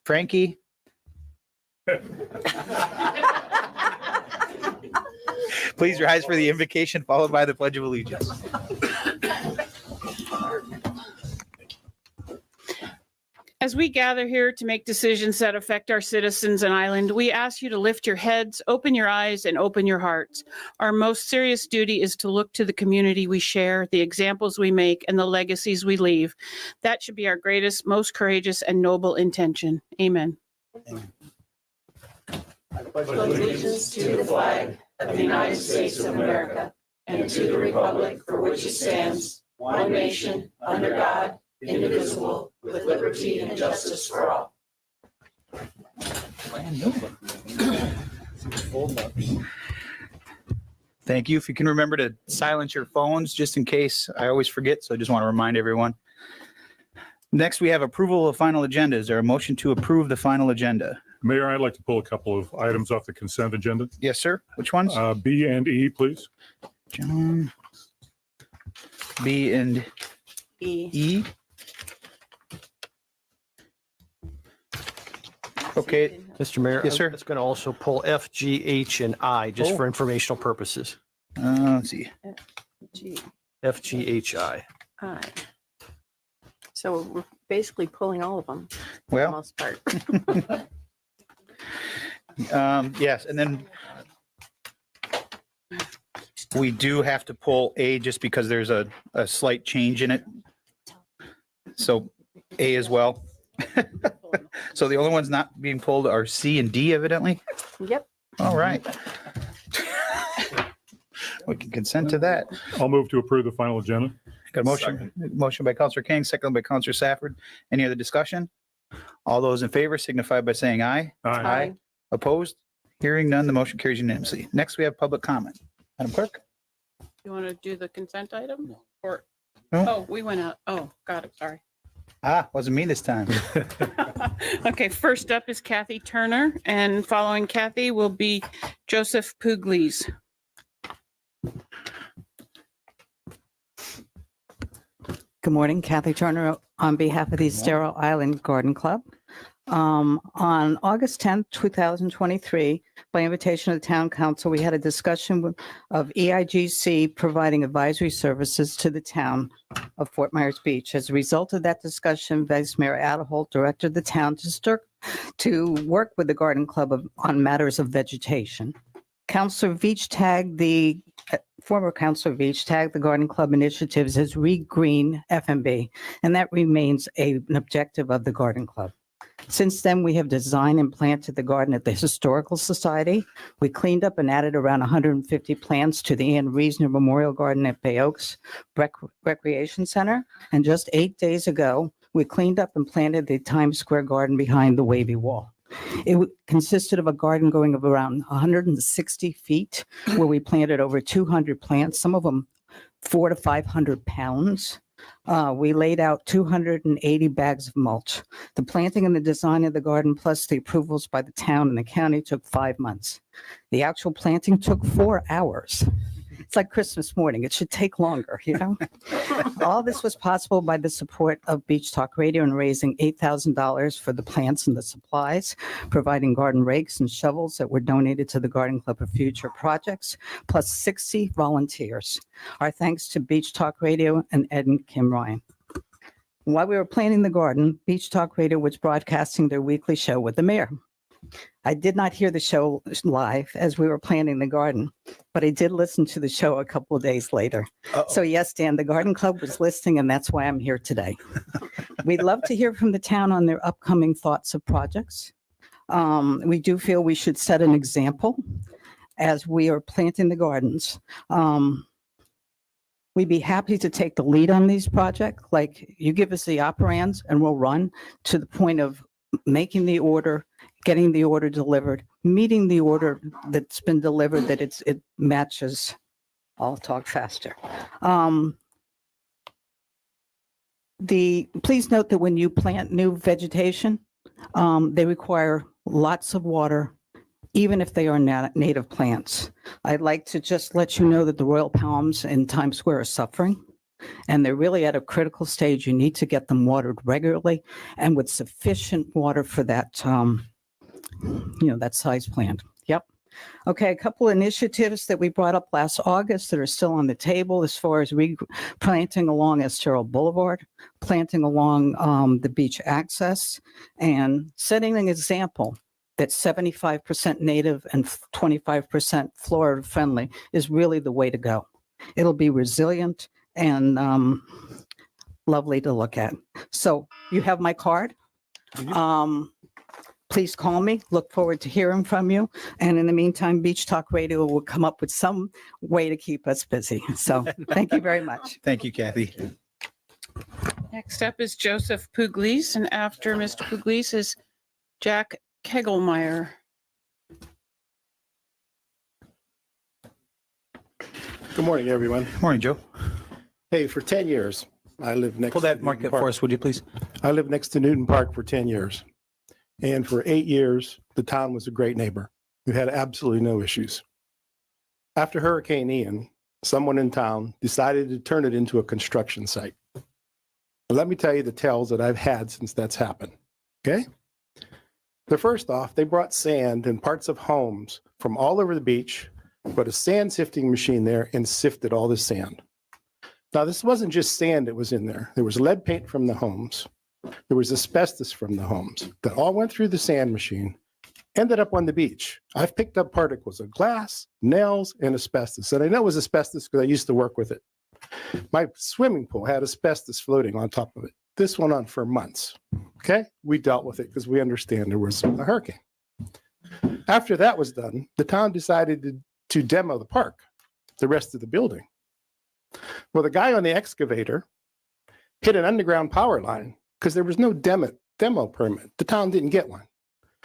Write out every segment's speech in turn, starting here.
Frankie? Please rise for the invocation followed by the Pledge of Allegiance. As we gather here to make decisions that affect our citizens and island, we ask you to lift your heads, open your eyes, and open your hearts. Our most serious duty is to look to the community we share, the examples we make, and the legacies we leave. That should be our greatest, most courageous, and noble intention. Amen. I pledge allegiance to the flag of the United States of America and to the republic for which it stands, one nation, under God, indivisible, with liberty and justice for all. Thank you. If you can remember to silence your phones, just in case. I always forget, so I just want to remind everyone. Next, we have approval of final agenda. Is there a motion to approve the final agenda? Mayor, I'd like to pull a couple of items off the consent agenda. Yes, sir. Which ones? B and E, please. John, B and E. Okay, Mr. Mayor, Yes, sir. It's going to also pull F, G, H, and I just Oh. for informational purposes. let's see. G, F, G, H, I. I. So we're basically pulling all of them, for the Well, most part. yes, and then we do have to pull A just because there's a slight change in it. So A as well. So the only ones not being pulled are C and D evidently. Yep. All right. We can consent to that. I'll move to approve the final agenda. Got a motion by Counselor King, second by Counselor Safford. Any other discussion? All those in favor signify by saying aye. Aye. Opposed? Hearing none, the motion carries unanimously. Next, we have public comment. Madam Clerk? You want to do the consent item? Or, No. oh, we went out. Oh, got it. Sorry. Wasn't me this time. Okay, first up is Kathy Turner, and following Kathy will be Joseph Pugliese. Good morning, Kathy Turner on behalf of the Estero Island Garden Club. On August 10th, 2023, by invitation of the Town Council, we had a discussion of EIGC providing advisory services to the town of Fort Myers Beach. As a result of that discussion, Vice Mayor Adelholt directed the town to work with the Garden Club on matters of vegetation. Councilor Veach tagged the former Councilor Veach tagged the Garden Club initiatives as Regreen FMB, and that remains an objective of the Garden Club. Since then, we have designed and planted the garden at the Historical Society. We cleaned up and added around 150 plants to the Ann Reesner Memorial Garden at Bay Oaks Recreation Center. And just 8 days ago, we cleaned up and planted the Times Square garden behind the wavy wall. It consisted of a garden going of around 160 feet, where we planted over 200 plants, some of them 400 to 500 pounds. We laid out 280 bags of mulch. The planting and the design of the garden, plus the approvals by the town and the county, took 5 months. The actual planting took 4 hours. It's like Christmas morning. It should take longer, you know? All this was possible by the support of Beach Talk Radio and raising $8,000 for the plants and the supplies, providing garden rakes and shovels that were donated to the Garden Club for future projects, plus 60 volunteers. Our thanks to Beach Talk Radio and Ed and Kim Ryan. While we were planting the garden, Beach Talk Radio was broadcasting their weekly show with the mayor. I did not hear the show live as we were planting the garden, but I did listen to the show a couple of days later. So yes, Dan, the Garden Club was listening, and that's why I'm here today. We'd love to hear from the town on their upcoming thoughts of projects. We do feel we should set an example as we are planting the gardens. We'd be happy to take the lead on these projects. Like, you give us the operands and we'll run to the point of making the order, getting the order delivered, meeting the order that's been delivered, that it matches. I'll talk faster. Please note that when you plant new vegetation, they require lots of water, even if they are native plants. I'd like to just let you know that the royal palms in Times Square are suffering. and they're really at a critical stage. You need to get them watered regularly and with sufficient water for that, that size plant. Yep. Okay, a couple initiatives that we brought up last August that are still on the table as far as planting along Estero Boulevard, planting along the beach access, and setting an example that 75% native and 25% Florida friendly is really the way to go. It'll be resilient and lovely to look at. So you have my card. Please call me. Look forward to hearing from you. And in the meantime, Beach Talk Radio will come up with some way to keep us busy. So thank you very much. Thank you, Kathy. Next up is Joseph Pugliese, and after Mr. Pugliese is Jack Kegelmeyer. Good morning, everyone. Morning, Joe. Hey, for 10 years, I lived next Pull to that mark Newton up for Park. us, would you please? I lived next to Newton Park for 10 years. And for 8 years, the town was a great neighbor. We had absolutely no issues. After Hurricane Ian, someone in town decided to turn it into a construction site. And let me tell you the tales that I've had since that's happened. Okay? The first off, they brought sand and parts of homes from all over the beach, put a sand sifting machine there and sifted all the sand. Now, this wasn't just sand that was in there. There was lead paint from the homes. There was asbestos from the homes that all went through the sand machine, ended up on the beach. I've picked up particles of glass, nails, and asbestos. And I know it was asbestos because I used to work with it. My swimming pool had asbestos floating on top of it. This went on for months. Okay? We dealt with it because we understand there was a hurricane. After that was done, the town decided to demo the park, the rest of the building. Well, the guy on the excavator hit an underground power line because there was no demo permit. The town didn't get one.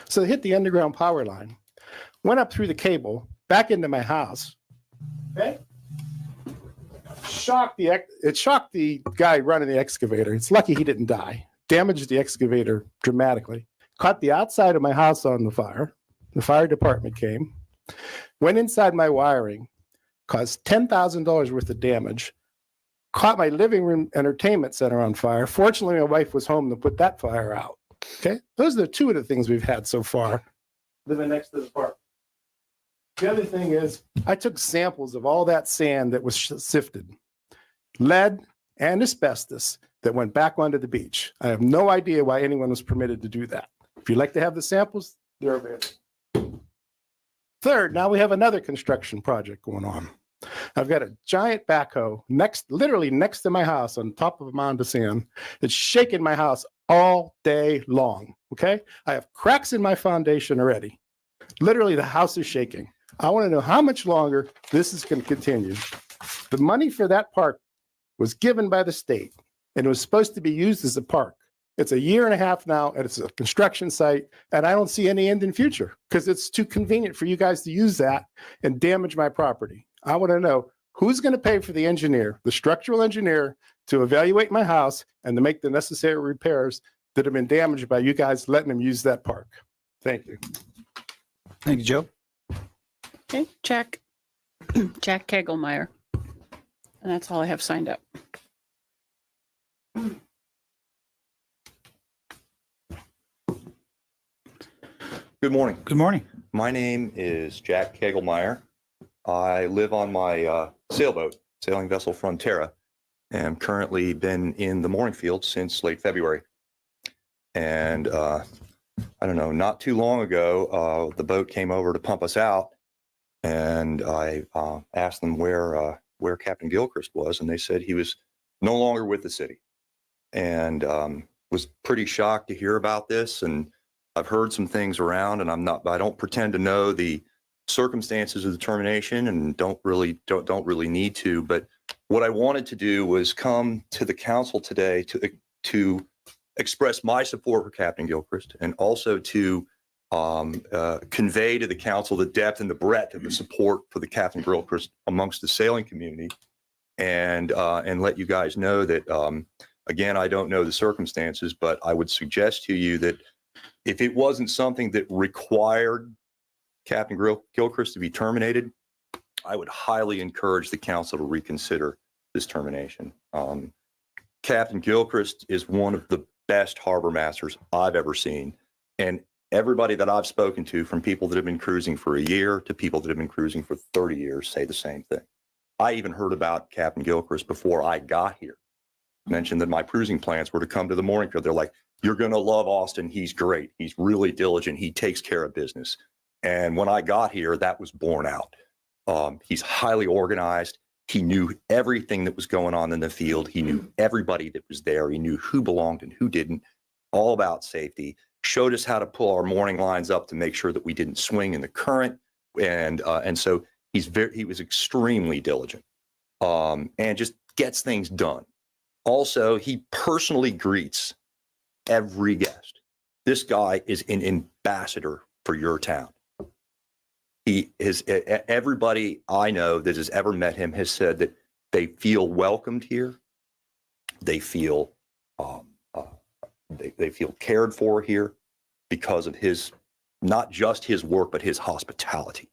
So they hit the underground power line, went up through the cable, back into my house. Okay? It shocked the guy running the excavator. It's lucky he didn't die. Damaged the excavator dramatically. Caught the outside of my house on the fire. The fire department came, went inside my wiring, caused $10,000 worth of damage, caught my living room entertainment center on fire. Fortunately, my wife was home to put that fire out. Okay, those are two of the things we've had so far, living next to the park. The other thing is I took samples of all that sand that was sifted, lead and asbestos that went back onto the beach. I have no idea why anyone was permitted to do that. If you'd like to have the samples, they're available. Third, now we have another construction project going on. I've got a giant backhoe literally next to my house on top of a mound of sand. It's shaking my house all day long. Okay. I have cracks in my foundation already. Literally, the house is shaking. I want to know how much longer this is going to continue. The money for that park was given by the state, and it was supposed to be used as a park. It's a year and a half now, and it's a construction site, and I don't see any end in future because it's too convenient for you guys to use that and damage my property. I want to know who's going to pay for the engineer, the structural engineer, to evaluate my house and to make the necessary repairs that have been damaged by you guys letting them use that park. Thank you. Thank you, Joe. Okay, Jack Kegelmeyer. And that's all I have signed up. Good morning. Good morning. My name is Jack Kegelmeyer. I live on my sailboat, sailing vessel Frontera, and I'm currently been in the mooring field since late February. And I don't know, not too long ago, the boat came over to pump us out, and I asked them where Captain Gilchrist was, and they said he was no longer with the city, and was pretty shocked to hear about this. And I've heard some things around, and I don't pretend to know the circumstances of the termination, and don't really need to. But what I wanted to do was come to the council today to express my support for Captain Gilchrist, and also to convey to the council the depth and the breadth of the support for the Captain Gilchrist amongst the sailing community, and let you guys know that again, I don't know the circumstances, but I would suggest to you that if it wasn't something that required Captain Gilchrist to be terminated, I would highly encourage the council to reconsider this termination. Captain Gilchrist is one of the best harbor masters I've ever seen. And everybody that I've spoken to, from people that have been cruising for a year to people that have been cruising for 30 years, say the same thing. I even heard about Captain Gilchrist before I got here. Mentioned that my cruising plans were to come to the mooring field. They're like, you're going to love Austin. He's great. He's really diligent. He takes care of business. And when I got here, that was borne out. He's highly organized. He knew everything that was going on in the field. He knew everybody that was there. He knew who belonged and who didn't, all about safety. Showed us how to pull our mooring lines up to make sure that we didn't swing in the current. And so he was extremely diligent, and just gets things done. Also, he personally greets every guest. This guy is an ambassador for your town. He is, everybody I know that has ever met him has said that they feel welcomed here. They feel they feel cared for here because of his, not just his work, but his hospitality.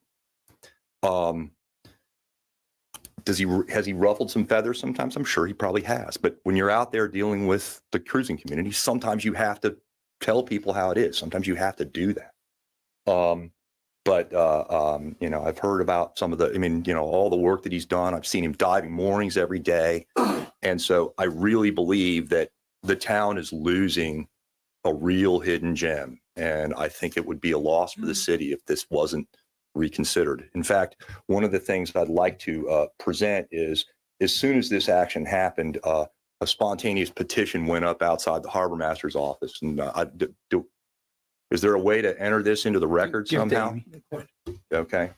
Has he ruffled some feathers sometimes? I'm sure he probably has. But when you're out there dealing with the cruising community, sometimes you have to tell people how it is. Sometimes you have to do that. You know, I've heard about some of the, all the work that he's done. I've seen him diving moorings every day. And so I really believe that the town is losing a real hidden gem. And I think it would be a loss for the city if this wasn't reconsidered. In fact, one of the things I'd like to present is, as soon as this action happened, a spontaneous petition went up outside the harbor master's office. And is there a way to enter this into the record Give it to somehow? Amy. Okay.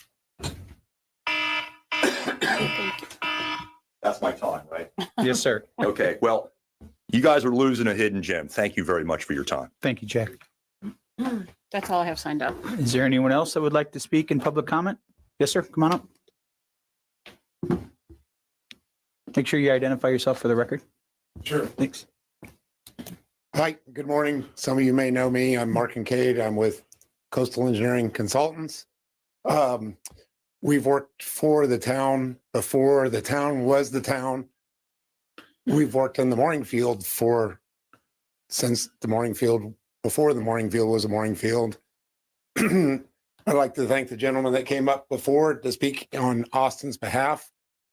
That's my time, right? Yes, sir. Okay. Well, you guys are losing a hidden gem. Thank you very much for your time. Thank you, Jack. That's all I have signed up. Is there anyone else that would like to speak in public comment? Yes, sir. Come on up. Make sure you identify yourself for the record. Sure. Thanks. Hi, good morning. Some of you may know me. I'm Mark Kincaid. I'm with Coastal Engineering Consultants. We've worked for the town before the town was the town. We've worked in the mooring field since the mooring field, before the mooring field was a mooring field. I'd like to thank the gentleman that came up before to speak on Austin's behalf.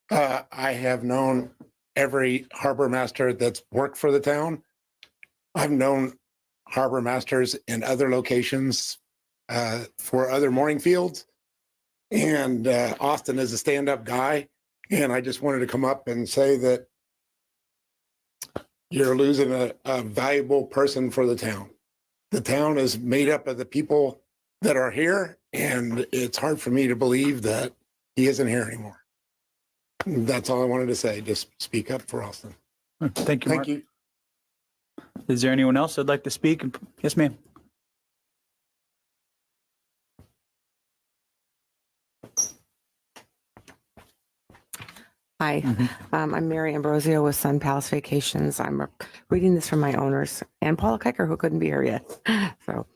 I have known every harbor master that's worked for the town. I've known harbor masters in other locations for other mooring fields. And Austin is a stand-up guy. And I just wanted to come up and say that you're losing a valuable person for the town. The town is made up of the people that are here, and it's hard for me to believe that he isn't here anymore. That's all I wanted to say. Just speak up for Austin. Thank you, Mark. Thank you. Is there anyone else that'd like to speak? Yes, ma'am. Hi, I'm Mary Ambrosio with Sun Palace Vacations. I'm reading this from my owners and Paula Kiker, who couldn't be here yet. So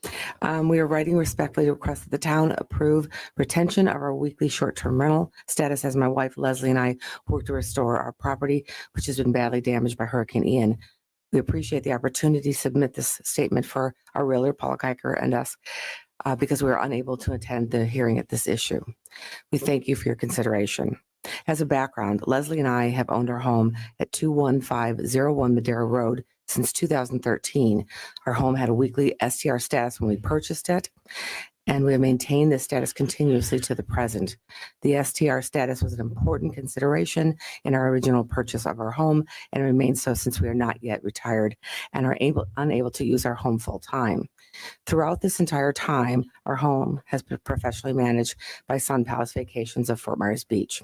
we are writing respectfully to request that the town approve retention of our weekly short-term rental status as my wife Leslie and I work to restore our property, which has been badly damaged by Hurricane Ian. We appreciate the opportunity to submit this statement for our realtor, Paula Kiker, and us, because we were unable to attend the hearing at this issue. We thank you for your consideration. As a background, Leslie and I have owned our home at 21501 Madera Road since 2013. Our home had a weekly STR status when we purchased it, and we have maintained this status continuously to the present. The STR status was an important consideration in our original purchase of our home and remains so since we are not yet retired and are unable to use our home full time. Throughout this entire time, our home has been professionally managed by Sun Palace Vacations of Fort Myers Beach.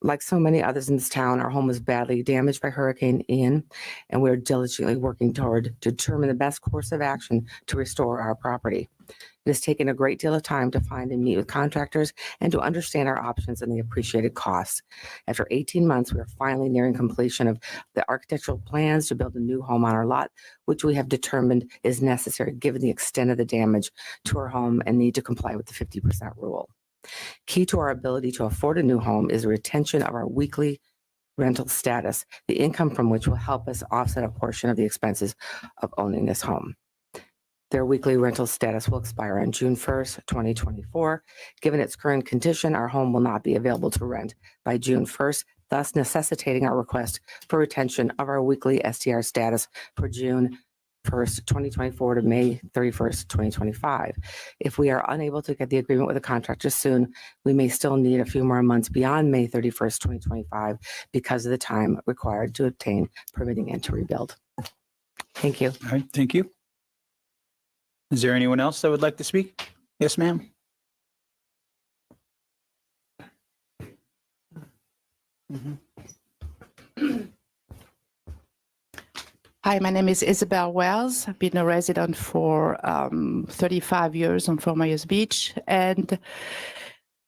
Like so many others in this town, our home was badly damaged by Hurricane Ian, and we're diligently working to determine the best course of action to restore our property. It has taken a great deal of time to find and meet with contractors and to understand our options and the appreciated costs. After 18 months, we are finally nearing completion of the architectural plans to build a new home on our lot, which we have determined is necessary given the extent of the damage to our home and need to comply with the 50% rule. Key to our ability to afford a new home is the retention of our weekly rental status, the income from which will help us offset a portion of the expenses of owning this home. Their weekly rental status will expire on June 1st, 2024. Given its current condition, our home will not be available to rent by June 1st, thus necessitating our request for retention of our weekly STR status for June 1st, 2024 to May 31st, 2025. If we are unable to get the agreement with the contractor soon, we may still need a few more months beyond May 31st, 2025 because of the time required to obtain permitting and to rebuild. Thank you. All right, thank you. Is there anyone else that would like to speak? Yes, ma'am. Hi, my name is Isabel Wells. I've been a resident for 35 years on Fort Myers Beach, and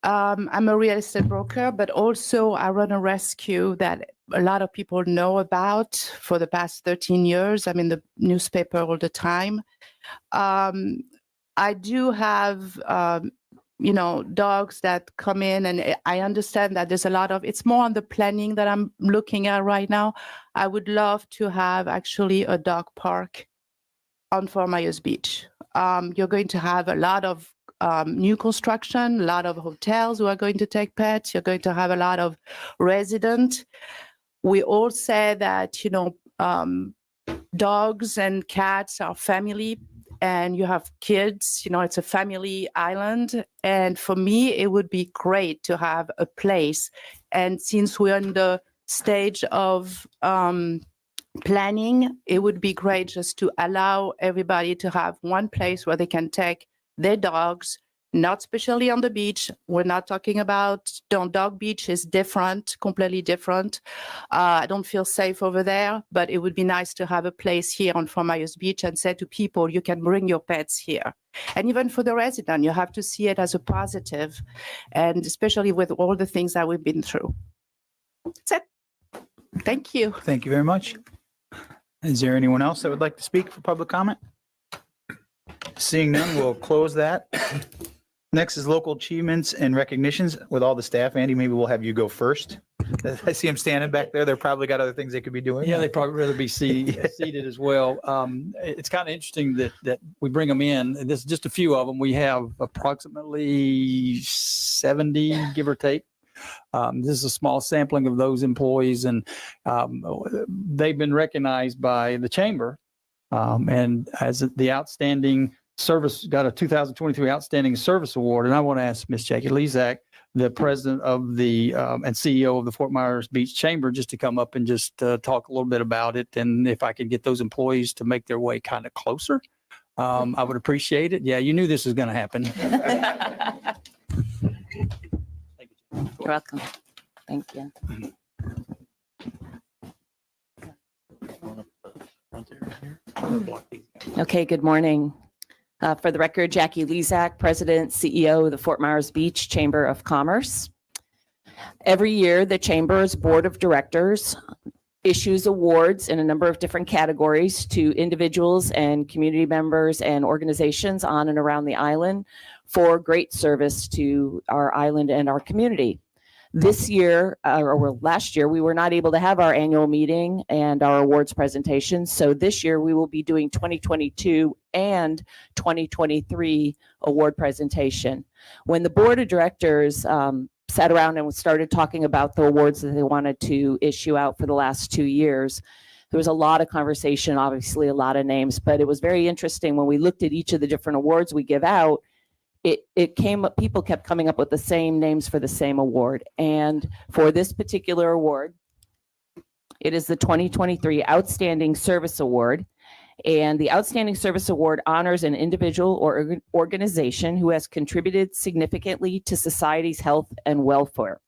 I'm a real estate broker, but also I run a rescue that a lot of people know about for the past 13 years. I'm in the newspaper all the time. I do have, dogs that come in, and I understand that there's a lot of, it's more on the planning that I'm looking at right now. I would love to have actually a dog park on Fort Myers Beach. You're going to have a lot of new construction, a lot of hotels who are going to take pets. You're going to have a lot of residents. We all say that, dogs and cats are family, and you have kids, it's a family island. And for me, it would be great to have a place. And since we're in the stage of planning, it would be great just to allow everybody to have one place where they can take their dogs, not especially on the beach. We're not talking about dog beach is different, completely different. I don't feel safe over there, but it would be nice to have a place here on Fort Myers Beach and say to people, you can bring your pets here. And even for the resident, you have to see it as a positive, and especially with all the things that we've been through. That's it. Thank you. Thank you very much. Is there anyone else that would like to speak for public comment? Seeing none, we'll close that. Next is local achievements and recognitions with all the staff. Andy, maybe we'll have you go first. I see them standing back there. They're probably got other things they could be doing. Yeah, they'd probably rather be seated as well. It's kind of interesting that we bring them in. This is just a few of them. We have approximately 70, give or take. This is a small sampling of those employees, and they've been recognized by the chamber and as the outstanding service, got a 2023 Outstanding Service Award. And I want to ask Ms. Jackie Lezak, the president of the and CEO of the Fort Myers Beach Chamber, just to come up and just talk a little bit about it. And if I can get those employees to make their way kind of closer, I would appreciate it. Yeah, you knew this was going to happen. You're welcome. Thank you. Okay, good morning. For the record, Jackie Lezak, President, CEO of the Fort Myers Beach Chamber of Commerce. Every year, the Chamber's Board of Directors issues awards in a number of different categories to individuals and community members and organizations on and around the island for great service to our island and our community. This year, or last year, we were not able to have our annual meeting and our awards presentation. So this year we will be doing 2022 and 2023 award presentation. When the board of directors sat around and started talking about the awards that they wanted to issue out for the last 2 years, there was a lot of conversation, obviously a lot of names, but it was very interesting when we looked at each of the different awards we give out. It came up, people kept coming up with the same names for the same award. And for this particular award, it is the 2023 Outstanding Service Award. And the Outstanding Service Award honors an individual or organization who has contributed significantly to society's health and welfare.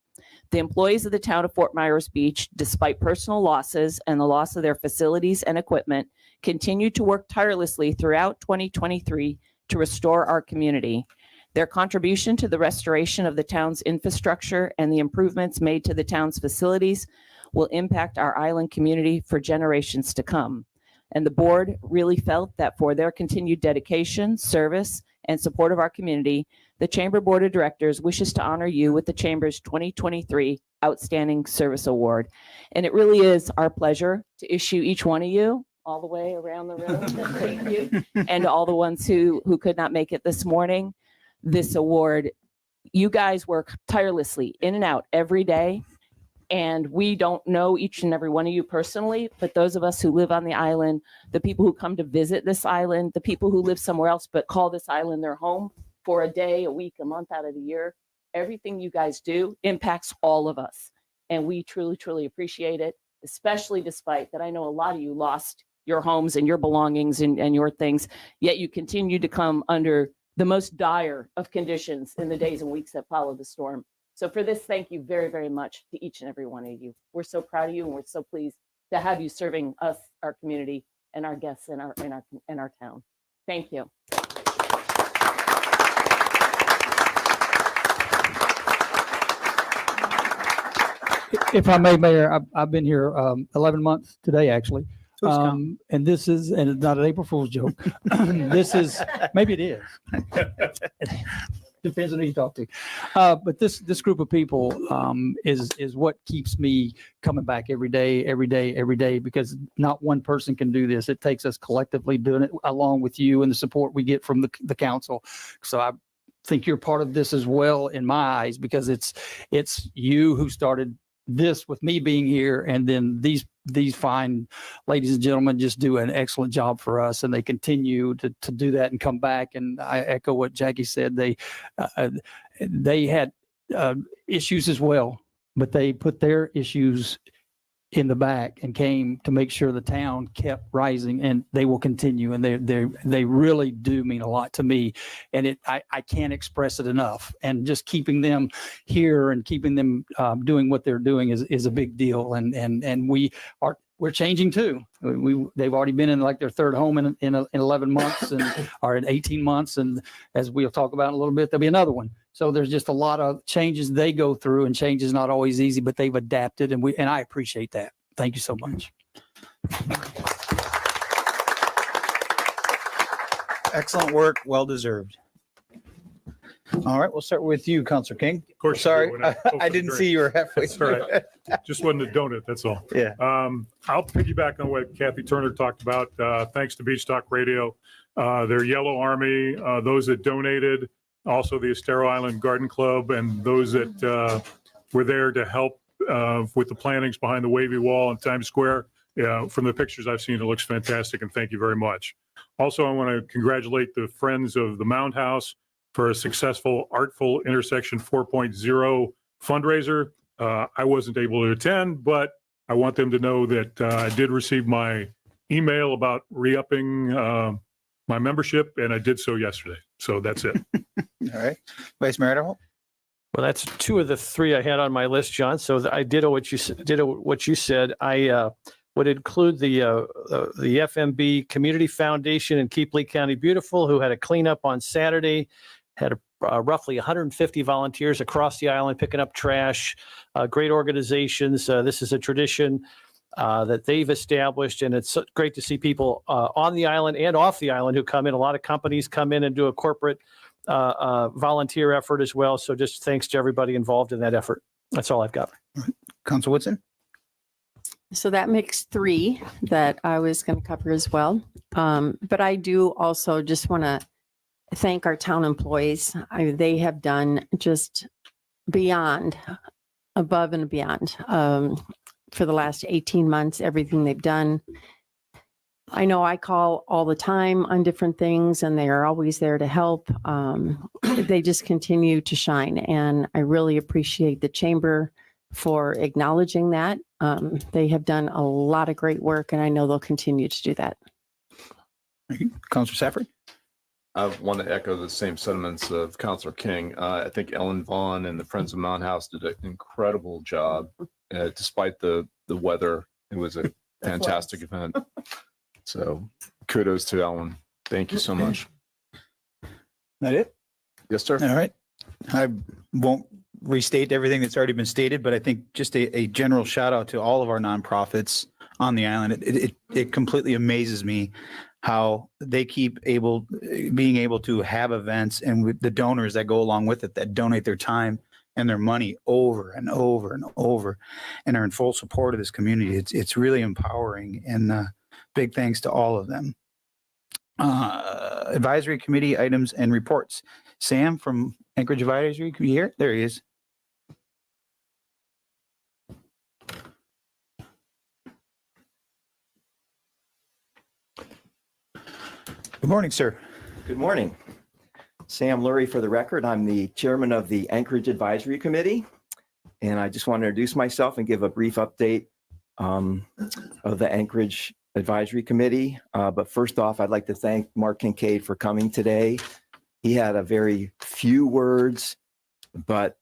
The employees of the town of Fort Myers Beach, despite personal losses and the loss of their facilities and equipment, continue to work tirelessly throughout 2023 to restore our community. Their contribution to the restoration of the town's infrastructure and the improvements made to the town's facilities will impact our island community for generations to come. And the board really felt that for their continued dedication, service, and support of our community, the Chamber Board of Directors wishes to honor you with the Chamber's 2023 Outstanding Service Award. And it really is our pleasure to issue each one of you all the way around the room. Thank you. And to all the ones who could not make it this morning, this award. You guys work tirelessly in and out every day. And we don't know each and every one of you personally, but those of us who live on the island, the people who come to visit this island, the people who live somewhere else but call this island their home for a day, a week, a month out of the year, everything you guys do impacts all of us. And we truly, truly appreciate it, especially despite that I know a lot of you lost your homes and your belongings and your things, yet you continue to come under the most dire of conditions in the days and weeks that followed the storm. So for this, thank you very, very much to each and every one of you. We're so proud of you, and we're so pleased to have you serving us, our community, and our guests in our town. Thank you. If I may, Mayor, I've been here 11 months today, actually. And this is, and it's not an April Fool's joke. This is, maybe it is. Depends on who you talk to. But this group of people is what keeps me coming back every day, because not one person can do this. It takes us collectively doing it along with you and the support we get from the council. So I think you're part of this as well in my eyes, because it's you who started this with me being here, and then these fine ladies and gentlemen just do an excellent job for us, and they continue to do that and come back. And I echo what Jackie said. They had issues as well, but they put their issues in the back and came to make sure the town kept rising, and they will continue. And they really do mean a lot to me, and I can't express it enough. And just keeping them here and keeping them doing what they're doing is a big deal. And we're changing too. They've already been in like their third home in 11 months and or in 18 months. And as we'll talk about in a little bit, there'll be another one. So there's just a lot of changes they go through, and change is not always easy, but they've adapted, and I appreciate that. Thank you so much. Excellent work. Well deserved. All right, we'll start with you, Councilor King. Of course. Sorry, I didn't see you were halfway That's all through. right. Just wasn't a donut, that's all. Yeah. I'll piggyback on what Kathy Turner talked about. Thanks to Beach Talk Radio, their Yellow Army, those that donated, also the Estero Island Garden Club, and those that were there to help with the plantings behind the wavy wall in Times Square. From the pictures I've seen, it looks fantastic, and thank you very much. Also, I want to congratulate the Friends of the Mound House for a successful Artful Intersection 4.0 fundraiser. I wasn't able to attend, but I want them to know that I did receive my email about re-upping my membership, and I did so yesterday. So that's it. All right. Vice Mayor Adderholt? Well, that's two of the three I had on my list, John. So I did what you said. I would include the FMB Community Foundation in Keep Lee County Beautiful, who had a cleanup on Saturday, had roughly 150 volunteers across the island picking up trash. Great organizations. This is a tradition that they've established, and it's great to see people on the island and off the island who come in. A lot of companies come in and do a corporate volunteer effort as well. So just thanks to everybody involved in that effort. That's all I've got. Council Woodson? So that makes three that I was going to cover as well. But I do also just want to thank our town employees. They have done just beyond, above and beyond for the last 18 months, everything they've done. I know I call all the time on different things, and they are always there to help. They just continue to shine, and I really appreciate the chamber for acknowledging that. They have done a lot of great work, and I know they'll continue to do that. Councilor Safford? I want to echo the same sentiments of Councilor King. I think Ellen Vaughn and the Friends of Mound House did an incredible job. Despite the weather, it was a fantastic event. So kudos to Ellen. Thank you so much. That it? Yes, sir. All right. I won't restate everything that's already been stated, but I think just a general shout out to all of our nonprofits on the island. It completely amazes me how they keep being able to have events, and with the donors that go along with it that donate their time and their money over and over and over and are in full support of this community. It's really empowering, and big thanks to all of them. Advisory committee items and reports. Sam from Anchorage Advisory, can you hear? There he is. Good morning, sir. Good morning. Sam Lurie for the record. I'm the chairman of the Anchorage Advisory Committee. And I just want to introduce myself and give a brief update of the Anchorage Advisory Committee. But first off, I'd like to thank Mark Kincaid for coming today. He had a very few words, but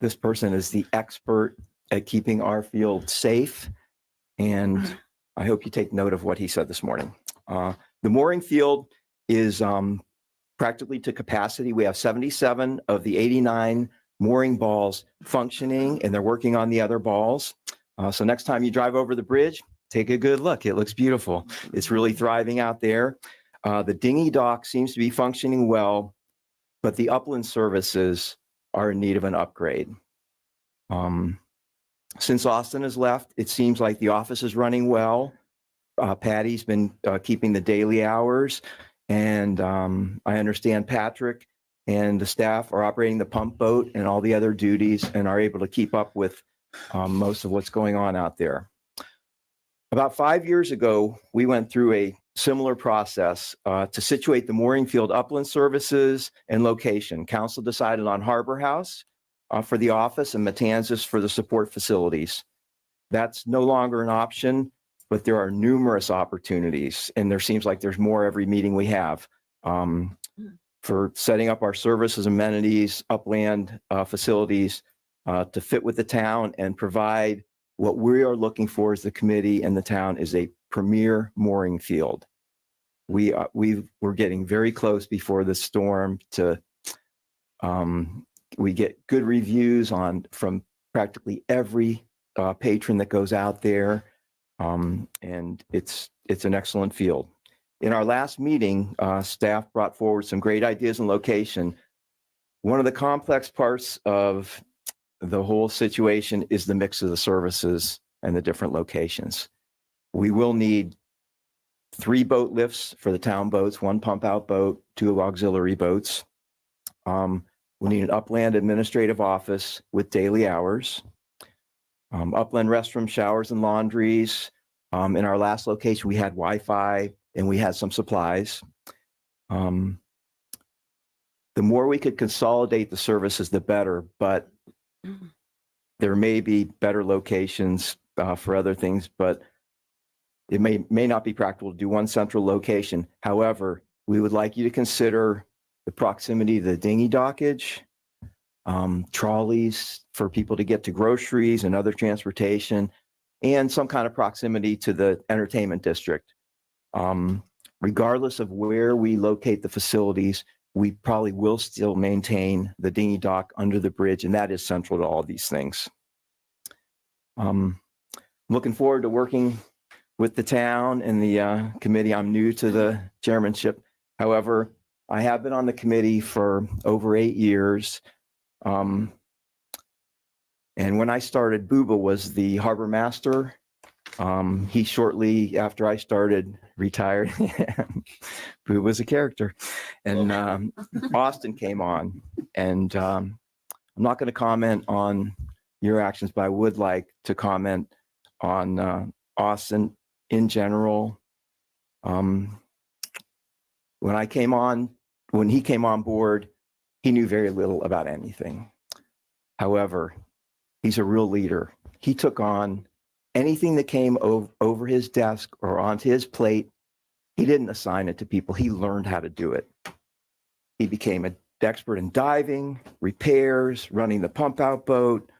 this person is the expert at keeping our field safe. And I hope you take note of what he said this morning. The mooring field is practically to capacity. We have 77 of the 89 mooring balls functioning, and they're working on the other balls. So next time you drive over the bridge, take a good look. It looks beautiful. It's really thriving out there. The dinghy dock seems to be functioning well, but the upland services are in need of an upgrade. Since Austin has left, it seems like the office is running well. Patty's been keeping the daily hours, and I understand Patrick and the staff are operating the pump boat and all the other duties and are able to keep up with most of what's going on out there. About 5 years ago, we went through a similar process to situate the mooring field upland services and location. Council decided on Harbor House for the office and Matanzas for the support facilities. That's no longer an option, but there are numerous opportunities, and there seems like there's more every meeting we have for setting up our services, amenities, upland facilities to fit with the town and provide what we are looking for as the committee and the town is a premier mooring field. We're getting very close before the storm to, we get good reviews from practically every patron that goes out there. And it's an excellent field. In our last meeting, staff brought forward some great ideas and location. One of the complex parts of the whole situation is the mix of the services and the different locations. We will need 3 boat lifts for the town boats, 1 pump out boat, 2 auxiliary boats. We need an upland administrative office with daily hours. Upland restroom, showers, and laundries. In our last location, we had Wi-Fi and we had some supplies. The more we could consolidate the services, the better, but there may be better locations for other things, but it may not be practical to do one central location. However, we would like you to consider the proximity to the dinghy dockage, trolleys for people to get to groceries and other transportation, and some kind of proximity to the entertainment district. Regardless of where we locate the facilities, we probably will still maintain the dinghy dock under the bridge, and that is central to all these things. Looking forward to working with the town and the committee. I'm new to the chairmanship. However, I have been on the committee for over 8 years. And when I started, Booba was the harbor master. He shortly after I started retired. Booba was a character. And Austin came on. And I'm not going to comment on your actions, but I would like to comment on Austin in general. When he came on board, he knew very little about anything. However, he's a real leader. He took on anything that came over his desk or onto his plate. He didn't assign it to people. He learned how to do it. He became an expert in diving, repairs, running the pump out boat,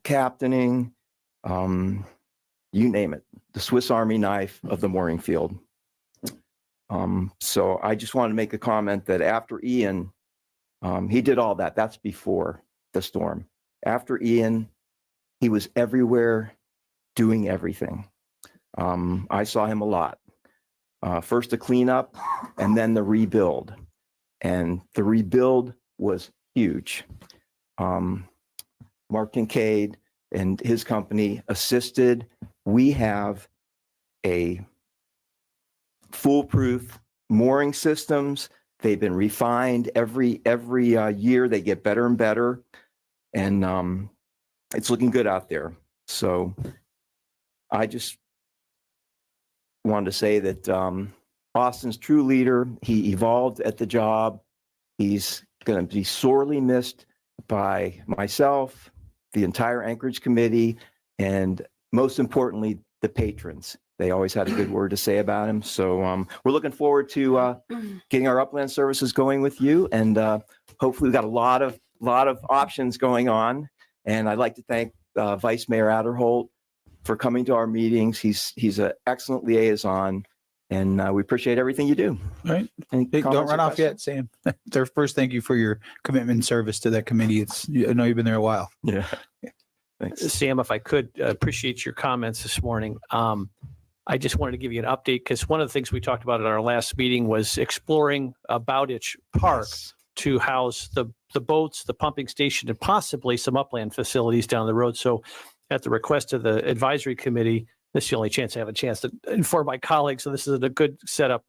captaining, you name it, the Swiss Army knife of the mooring field. So I just want to make a comment that after Ian, he did all that. That's before the storm. After Ian, he was everywhere doing everything. I saw him a lot. First the cleanup and then the rebuild. And the rebuild was huge. Mark Kincaid and his company assisted. We have a foolproof mooring systems. They've been refined every year. They get better and better. And it's looking good out there. So I just wanted to say that Austin's true leader. He evolved at the job. He's going to be sorely missed by myself, the entire Anchorage committee, and most importantly, the patrons. They always had a good word to say about him. So we're looking forward to getting our upland services going with you. And hopefully we've got a lot of options going on. And I'd like to thank Vice Mayor Adderholt for coming to our meetings. He's an excellent liaison, and we appreciate everything you do. All right. Any Hey, don't comments or run off questions? yet, Sam. Their first, thank you for your commitment and service to that committee. I know you've been there a while. Yeah. Thanks. Sam, if I could appreciate your comments this morning. I just wanted to give you an update because one of the things we talked about at our last meeting was exploring Bowditch Park to house the boats, the pumping station, and possibly some upland facilities down the road. So at the request of the advisory committee, this is the only chance I have a chance to inform my colleagues. So this is a good setup,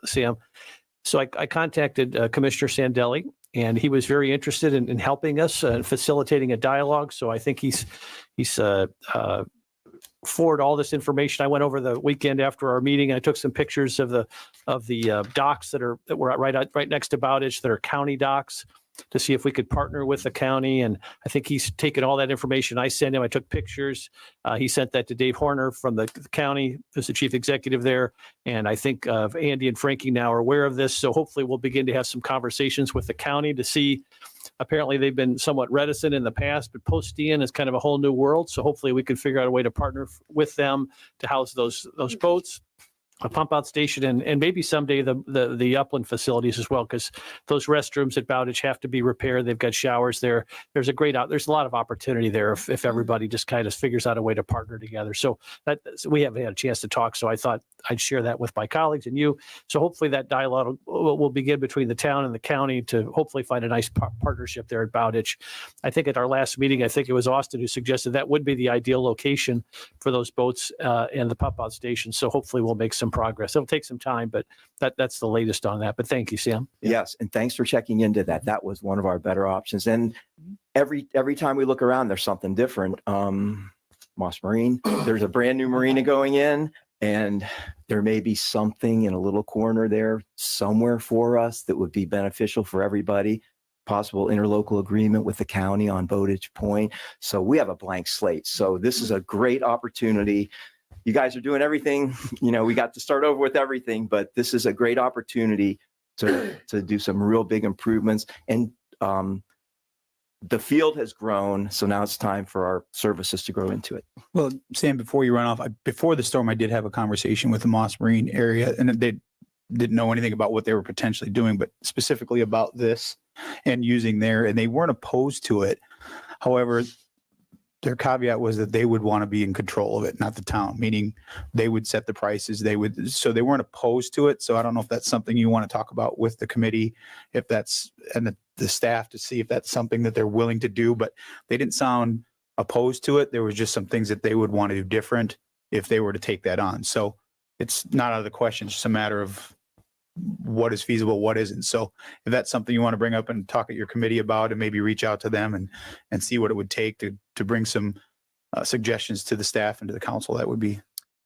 Sam. So I contacted Commissioner Sandelli, and he was very interested in helping us and facilitating a dialogue. So I think he's forward all this information. I went over the weekend after our meeting. I took some pictures of the docks that were right next to Bowditch that are county docks to see if we could partner with the county. And I think he's taken all that information I sent him. I took pictures. He sent that to Dave Horner from the county, who's the chief executive there. And I think Andy and Frankie now are aware of this. So hopefully we'll begin to have some conversations with the county to see. Apparently they've been somewhat reticent in the past, but post-Ian is kind of a whole new world. So hopefully we can figure out a way to partner with them to house those boats, a pump out station, and maybe someday the upland facilities as well, because those restrooms at Bowditch have to be repaired. They've got showers there. There's a lot of opportunity there if everybody just kind of figures out a way to partner together. So we haven't had a chance to talk. So I thought I'd share that with my colleagues and you. So hopefully that dialogue will begin between the town and the county to hopefully find a nice partnership there at Bowditch. I think at our last meeting, I think it was Austin who suggested that would be the ideal location for those boats and the pump out station. So hopefully we'll make some progress. It'll take some time, but that's the latest on that. But thank you, Sam. Yes, and thanks for checking into that. That was one of our better options. And every time we look around, there's something different. Moss Marine, there's a brand new marina going in, and there may be something in a little corner there somewhere for us that would be beneficial for everybody. Possible interlocal agreement with the county on Bowditch Point. So we have a blank slate. So this is a great opportunity. You guys are doing everything, we got to start over with everything, but this is a great opportunity to do some real big improvements. And the field has grown, so now it's time for our services to grow into it. Well, Sam, before you run off, before the storm, I did have a conversation with the Moss Marine area, and they didn't know anything about what they were potentially doing, but specifically about this and using there, and they weren't opposed to it. However, their caveat was that they would want to be in control of it, not the town, meaning they would set the prices. So they weren't opposed to it. So I don't know if that's something you want to talk about with the committee, if that's, and the staff to see if that's something that they're willing to do, but they didn't sound opposed to it. There was just some things that they would want to do different if they were to take that on. So it's not out of the question. It's just a matter of what is feasible, what isn't. So if that's something you want to bring up and talk at your committee about, and maybe reach out to them and see what it would take to bring some suggestions to the staff and to the council, that would be.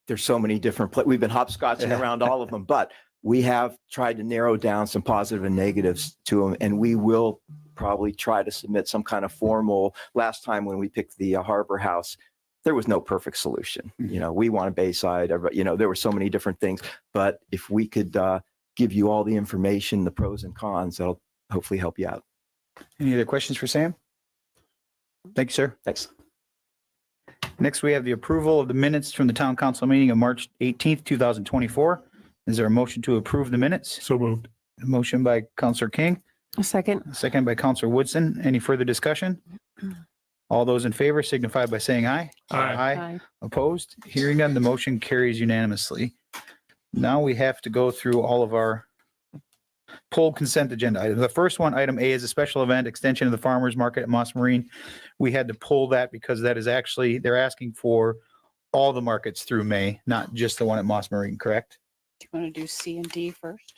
There's so many different, we've been hopscotching around all of them, but we have tried to narrow down some positive and negatives to them, and we will probably try to submit some kind of formal. Last time when we picked the Harbor House, there was no perfect solution. We want a Bayside, there were so many different things, but if we could give you all the information, the pros and cons, that'll hopefully help you out. Any other questions for Sam? Thank you, sir. Thanks. Next, we have the approval of the minutes from the town council meeting of March 18th, 2024. Is there a motion to approve the minutes? So moved. A motion by Counselor King, A second. a second by Counselor Woodson. Any further discussion? All those in favor signify by saying aye. Aye. Aye. Opposed? Hearing none, the motion carries unanimously. Now we have to go through all of our pulled consent agenda items. The first one, item A, is a special event extension of the farmers market at Moss Marine. We had to pull that because that is actually, they're asking for all the markets through May, not just the one at Moss Marine, correct? Do you want to do C and D first?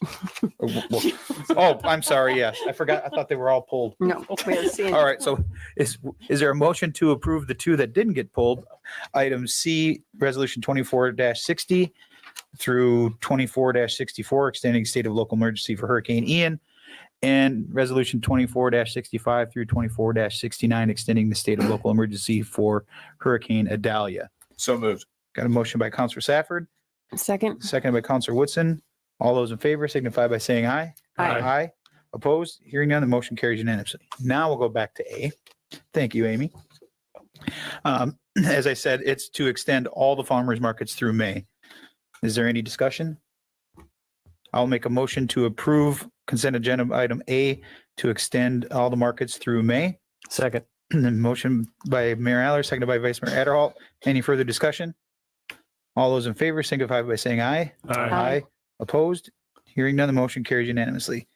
Oh, I'm sorry. Yes, I forgot. I thought they were all pulled. No. we have C and- All right. So is there a motion to approve the two that didn't get pulled? Item C, resolution 24-60 through 24-64, extending state of local emergency for Hurricane Ian, and resolution 24-65 through 24-69, extending the state of local emergency for Hurricane Idalia. So moved. Got a motion by Counselor Safford, Second. seconded by Counselor Woodson. All those in favor signify by saying aye. Aye. Aye. Opposed? Hearing none, the motion carries unanimously. Now we'll go back to A. Thank you, Amy. As I said, it's to extend all the farmers markets through May. Is there any discussion? I'll make a motion to approve consent agenda item A to extend all the markets through May. Second. Motion by Mayor Aller, seconded by Vice Mayor Adderholt. Any further discussion? All those in favor signify by saying aye. Aye. Opposed? Hearing none, the motion carries unanimously.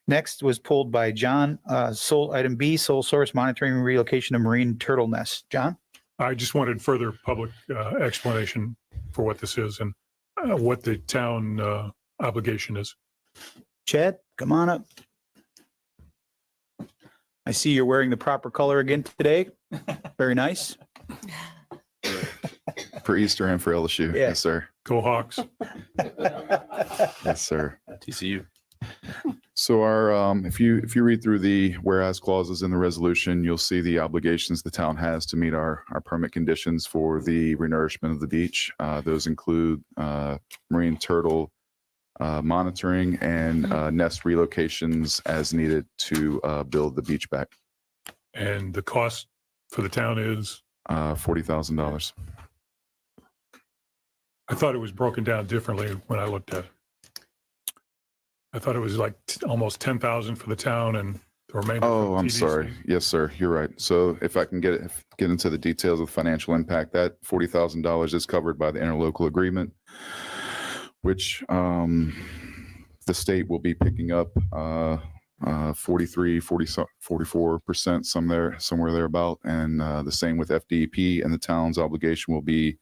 Next was pulled by John, item B, sole source monitoring and relocation of marine turtle nests. John? I just wanted further public explanation for what this is and what the town obligation is. Chad, come on up. I see you're wearing the proper color again today. Very nice. For Easter and for LSU. Yeah. Yes, sir. Go Hawks. Yes, sir. TCU. So our, if you read through the whereas clauses in the resolution, you'll see the obligations the town has to meet our permit conditions for the renourishment of the beach. Those include marine turtle monitoring and nest relocations as needed to build the beach back. And the cost for the town is? $40,000. I thought it was broken down differently when I looked at it. I thought it was like almost 10,000 for the town and the remainder. Oh, for I'm TDC. sorry. Yes, sir. You're right. So if I can get into the details of financial impact, that $40,000 is covered by the interlocal agreement, which the state will be picking up 44%, somewhere thereabout. And the same with FDEP, and the town's obligation will be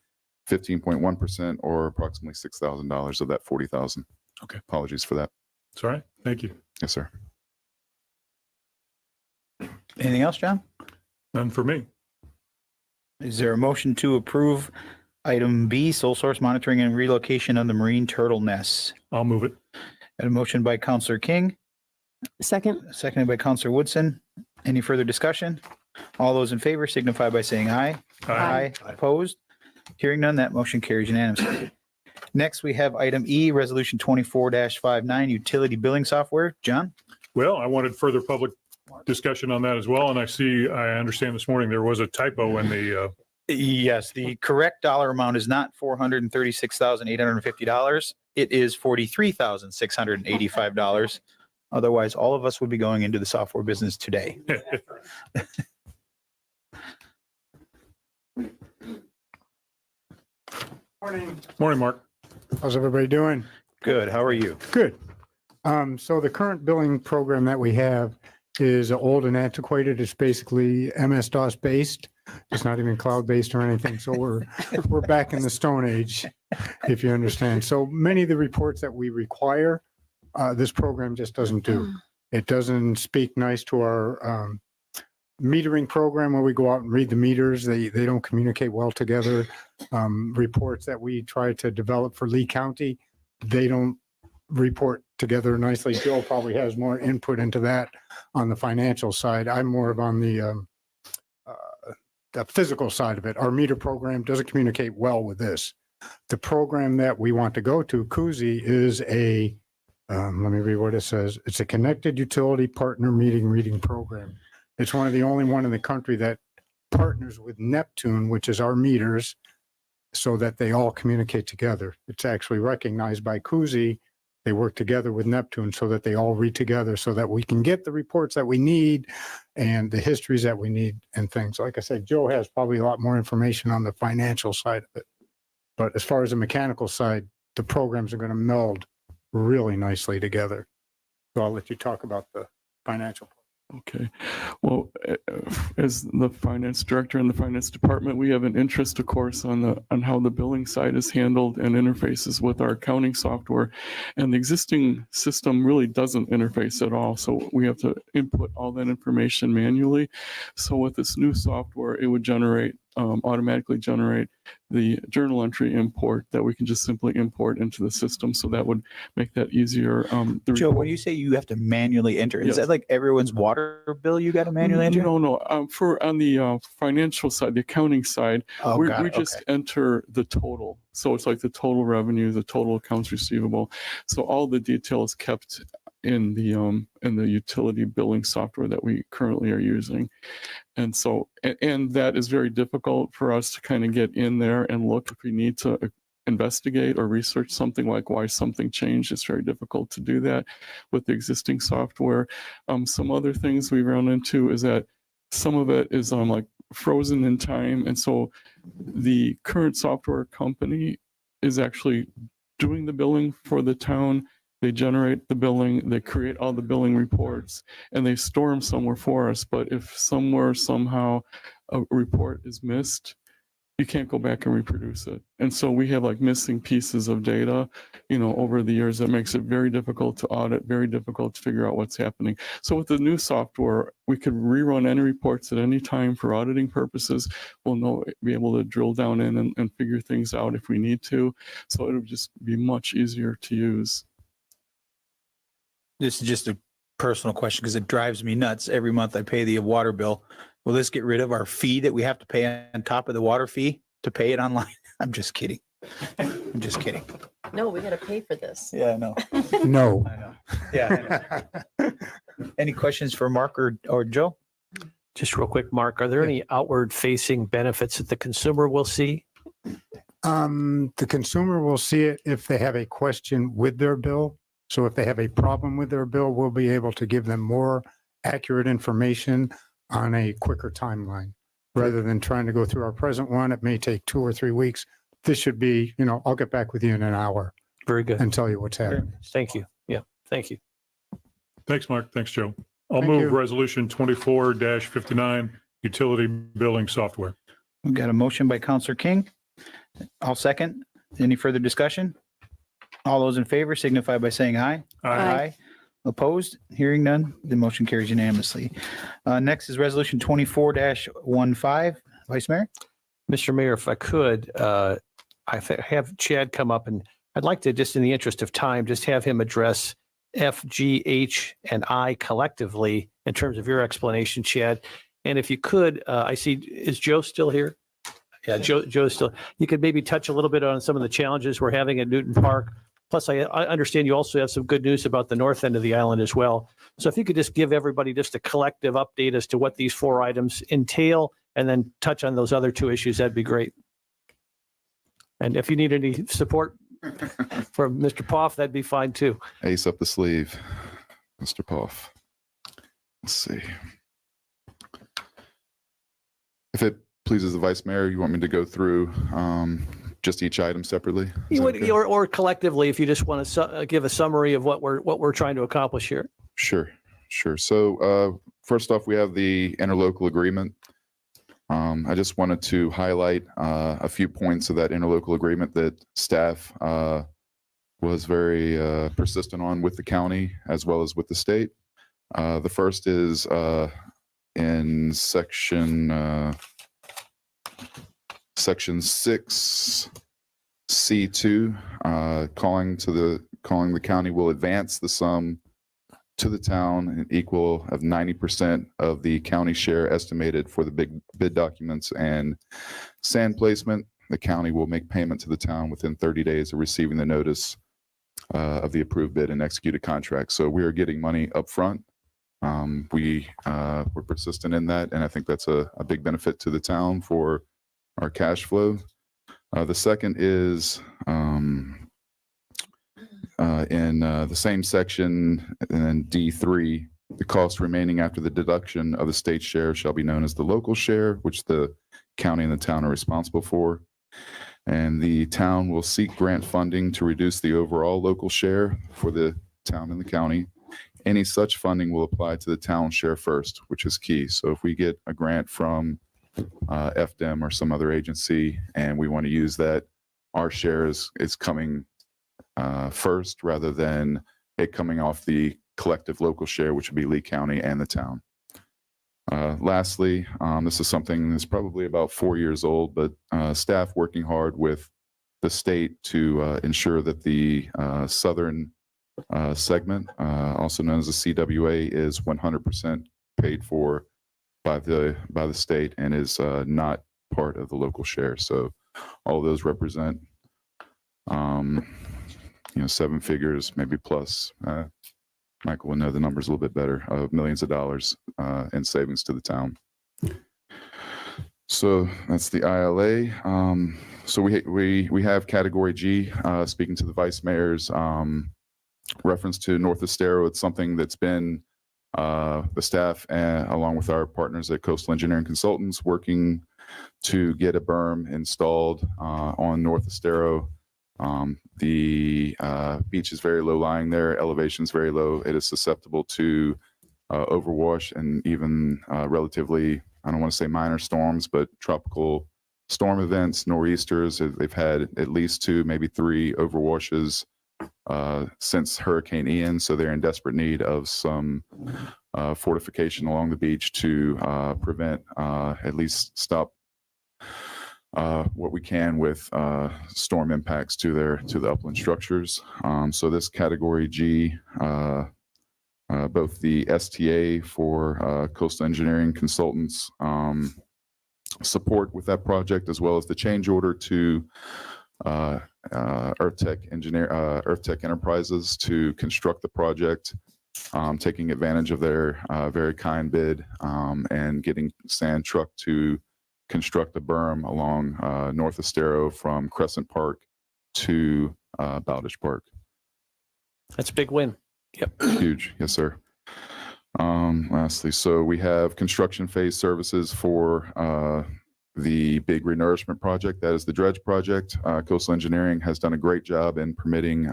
15.1% or approximately $6,000 of that 40,000. Okay. Apologies for that. It's all right. Thank you. Yes, sir. Anything else, John? None for me. Is there a motion to approve item B, sole source monitoring and relocation of the marine turtle nests? I'll move it. Got a motion by Counselor King, Second. seconded by Counselor Woodson. Any further discussion? All those in favor signify by saying aye. Aye. Opposed? Hearing none, that motion carries unanimously. Next, we have item E, resolution 24-59, utility billing software. John? Well, I wanted further public discussion on that as well. And I understand this morning there was a typo in the, Yes, the correct dollar amount is not $436,850. It is $43,685. Otherwise, all of us would be going into the software business today. Morning, Mark. How's everybody doing? Good. How are you? Good. So the current billing program that we have is old and antiquated. It's basically MS-DOS based. It's not even cloud-based or anything. So we're back in the Stone Age, if you understand. So many of the reports that we require, this program just doesn't do. It doesn't speak nice to our metering program where we go out and read the meters. They don't communicate well together. Reports that we try to develop for Lee County, they don't report together nicely. Joe probably has more input into that on the financial side. I'm more of on the physical side of it. Our meter program doesn't communicate well with this. The program that we want to go to, Kuzi, is let me read what it says. It's a connected utility partner reading program. It's one of the only one in the country that partners with Neptune, which is our meters, so that they all communicate together. It's actually recognized by Kuzi. They work together with Neptune so that they all read together so that we can get the reports that we need and the histories that we need and things. Like I said, Joe has probably a lot more information on the financial side of it. But as far as the mechanical side, the programs are going to meld really nicely together. So I'll let you talk about the financial. Okay. Well, as the finance director in the finance department, we have an interest, of course, on how the billing side is handled and interfaces with our accounting software. And the existing system really doesn't interface at all. So we have to input all that information manually. So with this new software, it would automatically generate the journal entry import that we can just simply import into the system. So that would make that easier. Joe, when you say you have to manually enter, is Yes. that like everyone's water bill you got to manually enter? No. For on the financial side, the accounting side, Oh, we got it. just Okay. enter the total. So it's like the total revenue, the total accounts receivable. So all the detail is kept in the utility billing software that we currently are using. And so, and that is very difficult for us to kind of get in there and look if we need to investigate or research something like why something changed. It's very difficult to do that with the existing software. Some other things we run into is that some of it is like frozen in time. And so the current software company is actually doing the billing for the town. They generate the billing, they create all the billing reports, and they store them somewhere for us. But if somewhere, somehow, a report is missed, you can't go back and reproduce it. And so we have like missing pieces of data, over the years that makes it very difficult to audit, very difficult to figure out what's happening. So with the new software, we could rerun any reports at any time for auditing purposes. We'll be able to drill down in and figure things out if we need to. So it'll just be much easier to use. This is just a personal question because it drives me nuts. Every month I pay the water bill. Will this get rid of our fee that we have to pay on top of the water fee to pay it online? I'm just kidding. I'm just kidding. No, we got to pay for this. Yeah, I know. No. I know. Yeah. I know. Any questions for Mark or Joe? Just real quick, Mark, are there any outward facing benefits that the consumer will see? The consumer will see it if they have a question with their bill. So if they have a problem with their bill, we'll be able to give them more accurate information on a quicker timeline. Rather than trying to go through our present one, it may take 2 or 3 weeks. This should be, I'll get back with you in an hour. Very good. And tell you what's happening. Thank you. Yeah, thank you. Thanks, Mark. Thanks, Joe. I'll Thank move you. resolution 24-59, utility billing software. We've got a motion by Counselor King. I'll second. Any further discussion? All those in favor signify by saying aye. Aye. Opposed? Hearing none, the motion carries unanimously. Next is resolution 24-15. Vice Mayor? Mr. Mayor, if I could, have Chad come up, and I'd like to, just in the interest of time, just have him address F, G, H, and I collectively in terms of your explanation, Chad. And if you could, I see, is Joe still here? Yeah, Joe's still. You could maybe touch a little bit on some of the challenges we're having at Newton Park. Plus, I understand you also have some good news about the north end of the island as well. So if you could just give everybody just a collective update as to what these 4 items entail, and then touch on those other 2 issues, that'd be great. And if you need any support from Mr. Poff, that'd be fine too. Ace up the sleeve, Mr. Poff. Let's see. If it pleases the Vice Mayor, you want me to go through just each item separately? Is You that would, okay? or collectively, if you just want to give a summary of what we're trying to accomplish here. Sure. So first off, we have the interlocal agreement. I just wanted to highlight a few points of that interlocal agreement that staff was very persistent on with the county as well as with the state. The first is in section 6C2, calling the county will advance the sum to the town equal of 90% of the county share estimated for the bid documents and sand placement. The county will make payment to the town within 30 days of receiving the notice of the approved bid and executed contract. So we are getting money up front. We're persistent in that, and I think that's a big benefit to the town for our cash flow. The second is in the same section, and then D3, the cost remaining after the deduction of the state share shall be known as the local share, which the county and the town are responsible for. And the town will seek grant funding to reduce the overall local share for the town and the county. Any such funding will apply to the town share first, which is key. So if we get a grant from FDEM or some other agency and we want to use that, our share is coming first rather than it coming off the collective local share, which would be Lee County and the town. Lastly, this is something that's probably about 4 years old, but staff working hard with the state to ensure that the southern segment, also known as the CWA, is 100% paid for by the state and is not part of the local share. So all of those represent, 7 figures, maybe plus. Michael will know the numbers a little bit better, of millions of dollars in savings to the town. So that's the ILA. So we have category G, speaking to the vice mayor's reference to North Estero. It's something that's been the staff, along with our partners at Coastal Engineering Consultants, working to get a berm installed on North Estero. The beach is very low lying there, elevation is very low. It is susceptible to overwash and even relatively, I don't want to say minor storms, but tropical storm events, nor'easters. They've had at least 2, maybe 3 overwashes since Hurricane Ian. So they're in desperate need of some fortification along the beach to prevent, at least stop what we can with storm impacts to the upland structures. So this category G, both the STA for Coastal Engineering Consultants support with that project, as well as the change order to Earth Tech Enterprises to construct the project, taking advantage of their very kind bid and getting sand trucked to construct a berm along North Estero from Crescent Park to Bowdish Park. That's a big win. Yep. Huge. Yes, sir. Lastly, so we have construction phase services for the big renourishment project. That is the dredge project. Coastal Engineering has done a great job in permitting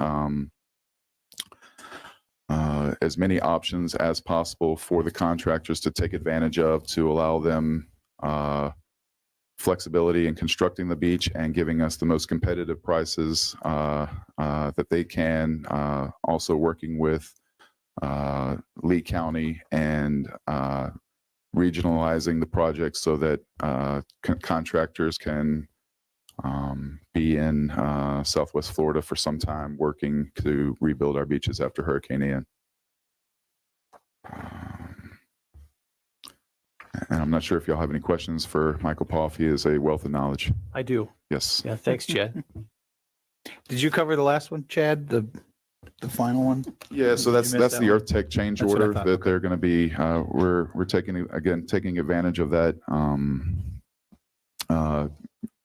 as many options as possible for the contractors to take advantage of, to allow them flexibility in constructing the beach and giving us the most competitive prices that they can. Also working with Lee County and regionalizing the project so that contractors can be in Southwest Florida for some time, working to rebuild our beaches after Hurricane Ian. And I'm not sure if y'all have any questions for Michael Poff. He is a wealth of knowledge. I do. Yes. Yeah. Thanks, Chad. Did you cover the last one, Chad? The final one? Yeah, so Did you that's miss that the one? Earth Tech change That's what I order thought. that Okay. they're going to be. We're taking advantage of that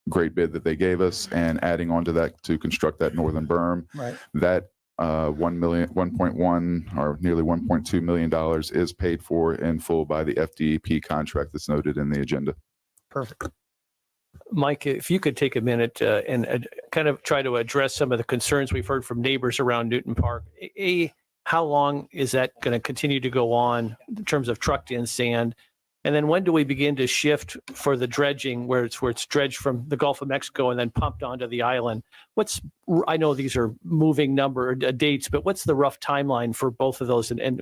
great bid that they gave us and adding on to that to construct that northern berm. Right. That 1.1 or nearly $1.2 million is paid for in full by the FDEP contract that's noted in the agenda. Perfect. Mike, if you could take a minute and kind of try to address some of the concerns we've heard from neighbors around Newton Park. How long is that going to continue to go on in terms of trucked in sand? And then when do we begin to shift for the dredging where it's dredged from the Gulf of Mexico and then pumped onto the island? I know these are moving dates, but what's the rough timeline for both of those? And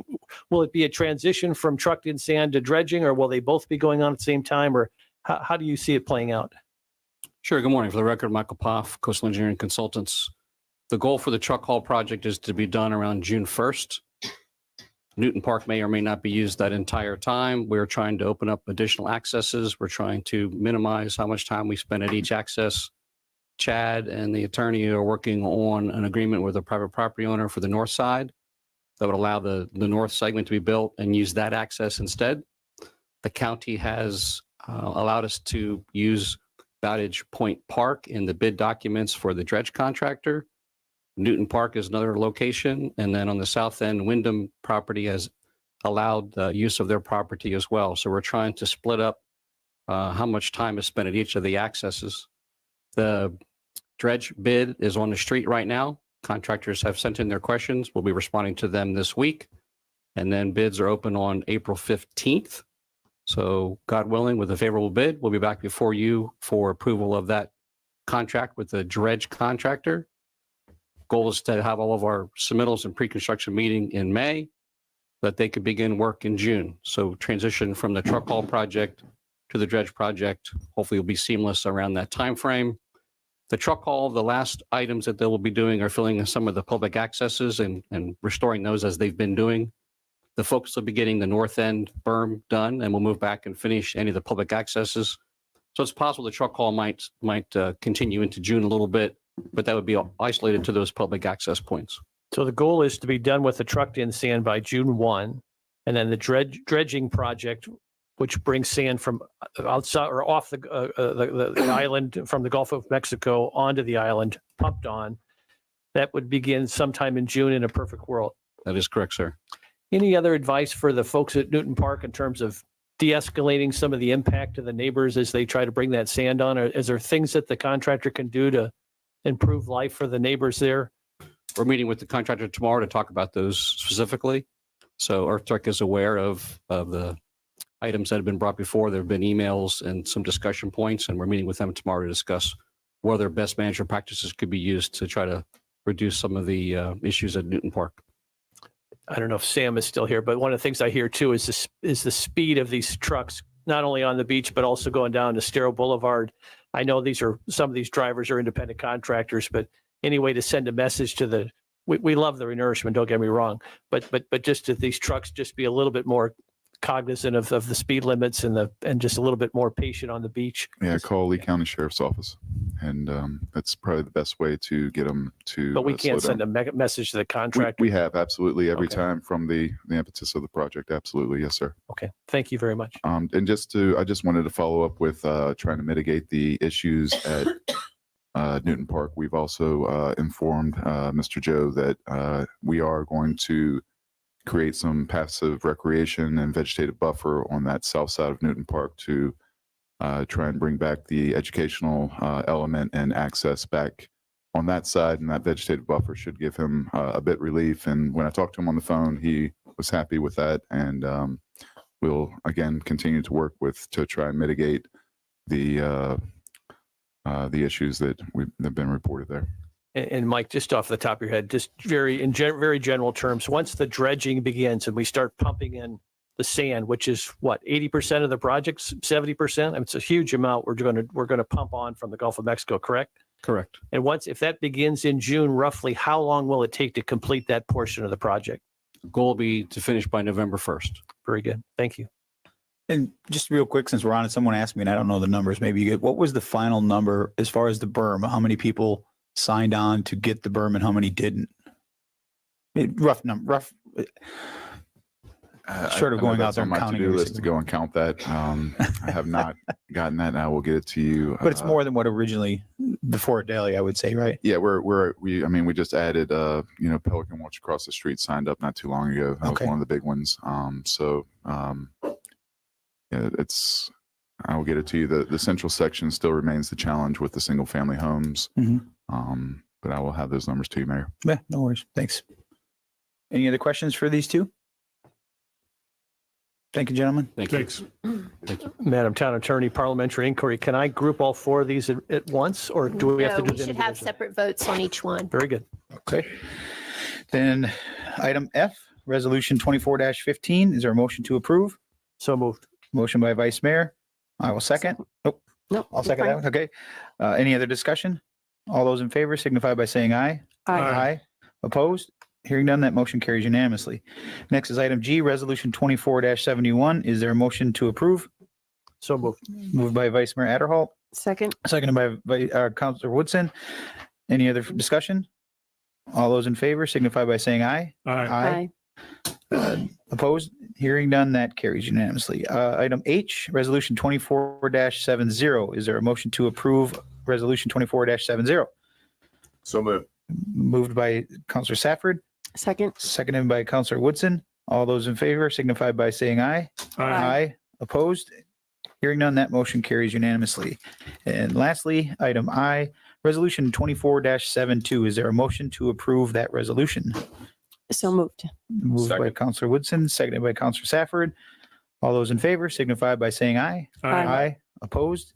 will it be a transition from trucked in sand to dredging, or will they both be going on at the same time? Or how do you see it playing out? Sure. Good morning. For the record, Michael Poff, Coastal Engineering Consultants. The goal for the truck haul project is to be done around June 1st. Newton Park may or may not be used that entire time. We're trying to open up additional accesses. We're trying to minimize how much time we spend at each access. Chad and the attorney are working on an agreement with a private property owner for the north side that would allow the north segment to be built and use that access instead. The county has allowed us to use Bowditch Point Park in the bid documents for the dredge contractor. Newton Park is another location. And then on the south end, Wyndham property has allowed use of their property as well. So we're trying to split up how much time is spent at each of the accesses. The dredge bid is on the street right now. Contractors have sent in their questions. We'll be responding to them this week. And then bids are open on April 15th. So God willing, with a favorable bid, we'll be back before you for approval of that contract with the dredge contractor. Goal is to have all of our submittals and pre-construction meeting in May, that they could begin work in June. So transition from the truck haul project to the dredge project, hopefully will be seamless around that time frame. The truck haul, the last items that they will be doing are filling in some of the public accesses and restoring those as they've been doing. The focus will be getting the north end berm done, and we'll move back and finish any of the public accesses. So it's possible the truck haul might continue into June a little bit, but that would be isolated to those public access points. So the goal is to be done with the trucked in sand by June 1, and then the dredging project, which brings sand from outside or off the island from the Gulf of Mexico onto the island, pumped on. That would begin sometime in June in a perfect world. That is correct, sir. Any other advice for the folks at Newton Park in terms of de-escalating some of the impact to the neighbors as they try to bring that sand on? Or is there things that the contractor can do to improve life for the neighbors there? We're meeting with the contractor tomorrow to talk about those specifically. So Earthtrek is aware of the items that have been brought before. There have been emails and some discussion points, and we're meeting with them tomorrow to discuss whether best management practices could be used to try to reduce some of the issues at Newton Park. I don't know if Sam is still here, but one of the things I hear too is the speed of these trucks, not only on the beach, but also going down to Estero Boulevard. I know some of these drivers are independent contractors, but any way to send a message to we love the renourishment, don't get me wrong, but just that these trucks just be a little bit more cognizant of the speed limits and just a little bit more patient on the beach. Yeah, call Lee County Sheriff's Office, and that's probably the best way to get them to. But we can't slow send down. a message to the contractor. We have absolutely every Okay. time from the impetus of the project. Absolutely, yes, sir. Okay, thank you very much. And I just wanted to follow up with trying to mitigate the issues at Newton Park. We've also informed Mr. Joe that we are going to create some passive recreation and vegetative buffer on that south side of Newton Park to try and bring back the educational element and access back on that side. And that vegetative buffer should give him a bit relief. And when I talked to him on the phone, he was happy with that. And we'll again continue to work to try and mitigate the issues that have been reported there. And Mike, just off the top of your head, just very general terms, once the dredging begins and we start pumping in the sand, which is what, 80% of the projects, 70%? I mean, it's a huge amount we're going to pump on from the Gulf of Mexico, correct? Correct. And if that begins in June, roughly how long will it take to complete that portion of the project? Goal will be to finish by November 1st. Very good. Thank you. And just real quick, since we're on it, someone asked me, and I don't know the numbers, maybe you get, what was the final number as far as the berm? How many people signed on to get the berm and how many didn't? Rough number, short of I know going out that's there on and my counting to-do list to everything. go and count that. I have not gotten that. Now we'll get it to you. But it's more than what originally before Daly, I would say, right? Yeah, we just added Pelican Watch across the street signed up not too long ago. That was one of the big ones. Yeah, I will get it to you. The central section still remains the challenge with the single family homes. But I will have those numbers to you, Mayor. Yeah, no worries. Thanks. Any other questions for these two? Thank you, gentlemen. Thanks. Madam Town Attorney, Parliamentary Inquiry, can I group all four of these at once, or do we have to do We them should have individually? separate votes on each one. Very good. Okay. Then item F, resolution 24-15. Is there a motion to approve? So moved. Motion by Vice Mayor. I will second. Nope. No, I'll second that one. Okay. Any other discussion? All those in favor signify by saying aye. Aye. Opposed? Hearing none, that motion carries unanimously. Next is item G, resolution 24-71. Is there a motion to approve? So moved. Moved by Vice Mayor Adderholt, Second. seconded by Councilor Woodson. Any other discussion? All those in favor signify by saying aye. Aye. Opposed? Hearing none, that carries unanimously. Item H, resolution 24-70. Is there a motion to approve resolution 24-70? So moved. Moved by Councilor Safford, Second. seconded by Councilor Woodson. All those in favor signify by saying aye. Opposed? Hearing none, that motion carries unanimously. And lastly, item I, resolution 24-72. Is there a motion to approve that resolution? So moved. Moved by Counselor Woodson, seconded by Counselor Safford. All those in favor signify by saying aye. Aye. Opposed?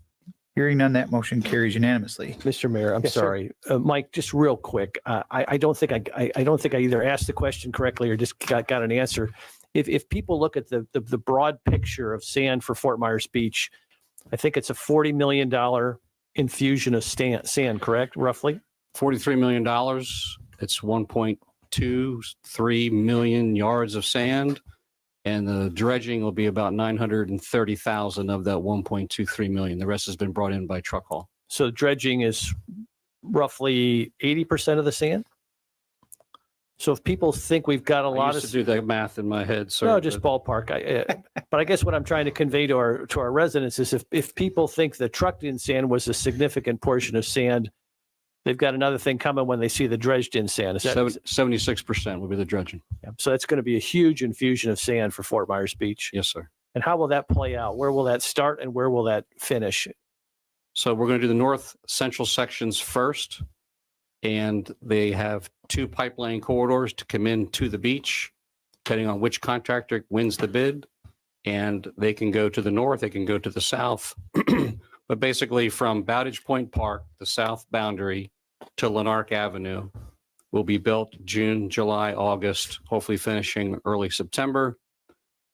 Hearing none, that motion carries unanimously. Mr. Mayor, I'm Yes, sir. sorry. Mike, just real quick. I don't think I don't think I either asked the question correctly or just got an answer. If people look at the broad picture of sand for Fort Myers Beach, I think it's a $40 million infusion of sand, correct? Roughly? $43 million. It's 1.23 million yards of sand. And the dredging will be about 930,000 of that 1.23 million. The rest has been brought in by truck haul. So dredging is roughly 80% of the sand? So if people think we've got a I lot used of. to do that math in my head, sir. No, just ballpark. But I guess what I'm trying to convey to our residents is if people think the trucked-in sand was a significant portion of sand, they've got another thing coming when they see the dredged-in sand. Is that 76% will be the dredging. Yeah. So that's going to be a huge infusion of sand for Fort Myers Beach. Yes, sir. And how will that play out? Where will that start and where will that finish? So we're going to do the north central sections first. And they have 2 pipeline corridors to come in to the beach, depending on which contractor wins the bid. And they can go to the north, they can go to the south. But basically from Bowditch Point Park, the south boundary, to Lanark Avenue will be built June, July, August, hopefully finishing early September.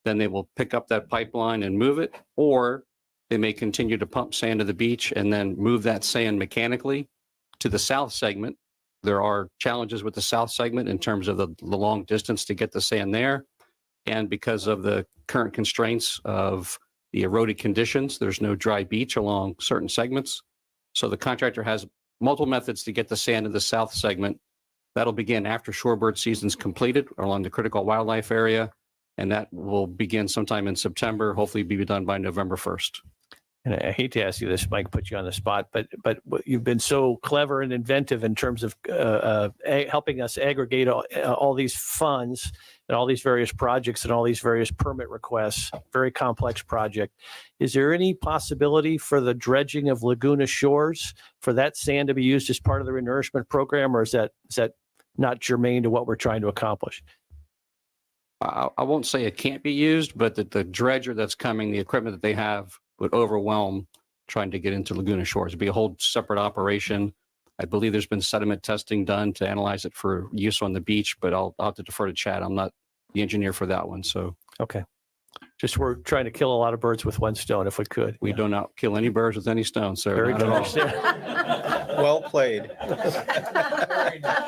Then they will pick up that pipeline and move it, or they may continue to pump sand to the beach and then move that sand mechanically to the south segment. There are challenges with the south segment in terms of the long distance to get the sand there. And because of the current constraints of the eroded conditions, there's no dry beach along certain segments. So the contractor has multiple methods to get the sand in the south segment. That'll begin after shorebird season's completed along the critical wildlife area. And that will begin sometime in September, hopefully be done by November 1st. And I hate to ask you this, Mike, put you on the spot, but you've been so clever and inventive in terms of helping us aggregate all these funds and all these various projects and all these various permit requests. Very complex project. Is there any possibility for the dredging of Laguna Shores for that sand to be used as part of the renourishment program, or is that not germane to what we're trying to accomplish? I won't say it can't be used, but that the dredger that's coming, the equipment that they have, would overwhelm trying to get into Laguna Shores. It'd be a whole separate operation. I believe there's been sediment testing done to analyze it for use on the beach, but I'll have to defer to Chad. I'm not the engineer for that one. So okay, just we're trying to kill a lot of birds with one stone if we could. We do not kill any birds with any stone, sir. Very Not at all. Well played.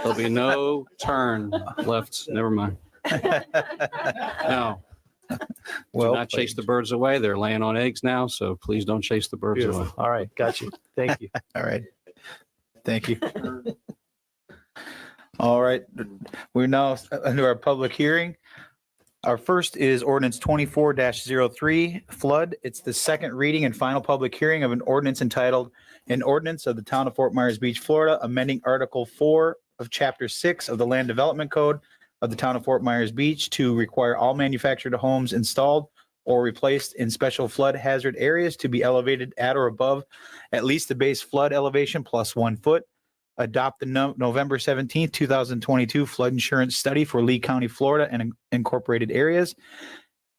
There'll be no turn left. Never mind. No. Well Do not chase the birds away. They're laying on eggs now, so please don't chase the birds away. All right, got you. Thank you. All right. Thank you. All right. We're now under our public hearing. Our first is ordinance 24-03 flood. It's the second reading and final public hearing of an ordinance entitled An Ordinance of the Town of Fort Myers Beach, Florida, amending Article 4 of Chapter 6 of the Land Development Code of the Town of Fort Myers Beach to require all manufactured homes installed or replaced in special flood hazard areas to be elevated at or above at least the base flood elevation plus 1 foot. Adopt the November 17th, 2022 flood insurance study for Lee County, Florida and incorporated areas.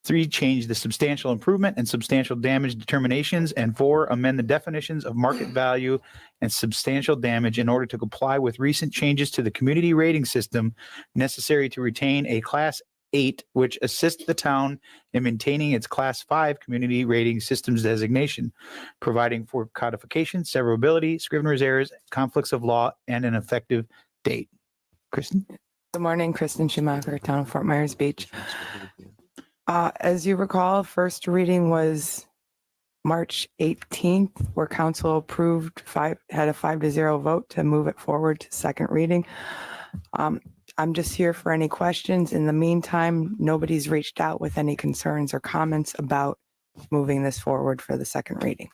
3, change the substantial improvement and substantial damage determinations. And 4, amend the definitions of market value and substantial damage in order to comply with recent changes to the community rating system necessary to retain a Class 8, which assists the town in maintaining its Class 5 community rating systems designation, providing for codification, severability, scrivener's errors, conflicts of law, and an effective date. Kristen? Good morning, Kristen Schumacher, Town of Fort Myers Beach. As you recall, first reading was March 18th, where council approved had a 5-0 vote to move it forward to second reading. I'm just here for any questions. In the meantime, nobody's reached out with any concerns or comments about moving this forward for the second reading.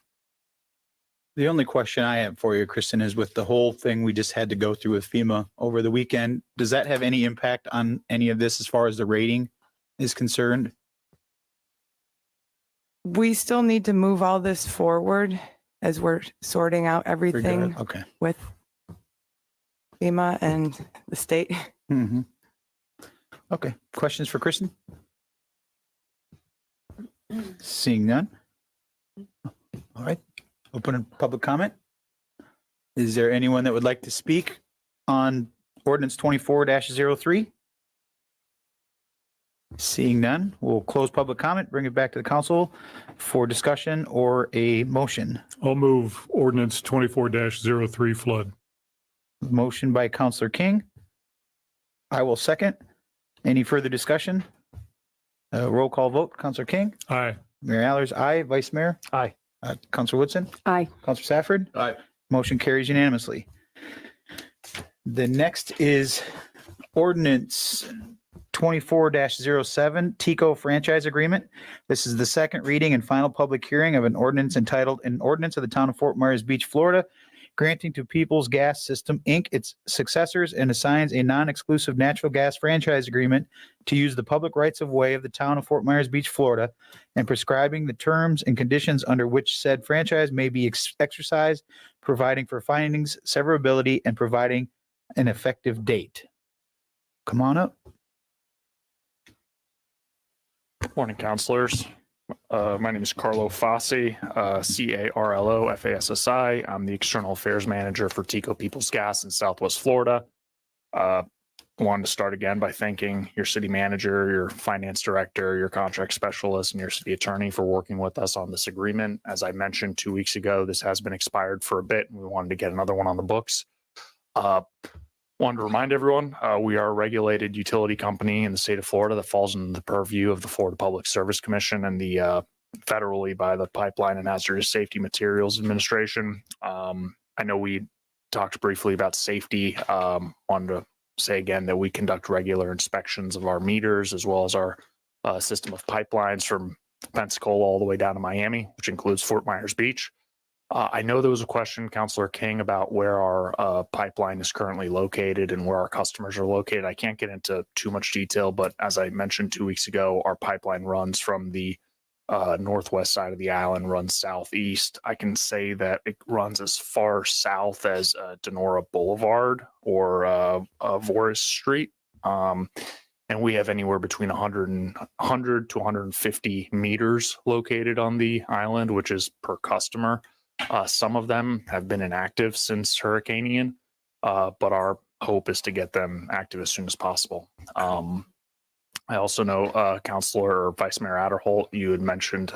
The only question I have for you, Kristen, is with the whole thing we just had to go through with FEMA over the weekend, does that have any impact on any of this as far as the rating is concerned? We still need to move all this forward as we're sorting out We're good. everything Okay. with FEMA and the state. Mm-hmm. Okay. Questions for Kristen? Seeing none. All right. Open public comment. Is there anyone that would like to speak on ordinance 24-03? Seeing none, we'll close public comment, bring it back to the council for discussion or a motion. I'll move ordinance 24-03 flood. Motion by Counselor King. I will second. Any further discussion? Roll call vote. Counselor King? Aye. Mayor Allers, aye. Vice Mayor? Aye. Counselor Woodson? Aye. Counselor Safford? Aye. Motion carries unanimously. The next is ordinance 24-07 Tico franchise agreement. This is the second reading and final public hearing of an ordinance entitled An Ordinance of the Town of Fort Myers Beach, Florida, granting to Peoples Gas System, Inc., its successors, and assigns a non-exclusive natural gas franchise agreement to use the public rights of way of the town of Fort Myers Beach, Florida, and prescribing the terms and conditions under which said franchise may be exercised, providing for findings, severability, and providing an effective date. Come on up. Morning, councilors. My name is Carlo Fassi, Carlo Fassi. I'm the External Affairs Manager for Tico Peoples Gas in Southwest Florida. Wanted to start again by thanking your city manager, your finance director, your contract specialist, and your city attorney for working with us on this agreement. As I mentioned 2 weeks ago, this has been expired for a bit, and we wanted to get another one on the books. Wanted to remind everyone, we are a regulated utility company in the state of Florida that falls in the purview of the Florida Public Service Commission and the federally by the Pipeline and Hazardous Safety Materials Administration. I know we talked briefly about safety. Wanted to say again that we conduct regular inspections of our meters as well as our system of pipelines from Pensacola all the way down to Miami, which includes Fort Myers Beach. I know there was a question, Councilor King, about where our pipeline is currently located and where our customers are located. I can't get into too much detail, but as I mentioned 2 weeks ago, our pipeline runs from the northwest side of the island, runs southeast. I can say that it runs as far south as Denora Boulevard or Voris Street. And we have anywhere between 100 to 150 meters located on the island, which is per customer. Some of them have been inactive since Hurricane Ian, but our hope is to get them active as soon as possible. I also know, Councilor or Vice Mayor Adderholt, you had mentioned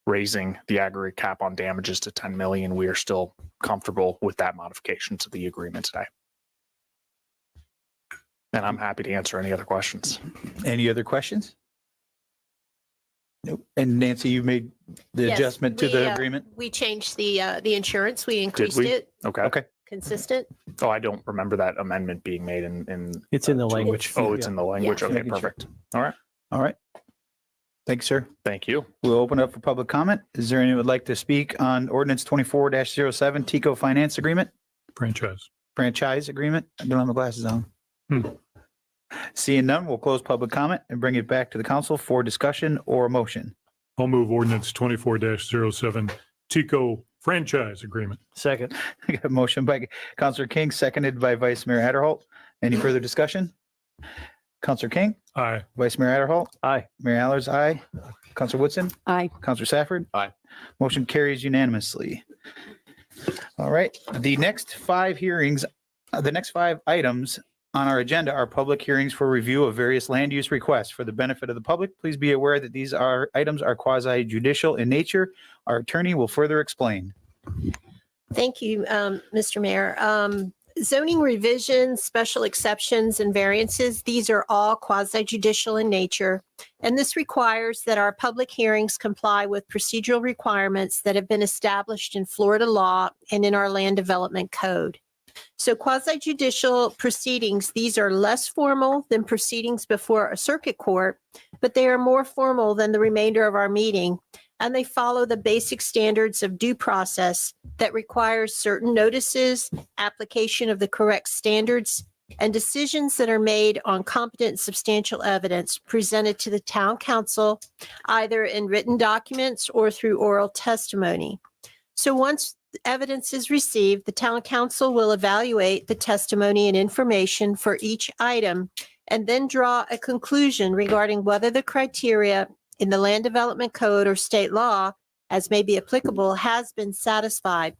raising the aggregate cap on damages to 10 million. We are still comfortable with that modification to the agreement today. And I'm happy to answer any other questions. Any other questions? Nope. And Nancy, you made the Yes, adjustment to the agreement? We changed the insurance. We Did increased we? it. Okay. Okay. Consistent. Oh, I don't remember that amendment being made in. It's in the language. Oh, it's in the language. Yeah. Okay, Making sure. perfect. All right. All right. Thanks, sir. Thank you. We'll open up for public comment. Is there anyone who would like to speak on ordinance 24-07 Tico Finance Agreement? Franchise agreement? I don't have my glasses on. Seeing none, we'll close public comment and bring it back to the council for discussion or motion. I'll move ordinance 24-07 Tico franchise agreement. Second. I got a motion by Counselor King, seconded by Vice Mayor Adderholt. Any further discussion? Counselor King? Aye. Vice Mayor Adderholt? Aye. Mayor Allers, aye. Counselor Woodson? Aye. Counselor Safford? Aye. Motion carries unanimously. All right, the next five items on our agenda are public hearings for review of various land use requests. For the benefit of the public, please be aware that these items are quasi judicial in nature. Our attorney will further explain. Thank you, Mr. Mayor. Zoning revisions, special exceptions, and variances, these are all quasi judicial in nature. And this requires that our public hearings comply with procedural requirements that have been established in Florida law and in our land development code. So quasi judicial proceedings, these are less formal than proceedings before a circuit court, but they are more formal than the remainder of our meeting. And they follow the basic standards of due process that requires certain notices, application of the correct standards, and decisions that are made on competent and substantial evidence presented to the town council, either in written documents or through oral testimony. So once evidence is received, the town council will evaluate the testimony and information for each item and then draw a conclusion regarding whether the criteria in the land development code or state law, as may be applicable, has been satisfied.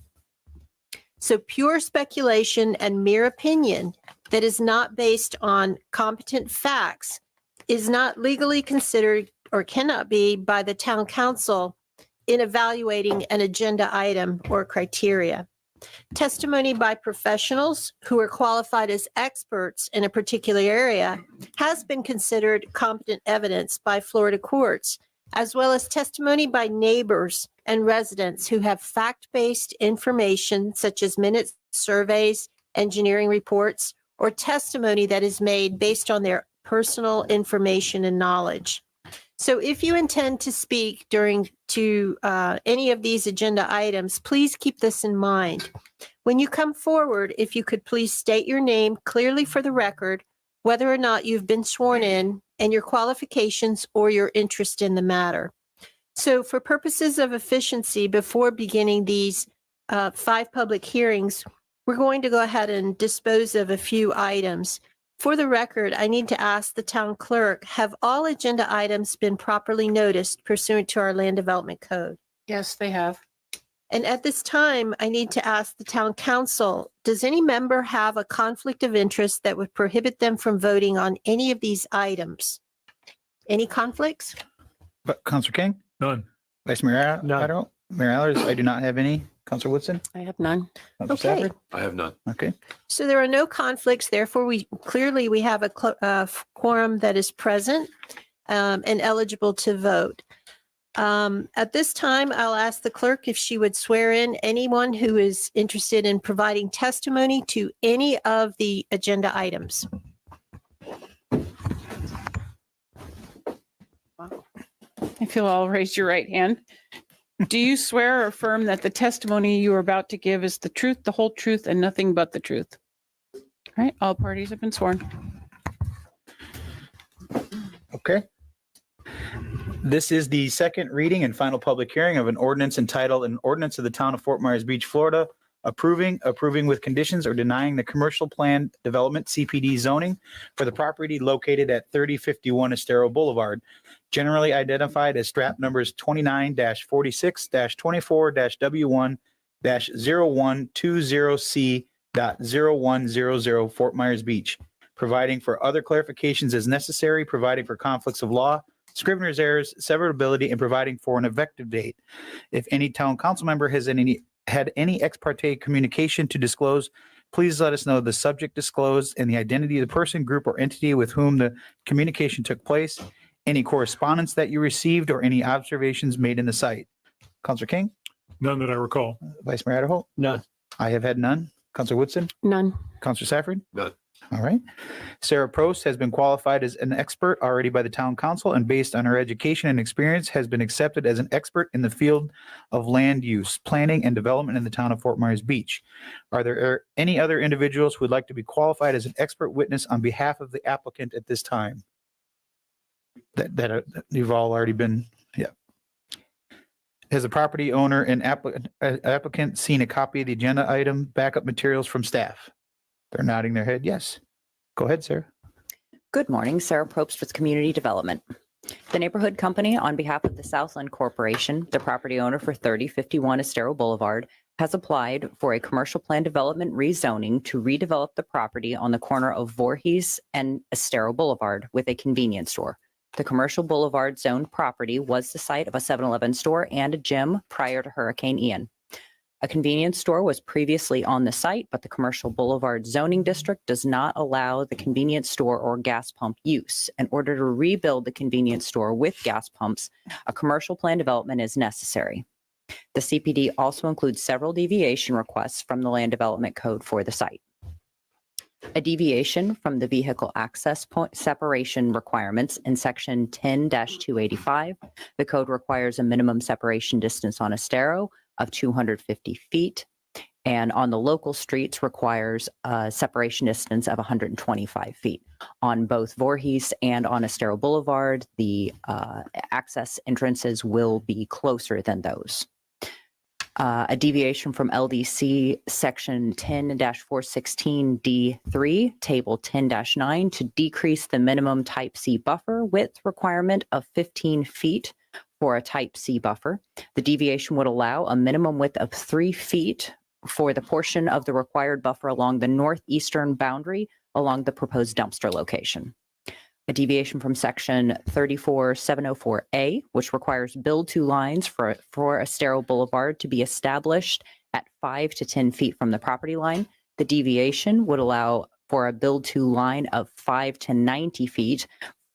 So pure speculation and mere opinion that is not based on competent facts is not legally considered or cannot be by the town council in evaluating an agenda item or criteria. Testimony by professionals who are qualified as experts in a particular area has been considered competent evidence by Florida courts, as well as testimony by neighbors and residents who have fact-based information such as minutes, surveys, engineering reports, or testimony that is made based on their personal information and knowledge. So if you intend to speak during any of these agenda items, please keep this in mind. When you come forward, if you could please state your name clearly for the record, whether or not you've been sworn in, and your qualifications or your interest in the matter. So for purposes of efficiency, before beginning these 5 public hearings, we're going to go ahead and dispose of a few items. For the record, I need to ask the town clerk, have all agenda items been properly noticed pursuant to our land development code? Yes, they have. And at this time, I need to ask the town council, does any member have a conflict of interest that would prohibit them from voting on any of these items? Any conflicts? But Councilor King? None. Vice Mayor Addo? Mayor Allers, I do not have any. Councilor Woodson? I have none. Councilor Okay. Stafford? I have none. Okay. So there are no conflicts. Therefore, we have a quorum that is present and eligible to vote. At this time, I'll ask the clerk if she would swear in anyone who is interested in providing testimony to any of the agenda items. If you'll all raise your right hand. Do you swear or affirm that the testimony you are about to give is the truth, the whole truth, and nothing but the truth? All right, all parties have been sworn. Okay. This is the second reading and final public hearing of an ordinance entitled An Ordinance of the Town of Fort Myers Beach, Florida, approving with conditions or denying the commercial plan development CPD zoning for the property located at 3051 Estero Boulevard, generally identified as strap numbers 29-46-24-W1-0120C.0100 Fort Myers Beach, providing for other clarifications as necessary, providing for conflicts of law, scrivener's errors, severability, and providing for an effective date. If any town council member has had any ex parte communication to disclose, please let us know the subject disclosed and the identity of the person, group, or entity with whom the communication took place, any correspondence that you received, or any observations made in the site. Councilor King? None that I recall. Vice Mayor Addo? None. I have had none. Councilor Woodson? None. Councilor Safford? None. All right. Sarah Prost has been qualified as an expert already by the town council, and based on her education and experience has been accepted as an expert in the field of land use, planning, and development in the town of Fort Myers Beach. Are there any other individuals who would like to be qualified as an expert witness on behalf of the applicant at this time? That you've all already been, yeah. Has the property owner and applicant seen a copy of the agenda item, backup materials from staff? They're nodding their head. Yes. Go ahead, Sarah. Good morning, Sarah Probst with Community Development. The Neighborhood Company, on behalf of the Southland Corporation, the property owner for 3051 Estero Boulevard, has applied for a commercial plan development rezoning to redevelop the property on the corner of Voorhees and Estero Boulevard with a convenience store. The commercial boulevard zoned property was the site of a 7-Eleven store and a gym prior to Hurricane Ian. A convenience store was previously on the site, but the commercial boulevard zoning district does not allow the convenience store or gas pump use. In order to rebuild the convenience store with gas pumps, a commercial plan development is necessary. The CPD also includes several deviation requests from the land development code for the site. A deviation from the vehicle access point separation requirements in section 10-285. The code requires a minimum separation distance on Estero of 250 feet And on the local streets requires a separation distance of 125 feet. On both Voorhees and on Estero Boulevard, the access entrances will be closer than those. A deviation from LDC section 10-416D3, table 10-9, to decrease the minimum type C buffer width requirement of 15 feet for a type C buffer. The deviation would allow a minimum width of 3 feet for the portion of the required buffer along the northeastern boundary along the proposed dumpster location. A deviation from section 34704A, which requires build-to lines for Estero Boulevard to be established at 5 to 10 feet from the property line. The deviation would allow for a build-to line of 5 to 90 feet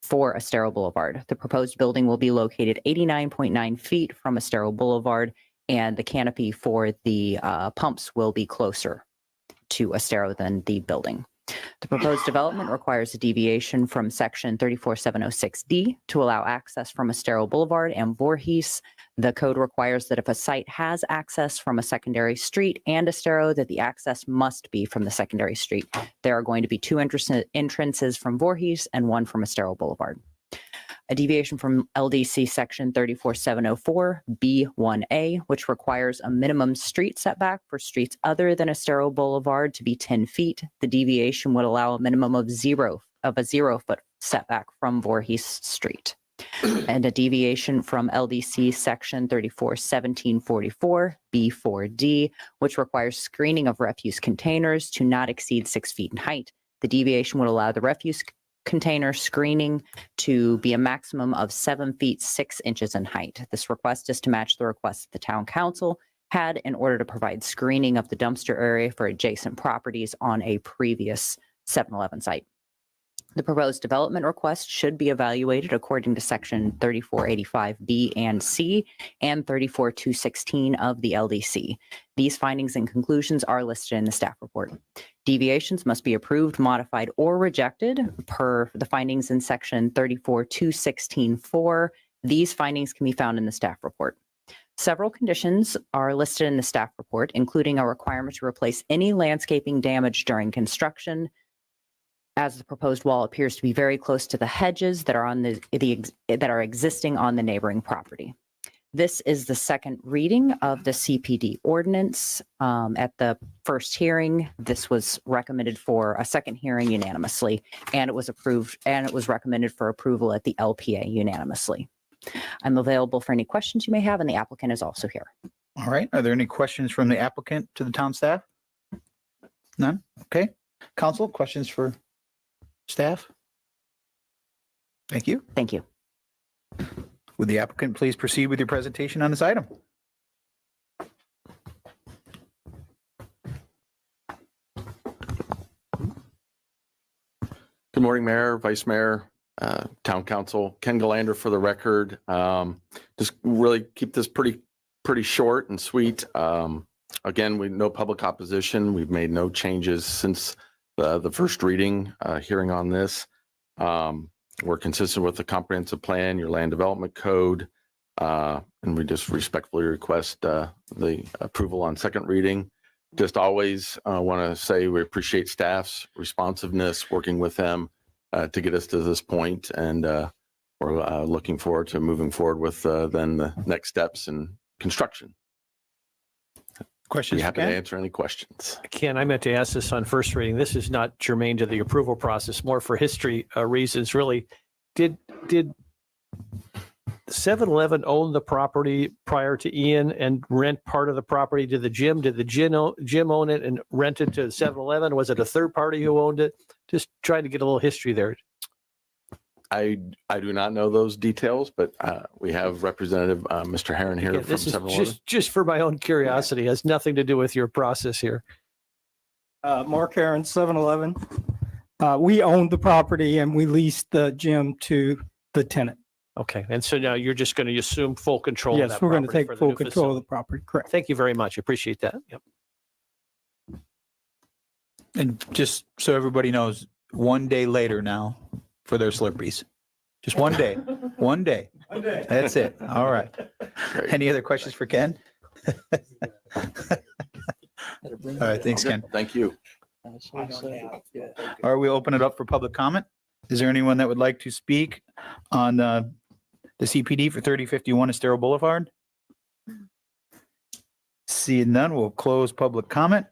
for Estero Boulevard. The proposed building will be located 89.9 feet from Estero Boulevard, and the canopy for the pumps will be closer to Estero than the building. The proposed development requires a deviation from section 34706D to allow access from Estero Boulevard and Voorhees. The code requires that if a site has access from a secondary street and Estero, that the access must be from the secondary street. There are going to be 2 entrances from Voorhees and 1 from Estero Boulevard. A deviation from LDC section 34704B1A, which requires a minimum street setback for streets other than Estero Boulevard to be 10 feet. The deviation would allow a minimum of a 0 foot setback from Voorhees Street. And a deviation from LDC section 341744B4D, which requires screening of refuse containers to not exceed 6 feet in height. The deviation would allow the refuse container screening to be a maximum of 7 feet 6 inches in height. This request is to match the request the town council had in order to provide screening of the dumpster area for adjacent properties on a previous 7-Eleven site. The proposed development request should be evaluated according to section 3485B and C and 34216 of the LDC. These findings and conclusions are listed in the staff report. Deviations must be approved, modified, or rejected per the findings in section 34216.4. These findings can be found in the staff report. Several conditions are listed in the staff report, including a requirement to replace any landscaping damage during construction, as the proposed wall appears to be very close to the hedges that are on that are existing on the neighboring property. This is the second reading of the CPD ordinance. At the first hearing, this was recommended for a second hearing unanimously, and it was approved, and it was recommended for approval at the LPA unanimously. I'm available for any questions you may have, and the applicant is also here. All right. Are there any questions from the applicant to the town staff? None? Okay. Council, questions for staff? Thank you. Thank you. Would the applicant please proceed with your presentation on this item? Good morning, Mayor, Vice Mayor, Town Council. Ken Galander for the record. Just really keep this pretty short and sweet. Again, no public opposition. We've made no changes since the first reading hearing on this. We're consistent with the comprehensive plan, your land development code, and we just respectfully request the approval on second reading. Just always want to say we appreciate staff's responsiveness, working with them to get us to this point, and we're looking forward to moving forward with then the next steps in construction. Questions? Be happy to answer any questions. Ken, I meant to ask this on first reading. This is not germane to the approval process, more for history reasons, really. Did 7-Eleven own the property prior to Ian and rent part of the property to the gym? Did the gym own it and rent it to 7-Eleven? Was it a third party who owned it? Just trying to get a little history there. I do not know those details, but we have Representative Mr. Herron here from This is 7-Eleven. just for my own curiosity. It has nothing to do with your process here. Mark Aaron, 7-Eleven. We owned the property and we leased the gym to the tenant. Okay, and so now you're just going to assume full control of Yes, that we're going to property take for the full new control of the facility. property, correct. Thank you very much. Appreciate that. Yep. And just so everybody knows, one day later now for their Slurpees. Just one day. One day. That's it. All right. Any other questions for Ken? All right, thanks, Ken. Thank you. All right, we open it up for public comment. Is there anyone that would like to speak on the CPD for 3051 Estero Boulevard? Seeing none, we'll close public comment.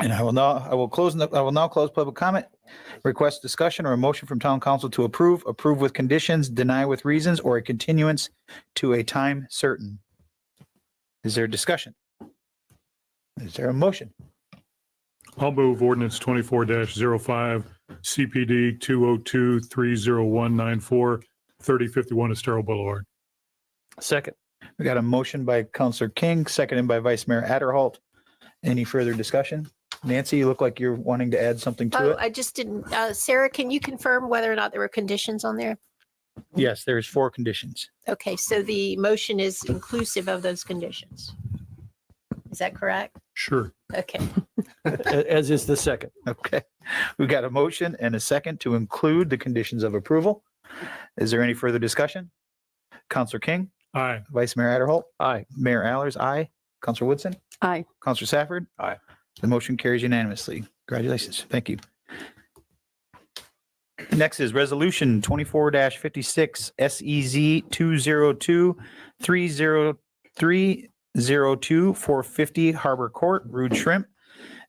And I will now close public comment. Request discussion or a motion from town council to approve with conditions, deny with reasons, or a continuance to a time certain. Is there discussion? Is there a motion? I'll move ordinance 24-05 CPD 202-30194 3051 Estero Boulevard. Second. We got a motion by Counselor King, seconded by Vice Mayor Adderholt. Any further discussion? Nancy, you look like you're wanting to add something to Oh, it. I just didn't, Sarah, can you confirm whether or not there were conditions on there? Yes, there's 4 conditions. Okay, so the motion is inclusive of those conditions. Is that correct? Sure. Okay. As is the second. Okay. We got a motion and a second to include the conditions of approval. Is there any further discussion? Counselor King? Aye. Vice Mayor Adderholt? Aye. Mayor Allers? Aye. Counselor Woodson? Aye. Counselor Safford? Aye. The motion carries unanimously. Congratulations. Thank you. Next is Resolution 24-56 SEZ 202-30302-450 Harbor Court, Rude Shrimp.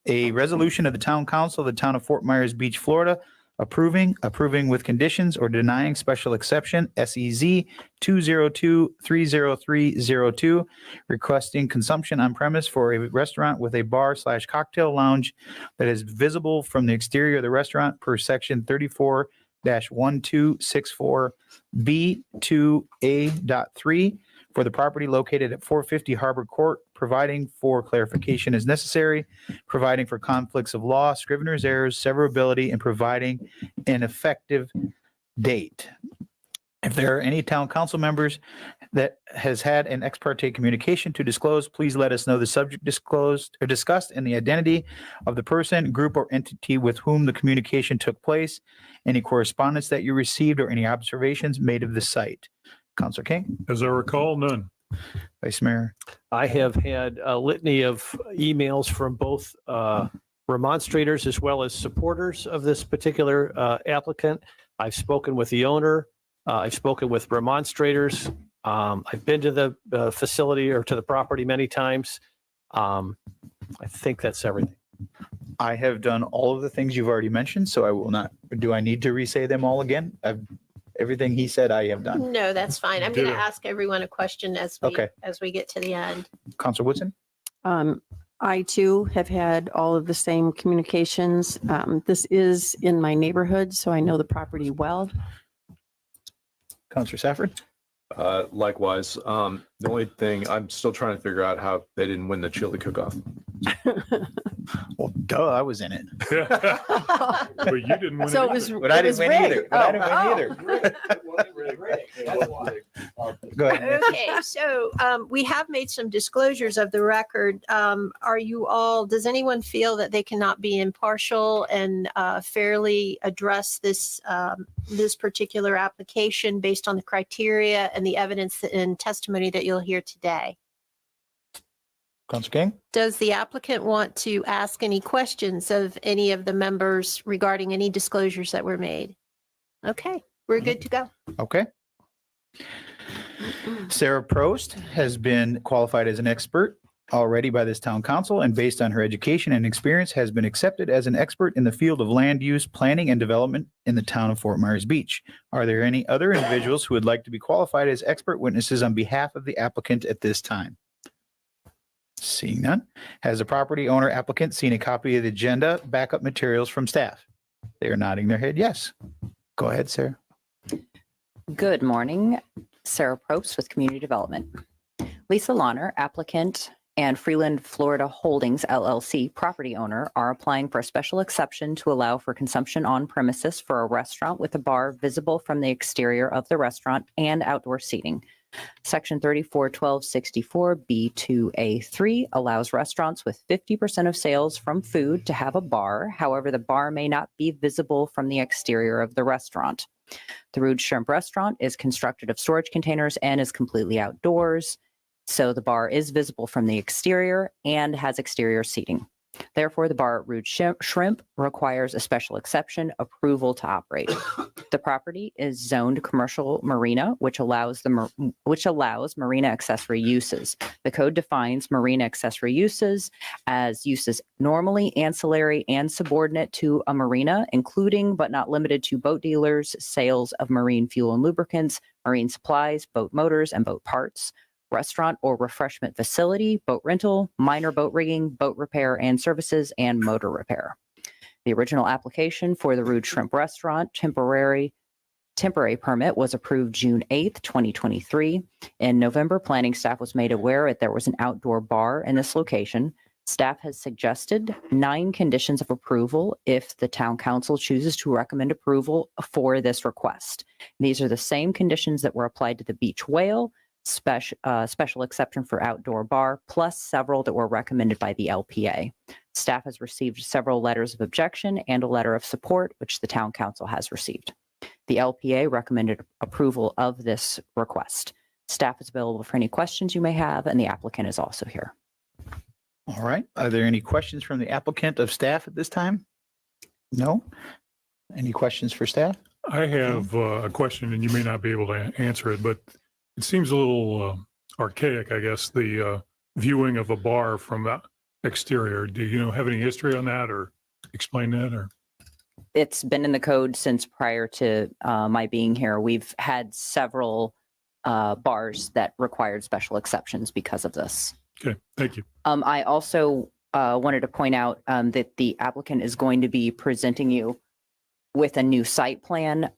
A resolution of the Town Council of the Town of Fort Myers Beach, Florida, approving with conditions or denying special exception SEZ 202-30302, requesting consumption on premise for a restaurant with a bar/cocktail lounge that is visible from the exterior of the restaurant per section 34-1264B2A.3 for the property located at 450 Harbor Court, providing for clarification as necessary, providing for conflicts of law, scrivener's errors, severability, and providing an effective date. If there are any town council members that has had an ex parte communication to disclose, please let us know the subject disclosed or discussed and the identity of the person, group, or entity with whom the communication took place, any correspondence that you received, or any observations made of the site. Counselor King? As I recall, none. Vice Mayor? I have had a litany of emails from both remonstrators as well as supporters of this particular applicant. I've spoken with the owner. I've spoken with remonstrators. I've been to the facility or to the property many times. I think that's everything. I have done all of the things you've already mentioned, so I will not. Do I need to re-say them all again? Everything he said, I have done. No, that's fine. I'm going to Good. ask everyone a question as we get to the end. Counselor Woodson? I too have had all of the same communications. This is in my neighborhood, so I know the property well. Counselor Safford? Likewise, the only thing I'm still trying to figure out how they didn't win the chili cook-off. Well, duh, I was in it. But you didn't win So it it was, But I it was didn't win either. rigged. But I didn't win either. Go ahead. Okay, so we have made some disclosures of the record. Does anyone feel that they cannot be impartial and fairly address this particular application based on the criteria and the evidence and testimony that you'll hear today? Counselor King? Does the applicant want to ask any questions of any of the members regarding any disclosures that were made? Okay, we're good to go. Okay. Sarah Prost has been qualified as an expert already by this town council, and based on her education and experience has been accepted as an expert in the field of land use, planning, and development in the town of Fort Myers Beach. Are there any other individuals who would like to be qualified as expert witnesses on behalf of the applicant at this time? Seeing none. Has the property owner applicant seen a copy of the agenda backup materials from staff? They are nodding their head yes. Go ahead, Sarah. Good morning. Sarah Probst with Community Development. Lisa Lahner, applicant, and Freeland Florida Holdings LLC property owner are applying for a special exception to allow for consumption on premises for a restaurant with a bar visible from the exterior of the restaurant and outdoor seating. Section 34-1264B2A3 allows restaurants with 50% of sales from food to have a bar. However, the bar may not be visible from the exterior of the restaurant. The Rude Shrimp restaurant is constructed of storage containers and is completely outdoors. So the bar is visible from the exterior and has exterior seating. Therefore, the bar at Rude Shrimp requires a special exception approval to operate. The property is zoned commercial marina, which allows marina accessory uses. The code defines marina accessory uses as uses normally ancillary and subordinate to a marina, including but not limited to boat dealers, sales of marine fuel and lubricants, marine supplies, boat motors, and boat parts, restaurant or refreshment facility, boat rental, minor boat rigging, boat repair and services, and motor repair. The original application for the Rude Shrimp Restaurant temporary permit was approved June 8th, 2023. In November, planning staff was made aware that there was an outdoor bar in this location. Staff has suggested 9 conditions of approval if the town council chooses to recommend approval for this request. These are the same conditions that were applied to the beach whale, special exception for outdoor bar, plus several that were recommended by the LPA. Staff has received several letters of objection and a letter of support, which the town council has received. The LPA recommended approval of this request. Staff is available for any questions you may have, and the applicant is also here. All right. Are there any questions from the applicant of staff at this time? No? Any questions for staff? I have a question, and you may not be able to answer it, but it seems a little archaic, I guess, the viewing of a bar from the exterior. Do you have any history on that or explain that? Or It's been in the code since prior to my being here. We've had several bars that required special exceptions because of this. Okay, thank you. I also wanted to point out that the applicant is going to be presenting you with a new site plan.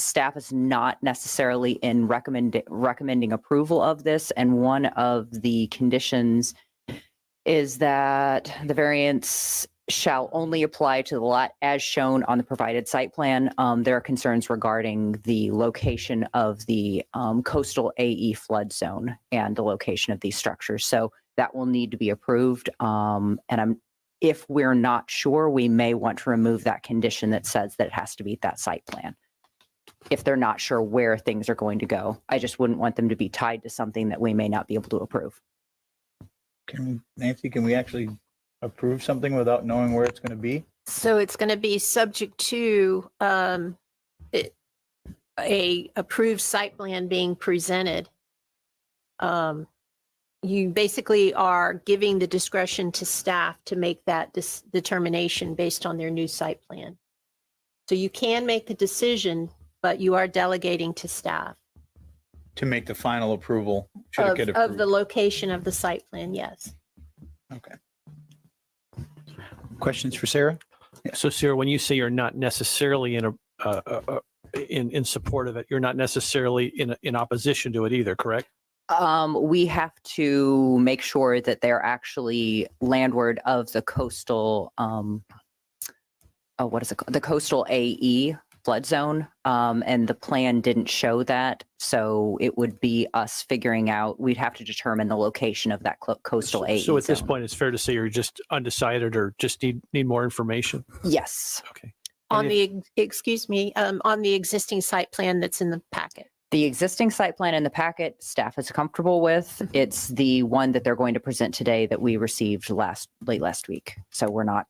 Staff is not necessarily in recommending approval of this, and one of the conditions is that the variance shall only apply to the lot as shown on the provided site plan. There are concerns regarding the location of the coastal AE flood zone and the location of these structures. So that will need to be approved. If we're not sure, we may want to remove that condition that says that it has to meet that site plan. If they're not sure where things are going to go, I just wouldn't want them to be tied to something that we may not be able to approve. Nancy, can we actually approve something without knowing where it's going to be? So it's going to be subject to a approved site plan being presented. You basically are giving the discretion to staff to make that determination based on their new site plan. So you can make the decision, but you are delegating to staff To make the final approval, should it get approved? of the location of the site plan, yes. Okay. Questions for Sarah? So Sarah, when you say you're not necessarily in support of it, you're not necessarily in opposition to it either, correct? We have to make sure that they're actually landward of the coastal, what is it called? The coastal AE flood zone. And the plan didn't show that. So it would be us figuring out, we'd have to determine the location of that coastal AE So at this zone. point, it's fair to say you're just undecided or just need more information? Yes. Okay. On the, excuse me, on the existing site plan that's in the packet. The existing site plan in the packet, staff is comfortable with. It's the one that they're going to present today that we received late last week. So we're not,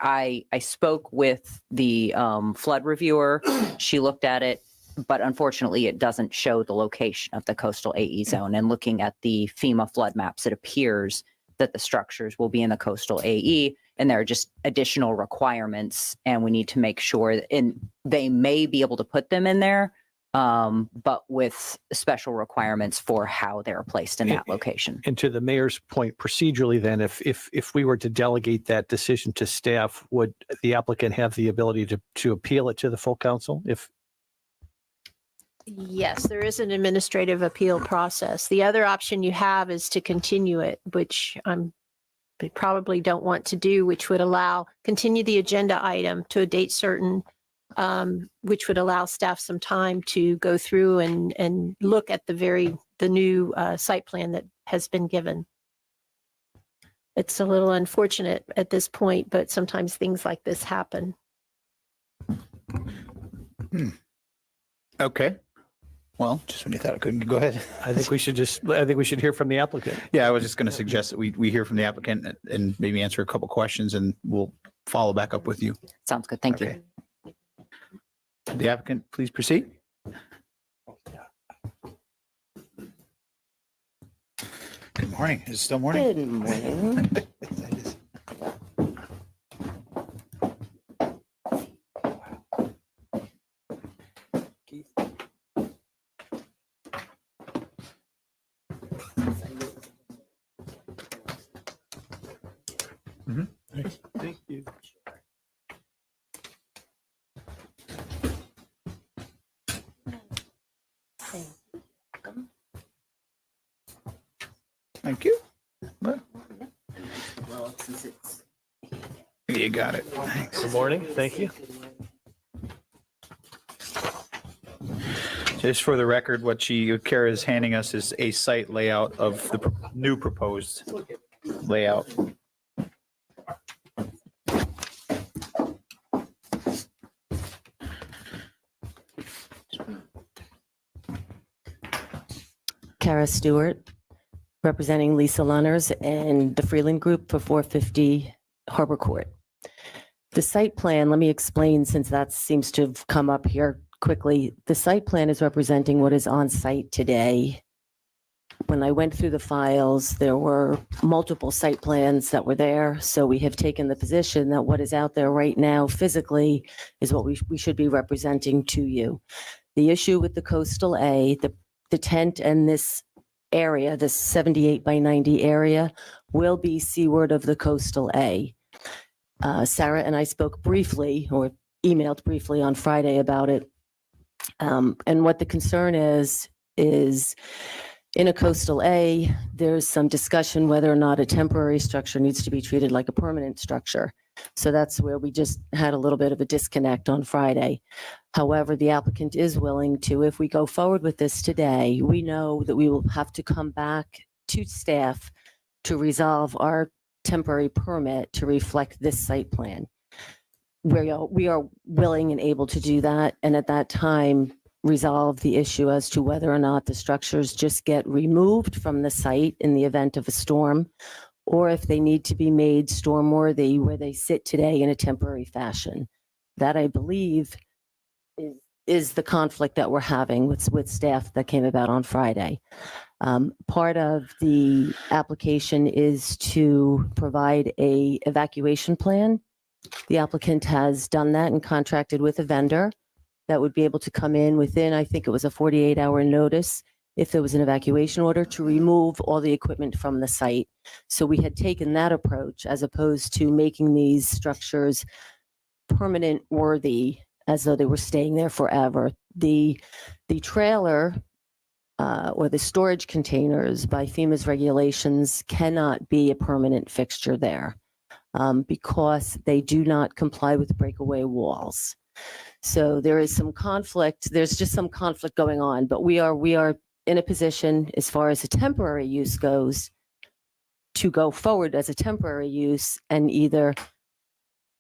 I spoke with the flood reviewer. She looked at it, but unfortunately it doesn't show the location of the coastal AE zone. And looking at the FEMA flood maps, it appears that the structures will be in the coastal AE, and there are just additional requirements, and we need to make sure that, and they may be able to put them in there, but with special requirements for how they're placed in that location. And to the mayor's point, procedurally then, if we were to delegate that decision to staff, would the applicant have the ability to appeal it to the full council? Yes, there is an administrative appeal process. The other option you have is to continue it, which they probably don't want to do, which would continue the agenda item to a date certain, which would allow staff some time to go through and look at the new site plan that has been given. It's a little unfortunate at this point, but sometimes things like this happen. Okay. Well, just when you thought I couldn't, go ahead. I think we should hear from the applicant. Yeah, I was just going to suggest that we hear from the applicant and maybe answer a couple questions, and we'll follow back up with you. Sounds good. Thank you. Okay. The applicant, please proceed. Good morning. Is it still morning? Good morning. Thank you. Thank you. Well, since it's You got it. Thanks. Good morning. Thank you. Just for the record, what Kara is handing us is a site layout of the new proposed layout. Kara Stewart, representing Lisa Lunners and the Freeland Group for 450 Harbor Court. The site plan, let me explain since that seems to have come up here quickly. The site plan is representing what is on site today. When I went through the files, there were multiple site plans that were there. So we have taken the position that what is out there right now physically is what we should be representing to you. The issue with the coastal A, the tent and this area, this 78 by 90 area, will be seaward of the coastal A. Sarah and I spoke briefly or emailed briefly on Friday about it. And what the concern is in a coastal A, there's some discussion whether or not a temporary structure needs to be treated like a permanent structure. So that's where we just had a little bit of a disconnect on Friday. However, the applicant is willing to, if we go forward with this today, we know that we will have to come back to staff to resolve our temporary permit to reflect this site plan. We are willing and able to do that. And at that time, resolve the issue as to whether or not the structures just get removed from the site in the event of a storm, or if they need to be made storm-worthy where they sit today in a temporary fashion. That, I believe, is the conflict that we're having with staff that came about on Friday. Part of the application is to provide a evacuation plan. The applicant has done that and contracted with a vendor that would be able to come in within, I think it was a 48-hour notice, if there was an evacuation order, to remove all the equipment from the site. So we had taken that approach as opposed to making these structures permanent worthy as though they were staying there forever. The trailer or the storage containers by FEMA's regulations cannot be a permanent fixture there because they do not comply with breakaway walls. So there is some conflict. There's just some conflict going on, but we are in a position as far as a temporary use goes to go forward as a temporary use and either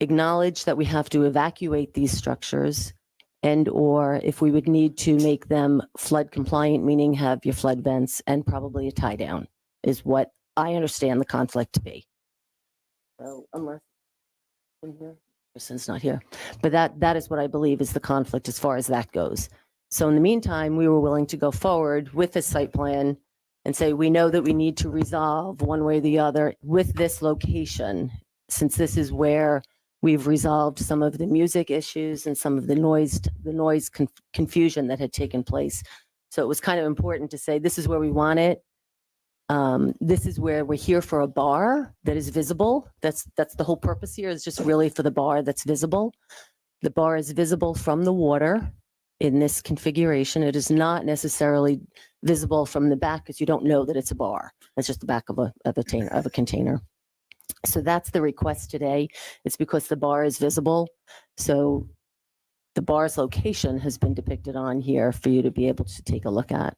acknowledge that we have to evacuate these structures and or if we would need to make them flood compliant, meaning have your flood vents and probably a tie down is what I understand the conflict to be. So unless Kristen's not here, but that is what I believe is the conflict as far as that goes. So in the meantime, we were willing to go forward with this site plan and say, we know that we need to resolve one way or the other with this location, since this is where we've resolved some of the music issues and some of the noise confusion that had taken place. So it was kind of important to say, this is where we want it. This is where we're here for a bar that is visible. That's the whole purpose here, is just really for the bar that's visible. The bar is visible from the water in this configuration. It is not necessarily visible from the back because you don't know that it's a bar. It's just the back of a container. So that's the request today. It's because the bar is visible. So the bar's location has been depicted on here for you to be able to take a look at.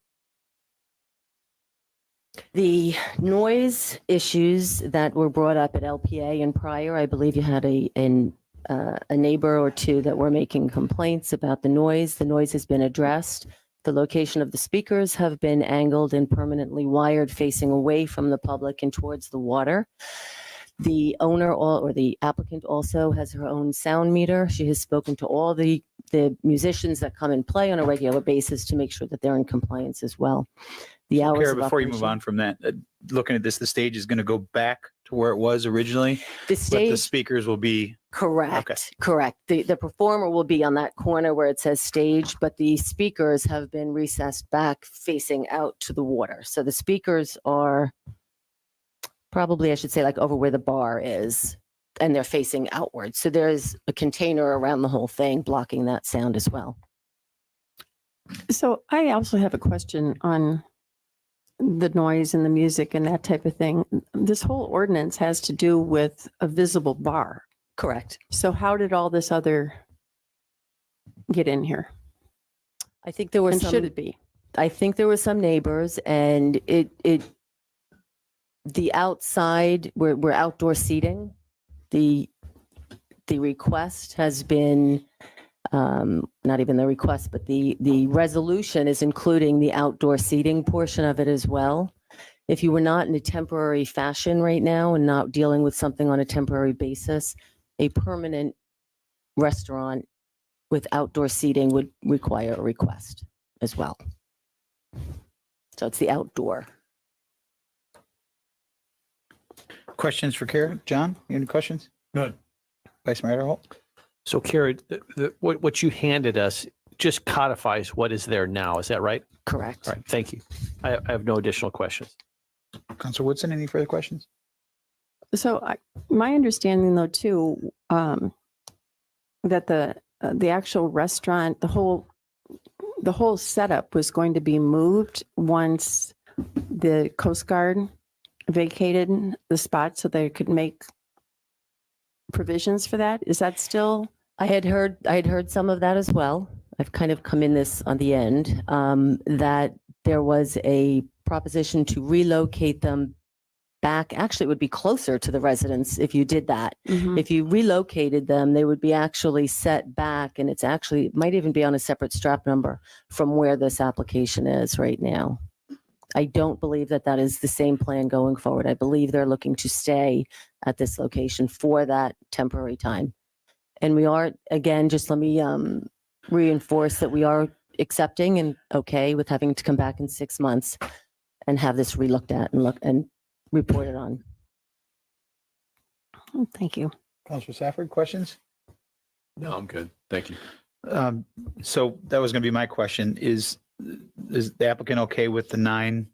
The noise issues that were brought up at LPA and prior, I believe you had a neighbor or two that were making complaints about the noise. The noise has been addressed. The location of the speakers have been angled and permanently wired facing away from the public and towards the water. The owner or the applicant also has her own sound meter. She has spoken to all the musicians that come and play on a regular basis to make sure that they're in compliance as well. The hours Kara, of before you move operation- on from that, looking at this, the stage is going to go back to where it was originally. The But the stage, speakers will be, correct, correct. The performer will be on that corner where it says stage, but the speakers have been recessed back facing out to the water. So the speakers are probably, I should say, like over where the bar is, and they're facing outwards. So there's a container around the whole thing blocking that sound as well. So I also have a question on the noise and the music and that type of thing. This whole ordinance has to do with a visible bar. Correct. So how did all this other get in here? I think there were And some. should it be? I think there were some neighbors, and the outside, we're outdoor seating. The request has been, not even the request, but the resolution is including the outdoor seating portion of it as well. If you were not in a temporary fashion right now and not dealing with something on a temporary basis, a permanent restaurant with outdoor seating would require a request as well. So it's the outdoor. questions for Kara? John, you have any questions? None. Vice Mayor Holt? So Kara, what you handed us just codifies what is there now. Is that right? Correct. All right. Thank you. I have no additional questions. Councilor Woodson, any further questions? So my understanding though too, that the actual restaurant, the whole setup was going to be moved once the Coast Guard vacated the spot so they could make provisions for that. Is that still? I had heard some of that as well. I've kind of come in this on the end, that there was a proposition to relocate them back. Actually, it would be closer to the residents if you did that. If you relocated them, they would be actually set back, and it might even be on a separate strap number from where this application is right now. I don't believe that is the same plan going forward. I believe they're looking to stay at this location for that temporary time. And we are, again, just let me reinforce that we are accepting and okay with having to come back in 6 months and have this relooked at and reported on. Thank you. Councilor Safford, questions? No, I'm good. Thank you. So that was going to be my question. Is the applicant okay with the 9 Yes,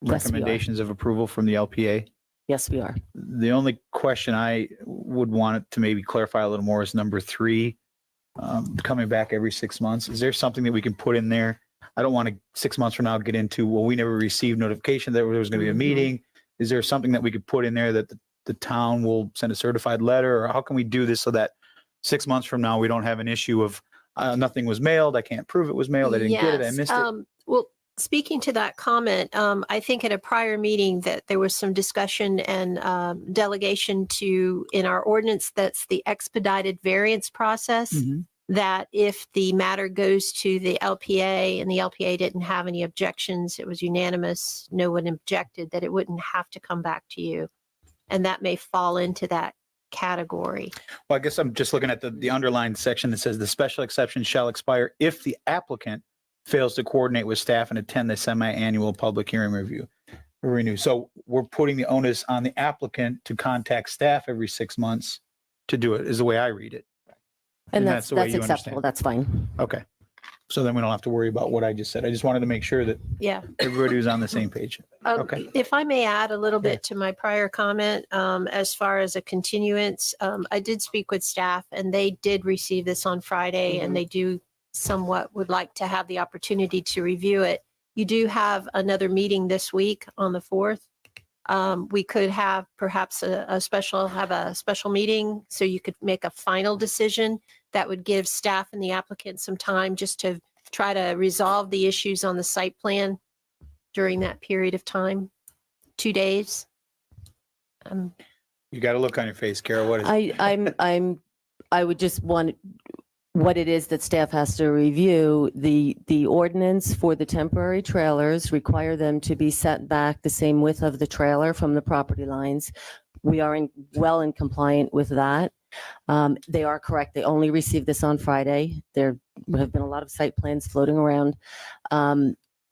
we are. recommendations of approval from the LPA? Yes, we are. The only question I would want it to maybe clarify a little more is number 3, coming back every 6 months. Is there something that we can put in there? I don't want to 6 months from now get into, well, we never received notification that there was going to be a meeting. Is there something that we could put in there that the town will send a certified letter, or how can we do this so that 6 months from now, we don't have an issue of nothing was mailed. I can't prove it was mailed. I didn't get it. I missed it. Well, speaking to that comment, I think at a prior meeting that there was some discussion and delegation in our ordinance, that's the expedited variance process, that if the matter goes to the LPA and the LPA didn't have any objections, it was unanimous, no one objected, that it wouldn't have to come back to you. And that may fall into that category. Well, I guess I'm just looking at the underlined section that says the special exception shall expire if the applicant fails to coordinate with staff and attend the semi-annual public hearing renew. So we're putting the onus on the applicant to contact staff every 6 months to do it, is the way I read it. And that's the way you acceptable. understand. That's fine. Okay. So then we don't have to worry about what I just said. I just wanted to make sure that Yeah. everybody was on the same page. Okay. If I may add a little bit to my prior comment, as far as a continuance, I did speak with staff and they did receive this on Friday and they do somewhat would like to have the opportunity to review it. You do have another meeting this week on the 4th. We could have perhaps a special meeting so you could make a final decision that would give staff and the applicant some time just to try to resolve the issues on the site plan during that period of time, 2 days. You got a look on your face, Carol. What is it? I would just want what it is that staff has to review. The ordinance for the temporary trailers require them to be set back the same width of the trailer from the property lines. We are well in compliant with that. They are correct. They only received this on Friday. There have been a lot of site plans floating around.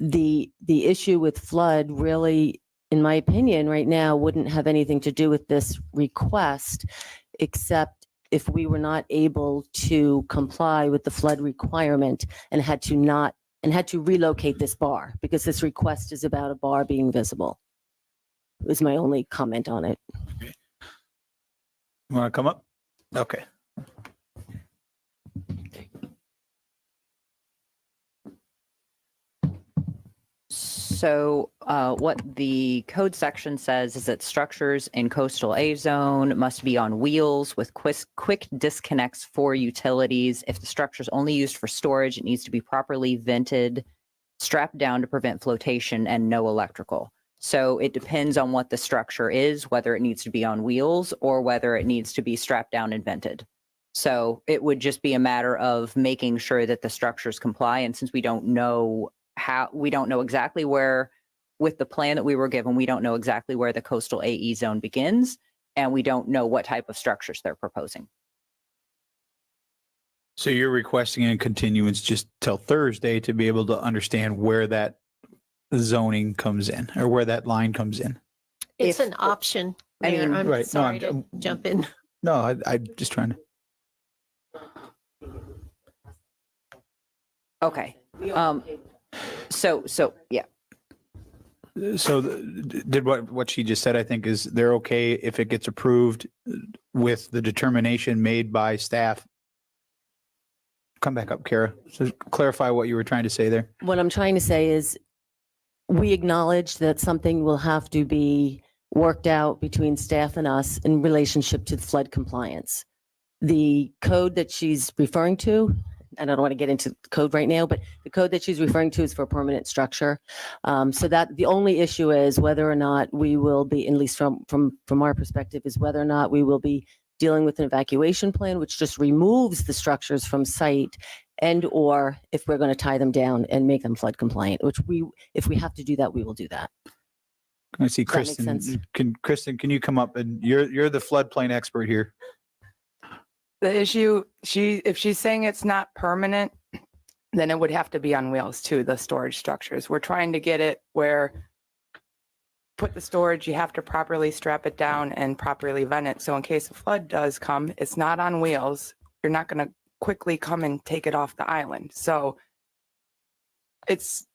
The issue with flood really, in my opinion, right now wouldn't have anything to do with this request, except if we were not able to comply with the flood requirement and had to relocate this bar, because this request is about a bar being visible. It was my only comment on it. You want to come up? Okay. So what the code section says is that structures in coastal A zone must be on wheels with quick disconnects for utilities. If the structure is only used for storage, it needs to be properly vented, strapped down to prevent flotation, and no electrical. So it depends on what the structure is, whether it needs to be on wheels or whether it needs to be strapped down and vented. So it would just be a matter of making sure that the structures comply. And since we don't know exactly where, with the plan that we were given, we don't know exactly where the coastal AE zone begins, and we don't know what type of structures they're proposing. So you're requesting a continuance just till Thursday to be able to understand where that zoning comes in or where that line comes in. It's an option. Mayor. I'm right. No, sorry to jump in. No, I'm just trying to. Okay. So yeah. So did what she just said, I think, is they're okay if it gets approved with the determination made by staff. Come back up, Kara. So clarify what you were trying to say there. What I'm trying to say is we acknowledge that something will have to be worked out between staff and us in relationship to flood compliance. The code that she's referring to, and I don't want to get into the code right now, but the code that she's referring to is for a permanent structure. So that the only issue is whether or not we will be, at least from our perspective, is whether or not we will be dealing with an evacuation plan, which just removes the structures from site, and or if we're going to tie them down and make them flood compliant, which if we have to do that, we will do that. I see Does that make Kristen. sense? Kristen, can you come up, and you're the floodplain expert here. The issue, if she's saying it's not permanent, then it would have to be on wheels too, the storage structures. We're trying to get it where put the storage, you have to properly strap it down and properly vent it. So in case a flood does come, it's not on wheels. You're not going to quickly come and take it off the island. So it's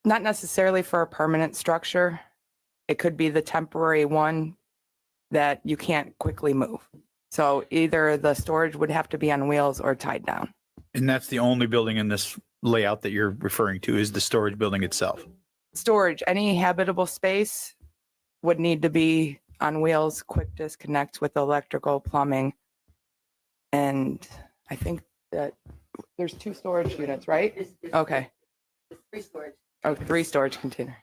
not necessarily for a permanent structure. It could be the temporary one that you can't quickly move. So either the storage would have to be on wheels or tied down. And that's the only building in this layout that you're referring to is the storage building itself. Storage, any habitable space would need to be on wheels, quick disconnect with electrical, plumbing. And I think that there's 2 storage units, right? Okay. 3 storage. Oh, 3 storage container.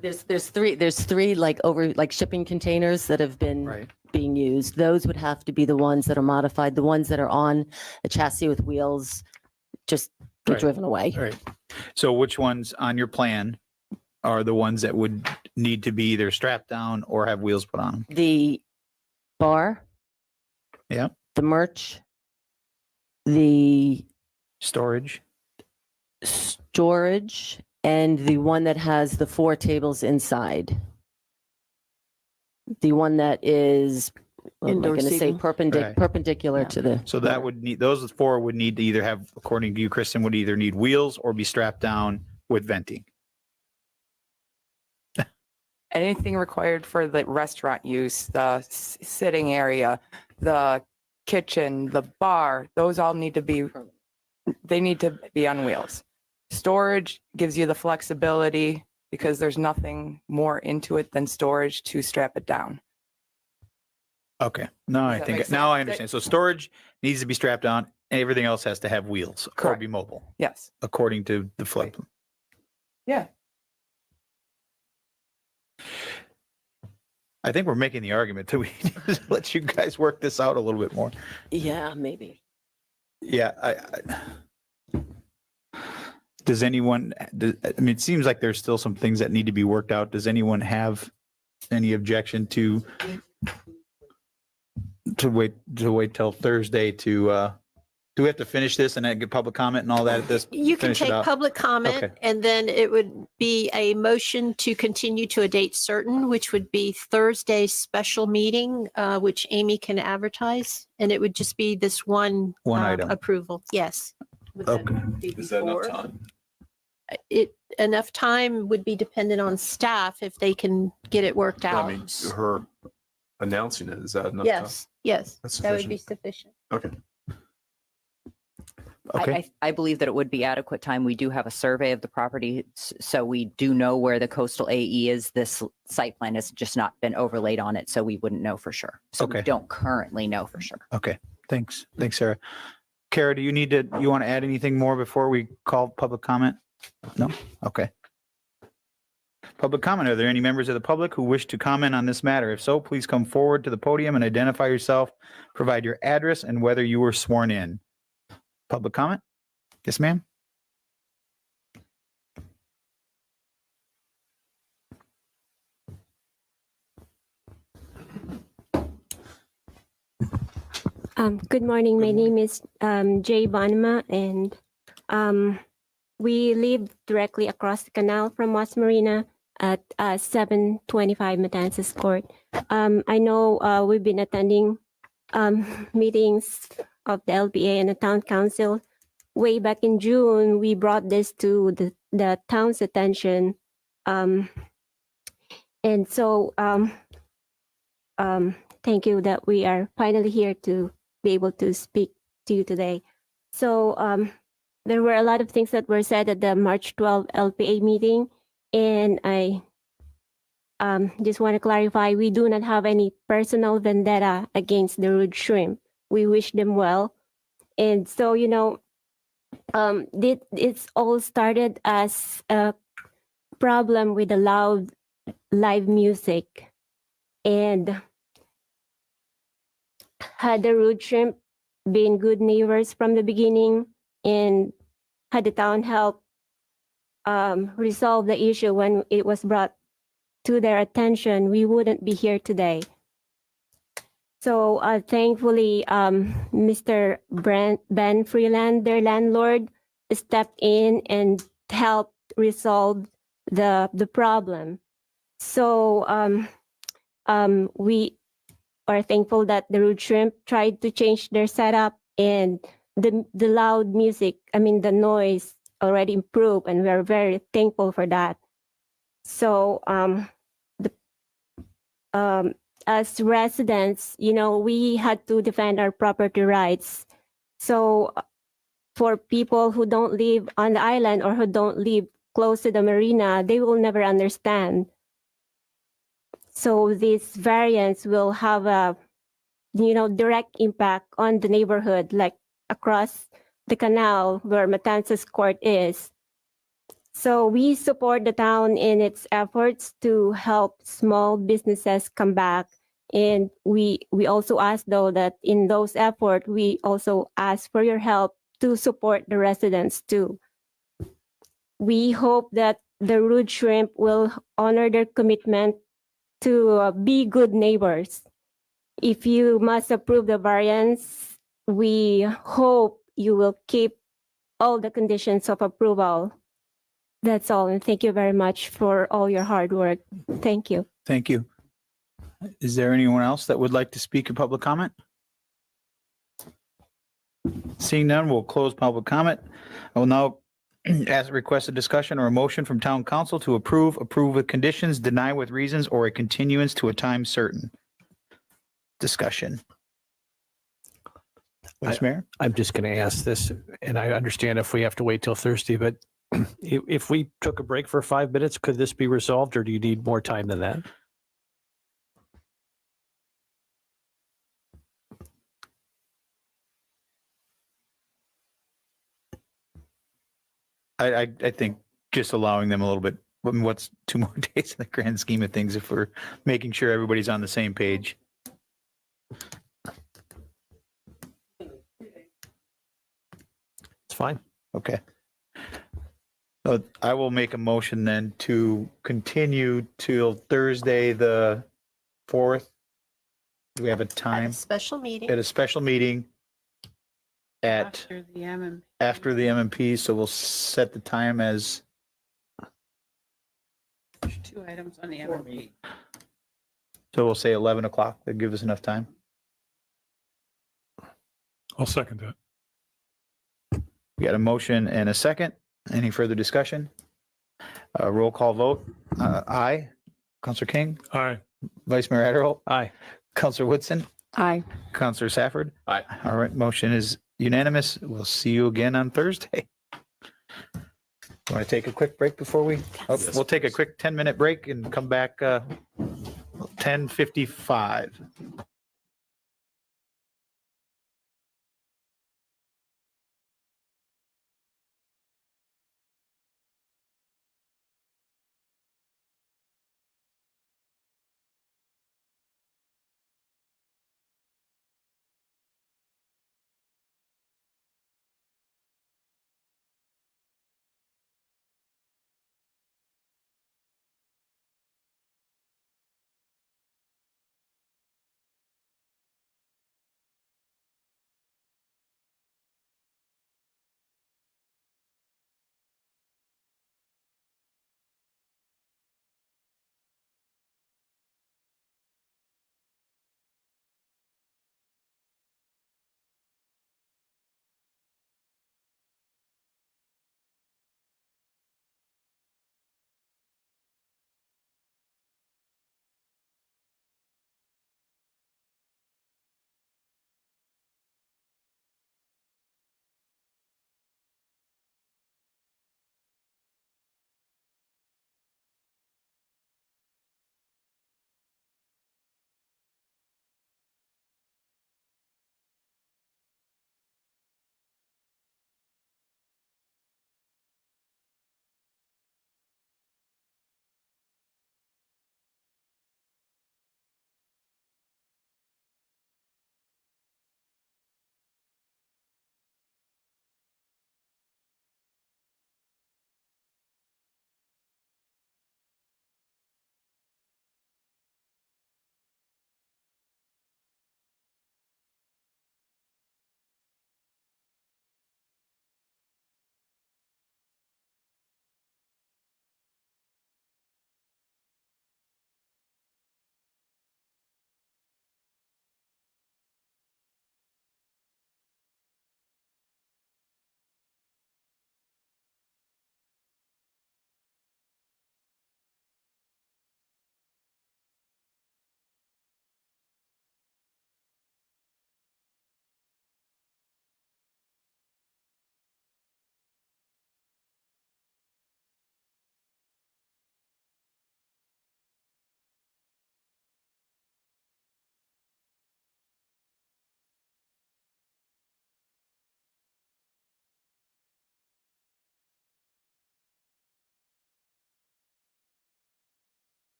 There's three like shipping containers that have been being used. Those would have to be the ones that are modified. The ones that are on a chassis with wheels just get driven away. Right. So which ones on your plan are the ones that would need to be either strapped down or have wheels put on them? The bar, Yeah. the merch, the storage, and the one that has the 4 tables inside. The one that is, what am I Indoor going to say, seating. perpendicular to the. So that would need, those 4 would need to either have, according to you, Kristen, would either need wheels or be strapped down with venting. Anything required for the restaurant use, the sitting area, the kitchen, the bar, those all need to be, they need to be on wheels. Storage gives you the flexibility because there's nothing more into it than storage to strap it down. Okay. Now I that think, make now I sense? understand. So storage needs to be strapped down. Everything else has to have wheels or Correct. be mobile, Yes. according to the flood. Yeah. I think we're making the argument that we need to let you guys work this out a little bit more. Yeah, maybe. Yeah, does anyone, I mean, it seems like there's still some things that need to be worked out. Does anyone have any objection to wait till Thursday to, do we have to finish this and then get public comment and all that at this? You can finish it take out? public comment Okay. and then it would be a motion to continue to a date certain, which would be Thursday's special meeting, which Amy can advertise. And it would just be this one item. approval. Yes. Okay. Is that enough time? Enough time would be dependent on staff if they can get it worked out. I mean, her announcing it, is that enough time? Yes, That's that would be sufficient. sufficient. Okay. I believe that it would be adequate time. We do have a survey of the property, so we do know where the coastal AE is. This site plan has just not been overlaid on it, so we wouldn't know for sure. So we Okay. don't currently know for sure. Okay, thanks. Thanks, Sarah. Kara, do you want to add anything more before we call public comment? No? Okay. Public comment, are there any members of the public who wish to comment on this matter? If so, please come forward to the podium and identify yourself, provide your address and whether you were sworn in. Public comment? Yes, ma'am? Good morning. My name is Jay Bonema, and we live directly across the canal from West Marina at 725 Matanzas Court. I know we've been attending meetings of the LPA and the town council. Way back in June, we brought this to the town's attention. And so thank you that we are finally here to be able to speak to you today. So there were a lot of things that were said at the March 12 LPA meeting, and I just want to clarify, we do not have any personal vendetta against the Rude Shrimp. We wish them well. And so, you know, it's all started as a problem with the loud live music. And had the Rude Shrimp been good neighbors from the beginning, and had the town help resolve the issue when it was brought to their attention, we wouldn't be here today. So thankfully, Mr. Ben Freeland, their landlord, stepped in and helped resolve the problem. So we are thankful that the Rude Shrimp tried to change their setup, and the loud music, I mean, the noise already improved, and we are very thankful for that. So as residents, you know, we had to defend our property rights. So for people who don't live on the island or who don't live close to the marina, they will never understand. So this variance will have a, you know, direct impact on the neighborhood, like across the canal where Matanzas Court is. So we support the town in its efforts to help small businesses come back. And we also ask, though, that in those efforts, we also ask for your help to support the residents too. We hope that the Rude Shrimp will honor their commitment to be good neighbors. If you must approve the variance, we hope you will keep all the conditions of approval. That's all, and thank you very much for all your hard work. Thank you. Thank you. Is there anyone else that would like to speak in public comment? Seeing none, we'll close public comment. I will now ask request a discussion or a motion from town council to approve with conditions, deny with reasons, or a continuance to a time certain. Discussion. Vice Mayor? I'm just going to ask this, and I understand if we have to wait till Thursday, but if we took a break for 5 minutes, could this be resolved, or do you need more time than that? I think just allowing them a little bit, I mean, what's 2 more days in the grand scheme of things if we're making sure everybody's on the same page? It's fine. Okay. I will make a motion then to continue till Thursday, the 4th. Do we have a At a time? special meeting. At a special meeting at After the MM. after the MMP, so we'll set the time as, There's 2 items on the MM. so we'll say 11 o'clock. That give us enough time. I'll second that. We got a motion and a second. Any further discussion? Roll call vote. Aye. Counselor King, Aye. Vice Mayor Adderholt, Aye. Counselor Woodson, Aye. Counselor Safford. Aye. All right, motion is unanimous. We'll see you again on Thursday. Want to take a quick break before we? Oh, we'll take a quick 10-minute break and come back 10:55.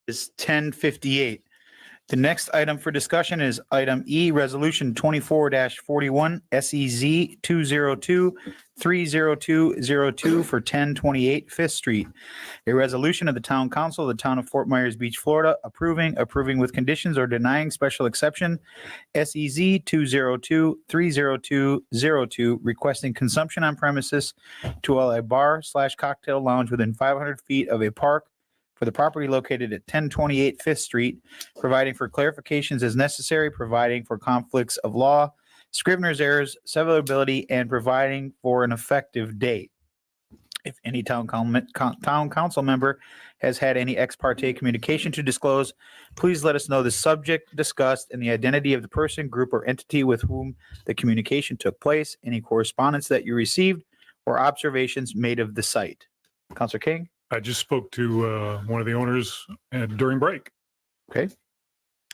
is 10:58. The next item for discussion is item E, Resolution 24-41, SEZ 202-30202 for 1028 Fifth Street. A resolution of the Town Council of the Town of Fort Myers Beach, Florida, approving with conditions or denying special exception, SEZ 202-30202, requesting consumption on premises to allow a bar/cocktail lounge within 500 feet of a park for the property located at 1028 Fifth Street, providing for clarifications as necessary, providing for conflicts of law, Scrivener's errors, severability, and providing for an effective date. If any town council member has had any ex parte communication to disclose, please let us know the subject discussed and the identity of the person, group, or entity with whom the communication took place, any correspondence that you received, or observations made of the site. Councilor King? I just spoke to one of the owners during break. Okay.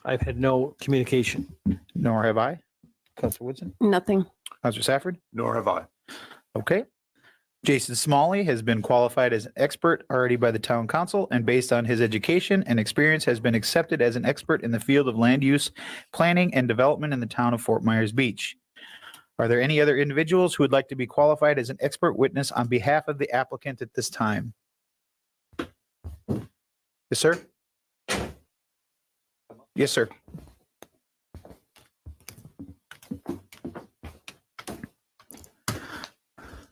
I've had no communication. Nor have I. Councilor Woodson? Nothing. Councilor Safford? Nor have I. Okay. Jason Smalley has been qualified as an expert already by the town council, and based on his education and experience has been accepted as an expert in the field of land use, planning, and development in the town of Fort Myers Beach. Are there any other individuals who would like to be qualified as an expert witness on behalf of the applicant at this time? Yes, sir. Yes, sir.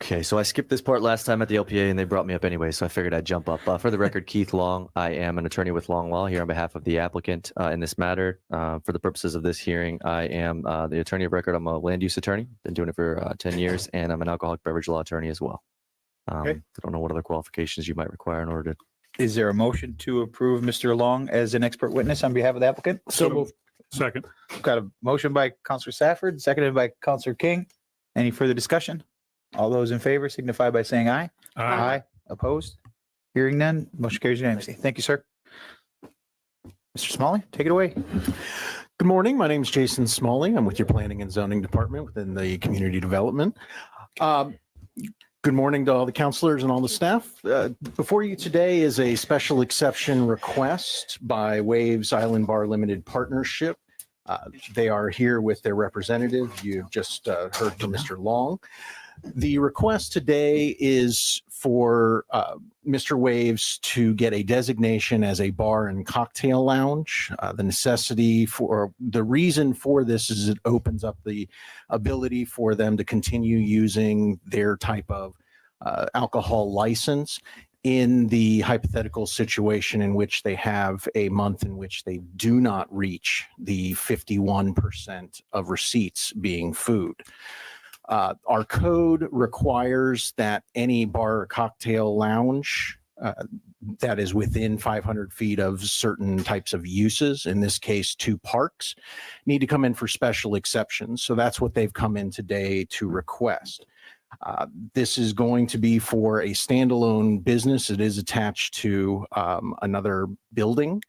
Okay, so I skipped this part last time at the LPA and they brought me up anyway, so I figured I'd jump up. For the record, Keith Long, I am an attorney with Long Law here on behalf of the applicant in this matter. For the purposes of this hearing, I am the attorney of record. I'm a land use attorney, been doing it for 10 years, and I'm an alcoholic beverage law attorney as well. Okay. I don't know what other qualifications you might require in order to. Is there a motion to approve Mr. Long as an expert witness on behalf of the applicant? So moved. Second. Got a motion by Councilor Safford, seconded by Councilor King. Any further discussion? All those in favor signify by saying aye. Aye. Opposed? Hearing none, motion carries unanimously. Thank you, sir. Mr. Smalley, take it away. Good morning. My name is Jason Smalley. I'm with your Planning and Zoning Department within the Community Development. Good morning to all the counselors and all the staff. Before you today is a special exception request by Waves Island Bar Limited Partnership. They are here with their representative. You've just heard from Mr. Long. The request today is for Mr. Waves to get a designation as a bar and cocktail lounge. The reason for this is it opens up the ability for them to continue using their type of alcohol license in the hypothetical situation in which they have a month in which they do not reach the 51% of receipts being food. Our code requires that any bar or cocktail lounge that is within 500 feet of certain types of uses, in this case, 2 parks, need to come in for special exceptions. So that's what they've come in today to request. This is going to be for a standalone business. It is attached to another building,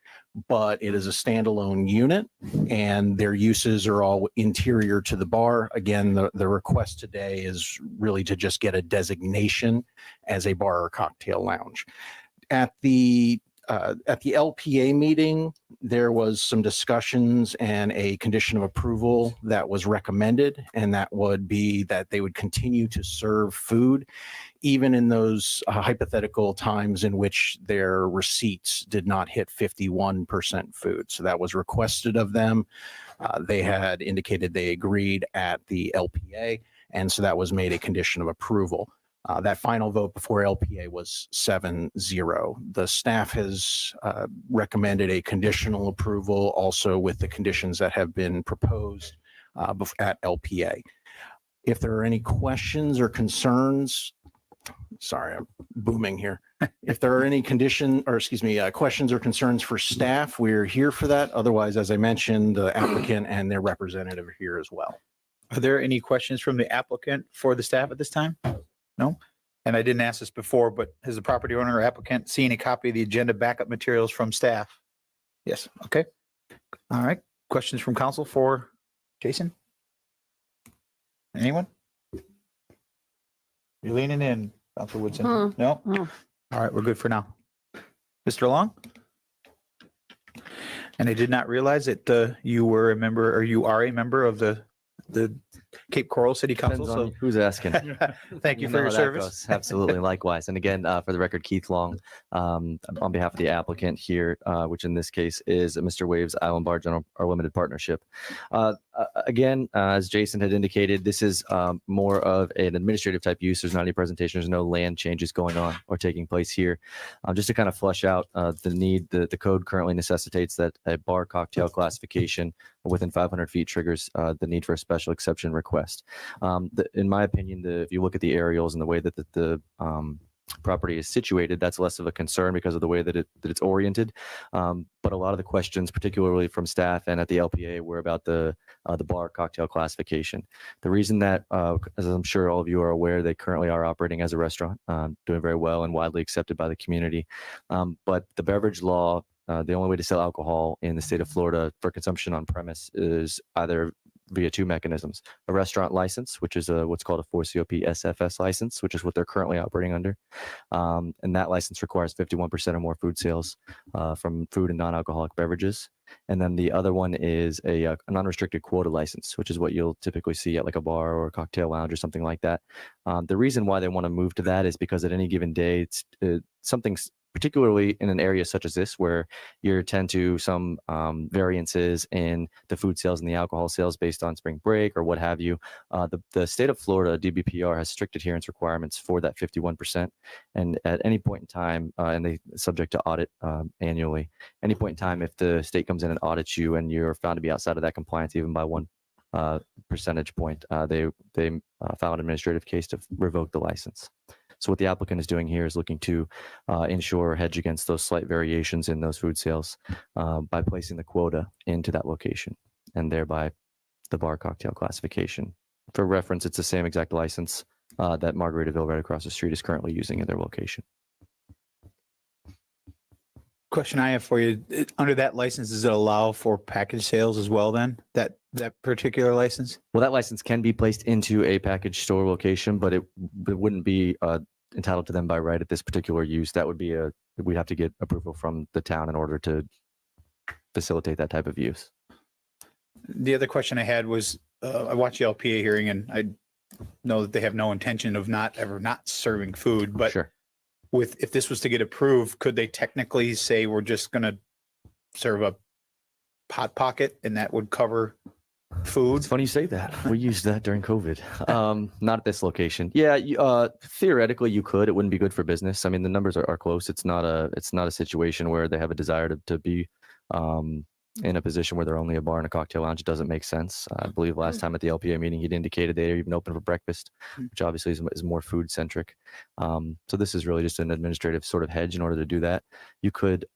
but it is a standalone unit and their uses are all interior to the bar. Again, the request today is really to just get a designation as a bar or cocktail lounge. At the LPA meeting, there was some discussions and a condition of approval that was recommended, and that would be that they would continue to serve food even in those hypothetical times in which their receipts did not hit 51% food. So that was requested of them. They had indicated they agreed at the LPA, and so that was made a condition of approval. That final vote before LPA was 7-0. The staff has recommended a conditional approval also with the conditions that have been proposed at LPA. If there are any questions or concerns, sorry, I'm booming here. If there are any questions or concerns for staff, we're here for that. Otherwise, as I mentioned, the applicant and their representative are here as well. Are there any questions from the applicant for the staff at this time? No? And I didn't ask this before, but has the property owner or applicant seen a copy of the agenda backup materials from staff? Yes. Okay. All right. Questions from council for Jason? Anyone? You're leaning in, Councilor Woodson. No? All right. We're good for now. Mr. Long? And I did not realize that you were a member, or you are a member of the Cape Coral City Council. Depends on So who's asking. thank you know for your how that service. goes. Absolutely. Likewise. And again, for the record, Keith Long, on behalf of the applicant here, which in this case is Mr. Waves Island Bar General, our limited partnership. Again, as Jason had indicated, this is more of an administrative type use. There's not any presentation. There's no land changes going on or taking place here. Just to kind of flesh out the need, the code currently necessitates that a bar cocktail classification within 500 feet triggers the need for a special exception request. In my opinion, if you look at the aerials and the way that the property is situated, that's less of a concern because of the way that it's oriented. But a lot of the questions, particularly from staff and at the LPA, were about the bar cocktail classification. The reason that, as I'm sure all of you are aware, they currently are operating as a restaurant, doing very well and widely accepted by the community. But the beverage law, the only way to sell alcohol in the state of Florida for consumption on premise is either via two mechanisms: a restaurant license, which is what's called a 4COP SFS license, which is what they're currently operating under. And that license requires 51% or more food sales from food and non-alcoholic beverages. And then the other one is a non-restricted quota license, which is what you'll typically see at like a bar or a cocktail lounge or something like that. The reason why they want to move to that is because at any given day, it's something's particularly in an area such as this, where you tend to some variances in the food sales and the alcohol sales based on spring break or what have you. The state of Florida, DBPR, has strict adherence requirements for that 51%. And at any point in time, and they subject to audit annually, any point in time, if the state comes in and audits you and you're found to be outside of that compliance, even by 1 percentage point, they file an administrative case to revoke the license. So what the applicant is doing here is looking to ensure or hedge against those slight variations in those food sales by placing the quota into that location, and thereby the bar cocktail classification. For reference, it's the same exact license that Margaritaville right across the street is currently using in their location. Question I have for you, under that license, does it allow for package sales as well then, that particular license? Well, that license can be placed into a package store location, but it wouldn't be entitled to them by right at this particular use. That would be we'd have to get approval from the town in order to facilitate that type of use. The other question I had was, I watched the LPA hearing and I know that they have no intention of not serving food, but sure. If this was to get approved, could they technically say we're just going to serve a hot pocket and that would cover food? It's funny you say that. We used that during COVID. Not at this location. Yeah, theoretically you could. It wouldn't be good for business. I mean, the numbers are close. It's not a situation where they have a desire to be in a position where they're only a bar and a cocktail lounge. It doesn't make sense. I believe last time at the LPA meeting, he'd indicated they're even open for breakfast, which obviously is more food centric. So this is really just an administrative sort of hedge in order to do that. You could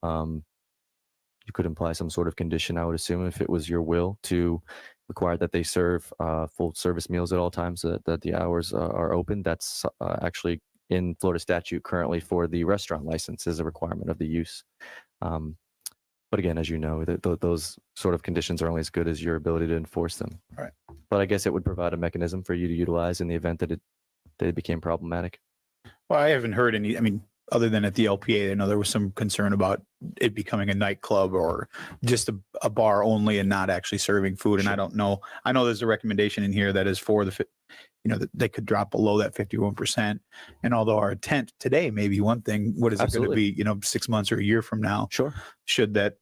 imply some sort of condition, I would assume, if it was your will, to require that they serve full service meals at all times, that the hours are open. That's actually in Florida statute currently for the restaurant license is a requirement of the use. But again, as you know, those sort of conditions are only as good as your ability to enforce them. All right. But I guess it would provide a mechanism for you to utilize in the event that it became problematic. Well, I haven't heard any, I mean, other than at the LPA, I know there was some concern about it becoming a nightclub or just a bar only and not actually serving food. And I don't know. I know there's a recommendation in here that is for that they could drop below that 51%. And although our intent today may be one thing, what is Absolutely. it going to be, 6 months or a year from now? Sure. Should that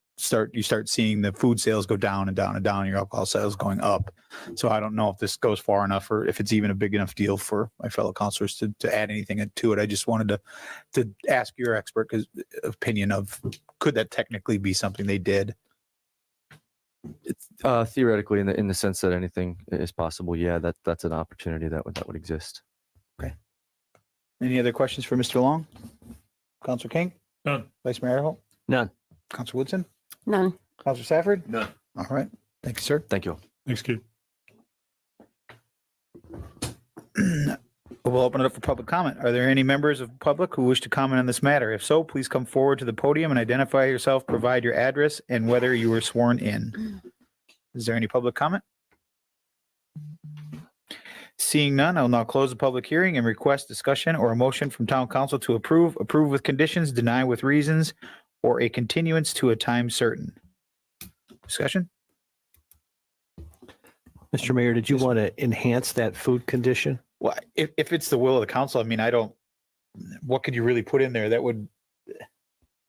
you start seeing the food sales go down and down and down, and your alcohol sales going up. So I don't know if this goes far enough or if it's even a big enough deal for my fellow counselors to add anything to it. I just wanted to ask your expert opinion of, could that technically be something they did? Theoretically, in the sense that anything is possible, yeah, that's an opportunity that would exist. Okay. Any other questions for Mr. Long? Councilor King? None. Vice Mayor Erholt? None. Councilor Woodson? None. Councilor Safford? None. All right. Thank you, sir. Thank you. Thanks, Keith. We'll open it up for public comment. Are there any members of the public who wish to comment on this matter? If so, please come forward to the podium and identify yourself, provide your address and whether you were sworn in. Is there any public comment? Seeing none, I'll now close the public hearing and request discussion or a motion from town council to approve with conditions, deny with reasons, or a continuance to a time certain. Discussion? Mr. Mayor, did you want to enhance that food condition? Well, if it's the will of the council, I mean, what could you really put in there that would,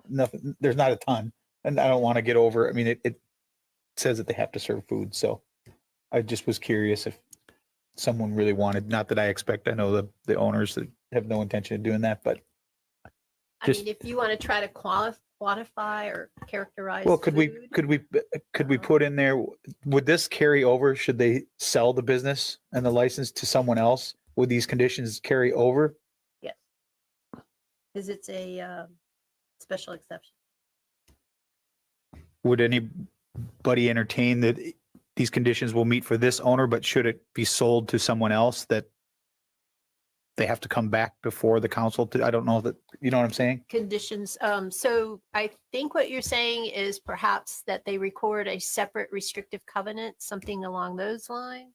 nothing, there's not a ton. And I don't want to get over, I mean, it says that they have to serve food. So I just was curious if someone really wanted, not that I expect, I know the owners that have no intention of doing that, but I mean, if you want to try to quantify or characterize. well, could we food, put in there, would this carry over? Should they sell the business and the license to someone else? Would these conditions carry over? Yes. Because it's a special exception. Would anybody entertain that these conditions will meet for this owner, but should it be sold to someone else that they have to come back before the council to, I don't know that, you know what I'm saying? Conditions. So I think what you're saying is perhaps that they record a separate restrictive covenant, something along those lines.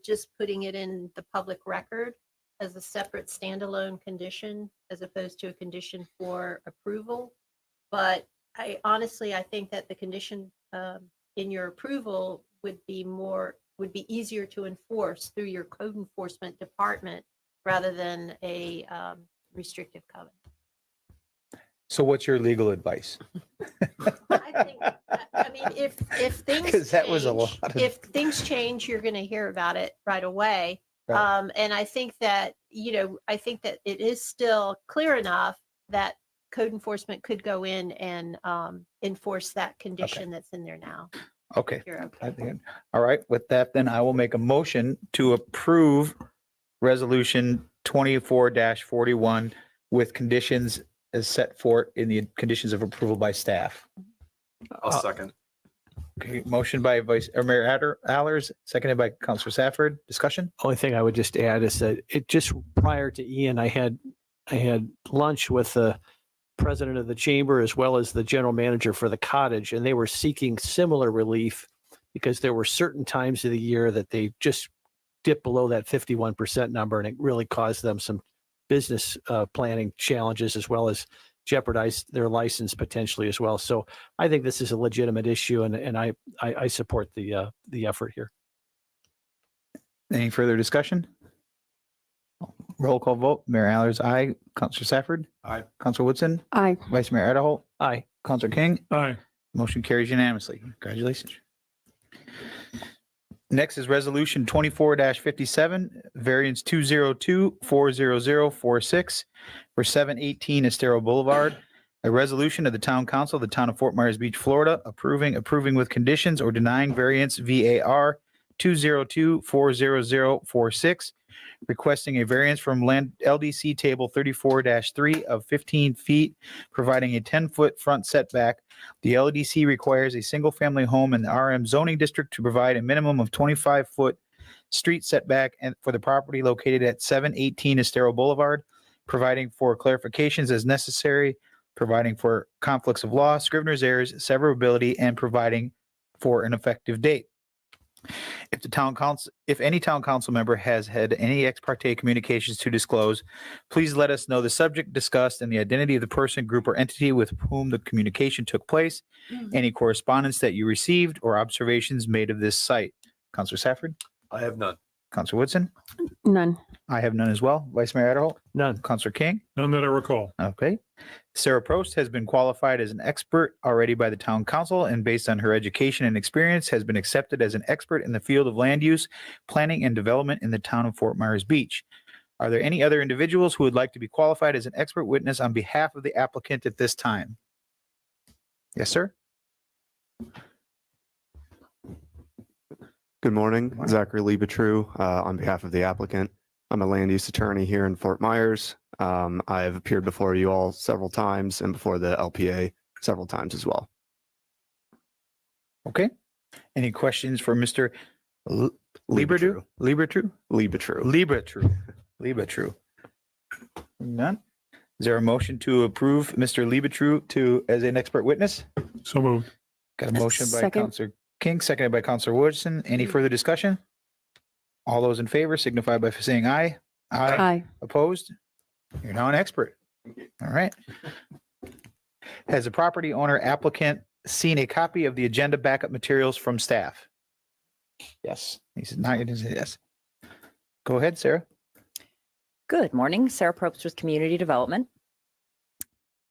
Just putting it in the public record as a separate standalone condition as opposed to a condition for approval. But I think that the condition in your approval would be easier to enforce through your code enforcement department rather than a restrictive covenant. So what's your legal advice? I mean, if things Because that was a change- lot of- if things change, you're going to hear about it right away. Right. And I think that, I think that it is still clear enough that code enforcement could go in and enforce that condition that's in there now. Okay. You're okay. I think- All right, with that, then I will make a motion to approve resolution 24-41 with conditions as set forth in the conditions of approval by staff. I'll second. Okay, motion by Mayor Allers, seconded by Councilor Safford. Discussion? Only thing I would just add is that it just prior to Ian, I had lunch with the president of the chamber as well as the general manager for the cottage, and they were seeking similar relief because there were certain times of the year that they just dipped below that 51% number, and it really caused them some business planning challenges as well as jeopardize their license potentially as well. So I think this is a legitimate issue, and I support the effort here. Any further discussion? Roll call vote. Mayor Allers, aye. Councilor Safford? Aye. Councilor Woodson? Aye. Vice Mayor Adderholt? Aye. Councilor King? Aye. Motion carries unanimously. Congratulations. Next is resolution 24-57, variance 202-40046 for 718 Estero Boulevard. A resolution of the Town Council of the Town of Fort Myers Beach, Florida, approving with conditions or denying variance VAR 202-40046, requesting a variance from land LDC table 34-3 of 15 feet, providing a 10-foot front setback. The LDC requires a single-family home in the RM zoning district to provide a minimum of 25-foot street setback and for the property located at 718 Estero Boulevard, providing for clarifications as necessary, providing for conflicts of law, scrivener's errors, severability, and providing for an effective date. If any town council member has had any ex parte communications to disclose, please let us know the subject discussed and the identity of the person, group, or entity with whom the communication took place, any correspondence that you received, or observations made of this site. Councilor Safford? I have none. Councilor Woodson? None. I have none as well. Vice Mayor Adderholt? None. Councilor King? None that I recall. Okay. Sarah Prost has been qualified as an expert already by the town council and based on her education and experience has been accepted as an expert in the field of land use, planning, and development in the town of Fort Myers Beach. Are there any other individuals who would like to be qualified as an expert witness on behalf of the applicant at this time? Yes, sir. Good morning, Zachary Liebetru, on behalf of the applicant. I'm a land use attorney here in Fort Myers. I have appeared before you all several times and before the LPA several times as well. Okay. Any questions for Mr. Liebetru? Liebetru? Liebetru. Liebetru. Liebetru. None. Is there a motion to approve Mr. Liebetru as an expert witness? So moved. Got a motion by Second. Councilor King, seconded by Councilor Woodson. Any further discussion? All those in favor signify by saying aye. Aye. Opposed? You're now an expert. All right. Has the property owner applicant seen a copy of the agenda backup materials from staff? Yes. He says, not, it is a yes. Go ahead, Sarah. Good morning, Sarah Probst with Community Development.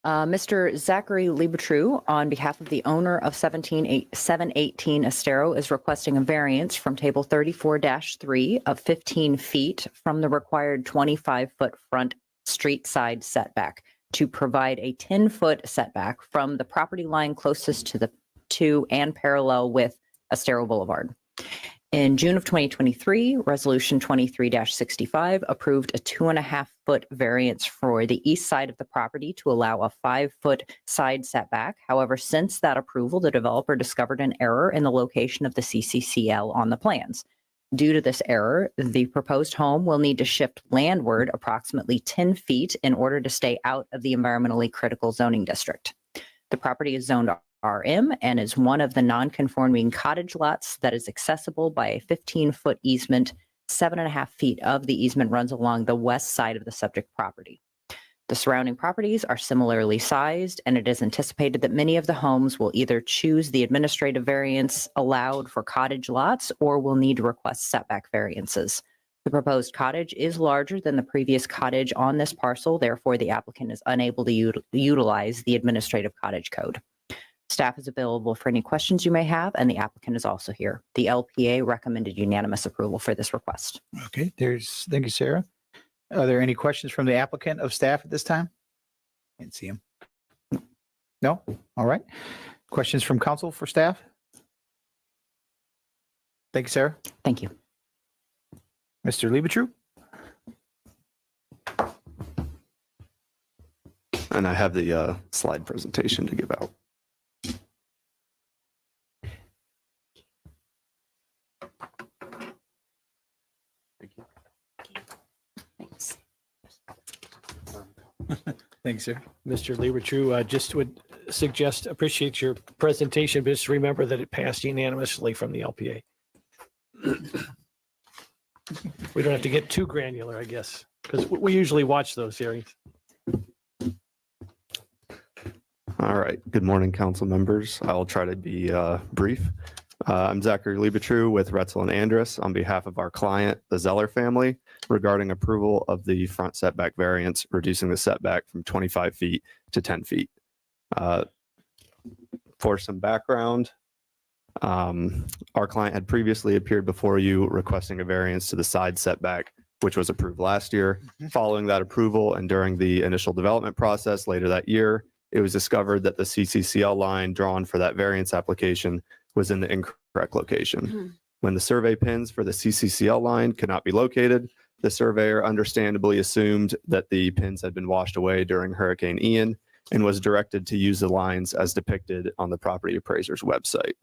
Mr. Zachary Liebertrue, on behalf of the owner of 718 Estero, is requesting a variance from table 34-3 of 15 feet from the required 25-foot front street side setback to provide a 10-foot setback from the property line closest to and parallel with Estero Boulevard. In June of 2023, Resolution 23-65 approved a 2.5-foot variance for the east side of the property to allow a 5-foot side setback. However, since that approval, the developer discovered an error in the location of the CCCL on the plans. Due to this error, the proposed home will need to shift landward approximately 10 feet in order to stay out of the environmentally critical zoning district. The property is zoned RM and is one of the non-conforming cottage lots that is accessible by a 15-foot easement. 7.5 feet of the easement runs along the west side of the subject property. The surrounding properties are similarly sized, and it is anticipated that many of the homes will either choose the administrative variance allowed for cottage lots or will need to request setback variances. The proposed cottage is larger than the previous cottage on this parcel, therefore the applicant is unable to utilize the administrative cottage code. Staff is available for any questions you may have, and the applicant is also here. The LPA recommended unanimous approval for this request. Okay, thank you, Sarah. Are there any questions from the applicant of staff at this time? Can't see him. No? All right. Questions from council for staff? Thank you, Sarah. Thank you. Mr. Liebertrue? And I have the slide presentation to give out. Thanks, sir. Mr. Liebertrue, just would suggest, appreciate your presentation, but just remember that it passed unanimously from the LPA. We don't have to get too granular, I guess, because we usually watch those hearings. All right. Good morning, council members. I will try to be brief. I'm Zachary Liebertrue with Retzel and Andrus on behalf of our client, the Zeller family, regarding approval of the front setback variance, reducing the setback from 25 feet to 10 feet. For some background, our client had previously appeared before you requesting a variance to the side setback, which was approved last year. Following that approval and during the initial development process later that year, it was discovered that the CCCL line drawn for that variance application was in the incorrect location. When the survey pins for the CCCL line could not be located, the surveyor understandably assumed that the pins had been washed away during Hurricane Ian and was directed to use the lines as depicted on the property appraiser's website,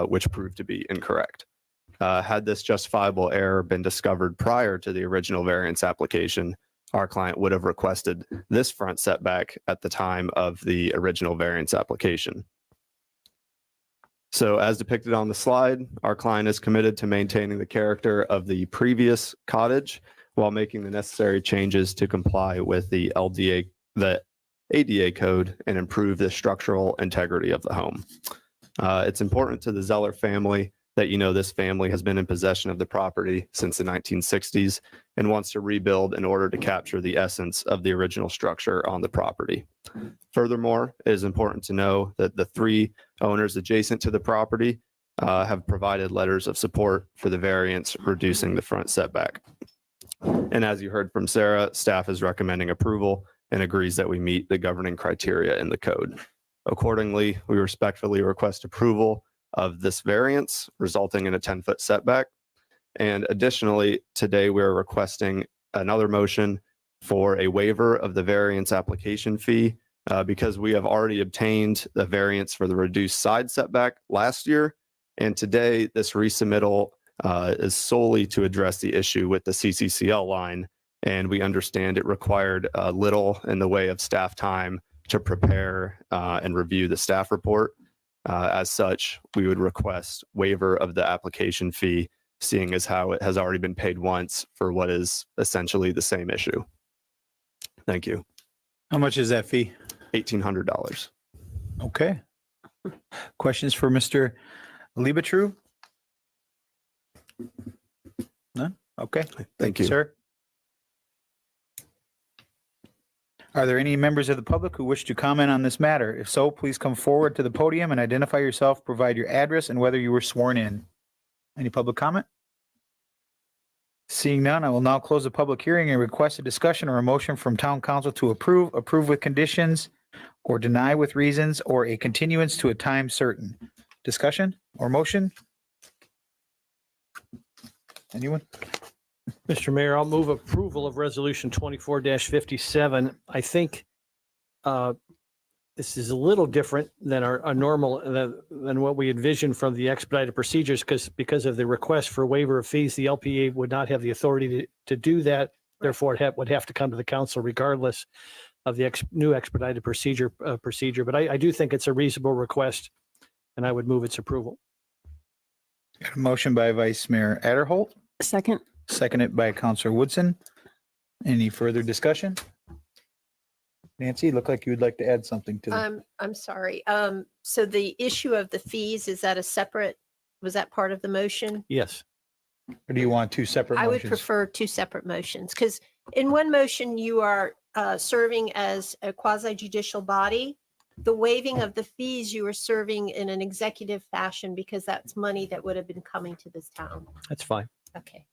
which proved to be incorrect. Had this justifiable error been discovered prior to the original variance application, our client would have requested this front setback at the time of the original variance application. So as depicted on the slide, our client is committed to maintaining the character of the previous cottage while making the necessary changes to comply with the ADA code and improve the structural integrity of the home. It's important to the Zeller family that you know this family has been in possession of the property since the 1960s and wants to rebuild in order to capture the essence of the original structure on the property. Furthermore, it is important to know that the 3 owners adjacent to the property have provided letters of support for the variance, reducing the front setback. And as you heard from Sarah, staff is recommending approval and agrees that we meet the governing criteria in the code. Accordingly, we respectfully request approval of this variance, resulting in a 10-foot setback. And additionally, today we're requesting another motion for a waiver of the variance application fee because we have already obtained the variance for the reduced side setback last year. And today this resubmittal is solely to address the issue with the CCCL line. And we understand it required little in the way of staff time to prepare and review the staff report. As such, we would request waiver of the application fee, seeing as how it has already been paid once for what is essentially the same issue. Thank you. How much is that fee? $1,800. Okay. Questions for Mr. Liebetrue? None? Okay. Thank you. Sir? Are there any members of the public who wish to comment on this matter? If so, please come forward to the podium and identify yourself, provide your address and whether you were sworn in. Any public comment? Seeing none, I will now close the public hearing and request a discussion or a motion from town council to approve, approve with conditions, or deny with reasons, or a continuance to a time certain. Discussion or motion? Anyone? Mr. Mayor, I'll move approval of Resolution 24-57. I think this is a little different than our normal, than what we envisioned from the expedited procedures, because of the request for waiver of fees, the LPA would not have the authority to do that. Therefore, it would have to come to the council regardless of the new expedited procedure. But I do think it's a reasonable request, and I would move its approval. Got a motion by Vice Mayor Adderholt, Second. seconded by Councilor Woodson. Any further discussion? Nancy, look like you would like to add something to that. I'm sorry. So the issue of the fees, is that a separate, was that part of the motion? Yes. Or do you want two separate I would motions? prefer two separate motions because in one motion, you are serving as a quasi judicial body. The waiving of the fees, you are serving in an executive fashion because that's money that would have been coming to this town. That's fine. Okay.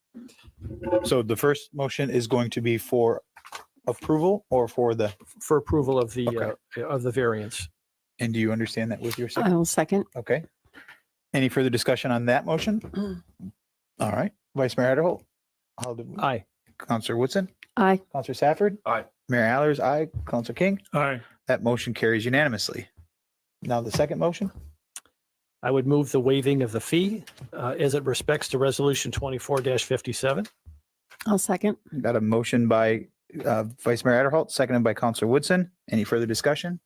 So the first motion is going to be for approval or for the, For approval of the Okay. variance. and do you understand that with your I second? will second. Okay. Any further discussion on that motion? All right. Vice Mayor Adderholt? How do, Aye. Councilor Woodson? Aye. Councilor Safford? Aye. Mayor Allers, aye. Councilor King? Aye. That motion carries unanimously. Now the second motion? I would move the waiving of the fee as it respects to Resolution 24-57. I'll second. Got a motion by Vice Mayor Adderholt, seconded by Councilor Woodson. Any further discussion?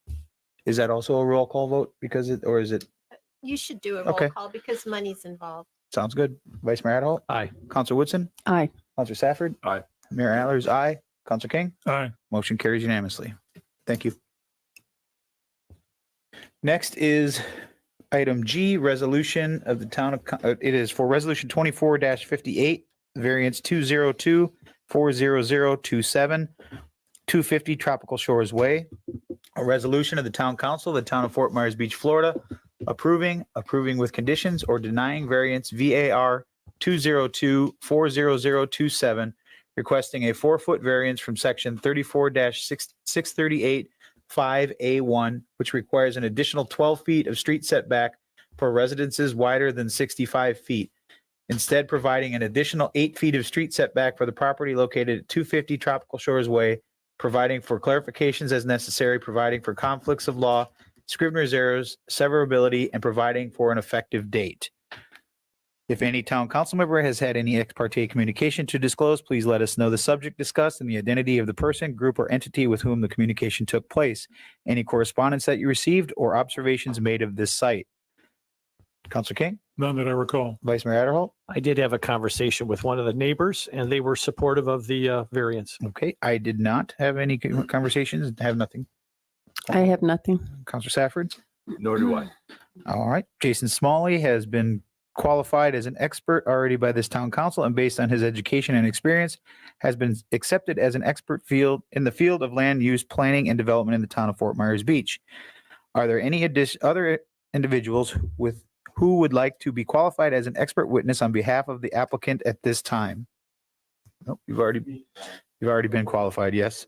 Is that also a roll call vote because it, or is it, You should do a roll Okay. call because money's involved. sounds good. Vice Mayor Adderholt? Aye. Councilor Woodson? Aye. Councilor Safford? Aye. Mayor Allers, aye. Councilor King? Aye. Motion carries unanimously. Thank you. Next is item G, resolution of the town of, it is for resolution 24-58, variance 202-40027, 250 Tropical Shores Way. A resolution of the town council, of the town of Fort Myers Beach, Florida, approving with conditions, or denying variance VAR 202-40027, requesting a 4-foot variance from section 34-638 5A1, which requires an additional 12 feet of street setback for residences wider than 65 feet. Instead, providing an additional 8 feet of street setback for the property located at 250 Tropical Shores Way, providing for clarifications as necessary, providing for conflicts of law, scrivener's errors, severability, and providing for an effective date. If any town council member has had any ex parte communication to disclose, please let us know the subject discussed and the identity of the person, group, or entity with whom the communication took place, any correspondence that you received, or observations made of this site. Councilor King? None that I recall. Vice Mayor Adderholt? I did have a conversation with one of the neighbors, and they were supportive of the variance. Okay, I did not have any conversations, have nothing. I have nothing. Councilor Safford? Nor do I. All right, Jason Smalley has been qualified as an expert already by this town council, and based on his education and experience, has been accepted as an expert in the field of land use planning and development in the town of Fort Myers Beach. Are there any other individuals who would like to be qualified as an expert witness on behalf of the applicant at this time? Nope, you've already been qualified, yes.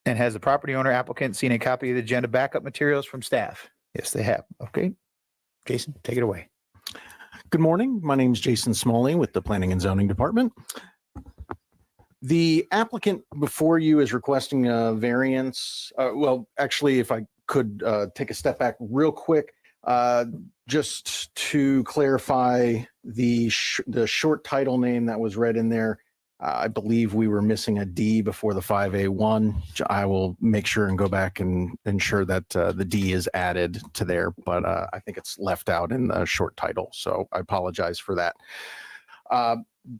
And has the property owner applicant seen a copy of the agenda backup materials from staff? Yes, they have. Okay. Jason, take it away. Good morning. My name is Jason Smalley with the Planning and Zoning Department. The applicant before you is requesting a variance. Well, actually, if I could take a step back real quick, just to clarify the short title name that was read in there. I believe we were missing a D before the 5A1. I will make sure and go back and ensure that the D is added to there, but I think it's left out in the short title. So I apologize for that.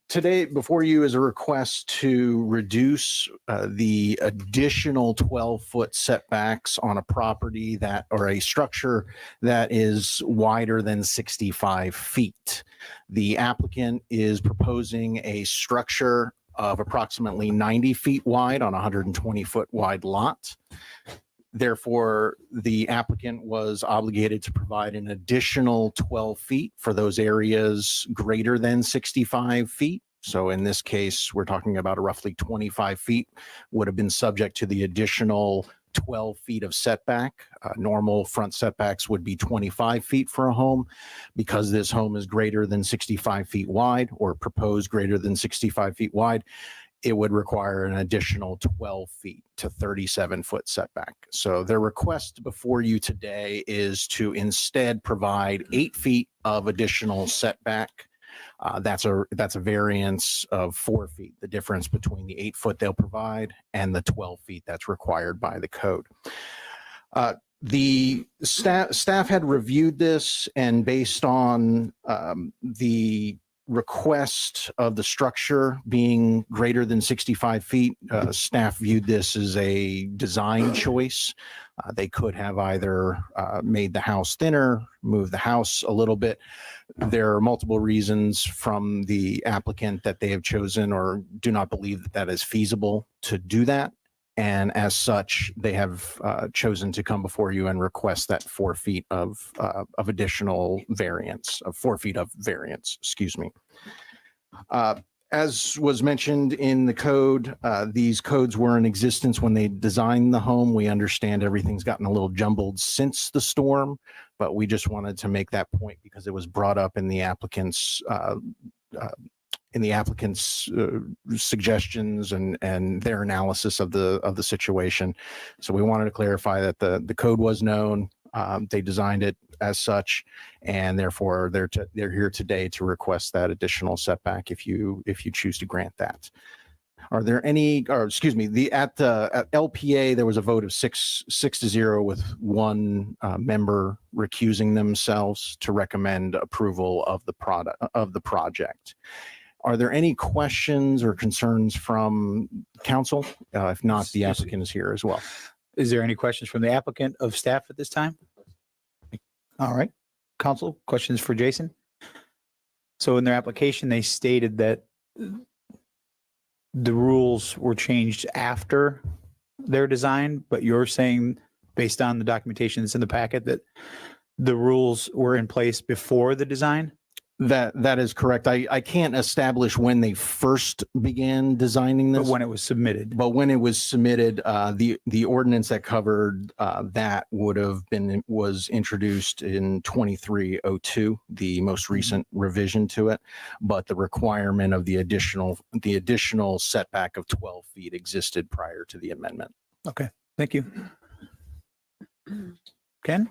Today, before you is a request to reduce the additional 12-foot setbacks on a property that, or a structure that is wider than 65 feet. The applicant is proposing a structure of approximately 90 feet wide on a 120-foot wide lot. Therefore, the applicant was obligated to provide an additional 12 feet for those areas greater than 65 feet. So in this case, we're talking about a roughly 25 feet would have been subject to the additional 12 feet of setback. Normal front setbacks would be 25 feet for a home. Because this home is greater than 65 feet wide, or proposed greater than 65 feet wide, it would require an additional 12 feet to 37-foot setback. So their request before you today is to instead provide 8 feet of additional setback. That's a variance of 4 feet, the difference between the 8 foot they'll provide and the 12 feet that's required by the code. The staff had reviewed this, and based on the request of the structure being greater than 65 feet, staff viewed this as a design choice. They could have either made the house thinner, moved the house a little bit. There are multiple reasons from the applicant that they have chosen or do not believe that that is feasible to do that. And as such, they have chosen to come before you and request that 4 feet of additional variance, of 4 feet of variance, excuse me. As was mentioned in the code, these codes were in existence when they designed the home. We understand everything's gotten a little jumbled since the storm, but we just wanted to make that point because it was brought up in the applicant's suggestions and their analysis of the situation. So we wanted to clarify that the code was known. They designed it as such, and therefore they're here today to request that additional setback if you choose to grant that. Are there any, or excuse me, at LPA, there was a vote of 6-0 with one member recusing themselves to recommend approval of the project. Are there any questions or concerns from council? If not, the applicant is here as well. Is there any questions from the applicant of staff at this time? All right, council, questions for Jason? So in their application, they stated that the rules were changed after their design, but you're saying, based on the documentation that's in the packet, that the rules were in place before the design? That is correct. I can't establish when they first began designing this. But when it was submitted. But when it was submitted, the ordinance that covered that was introduced in 2302, the most recent revision to it. But the requirement of the additional setback of 12 feet existed prior to the amendment. Okay, thank you. Ken?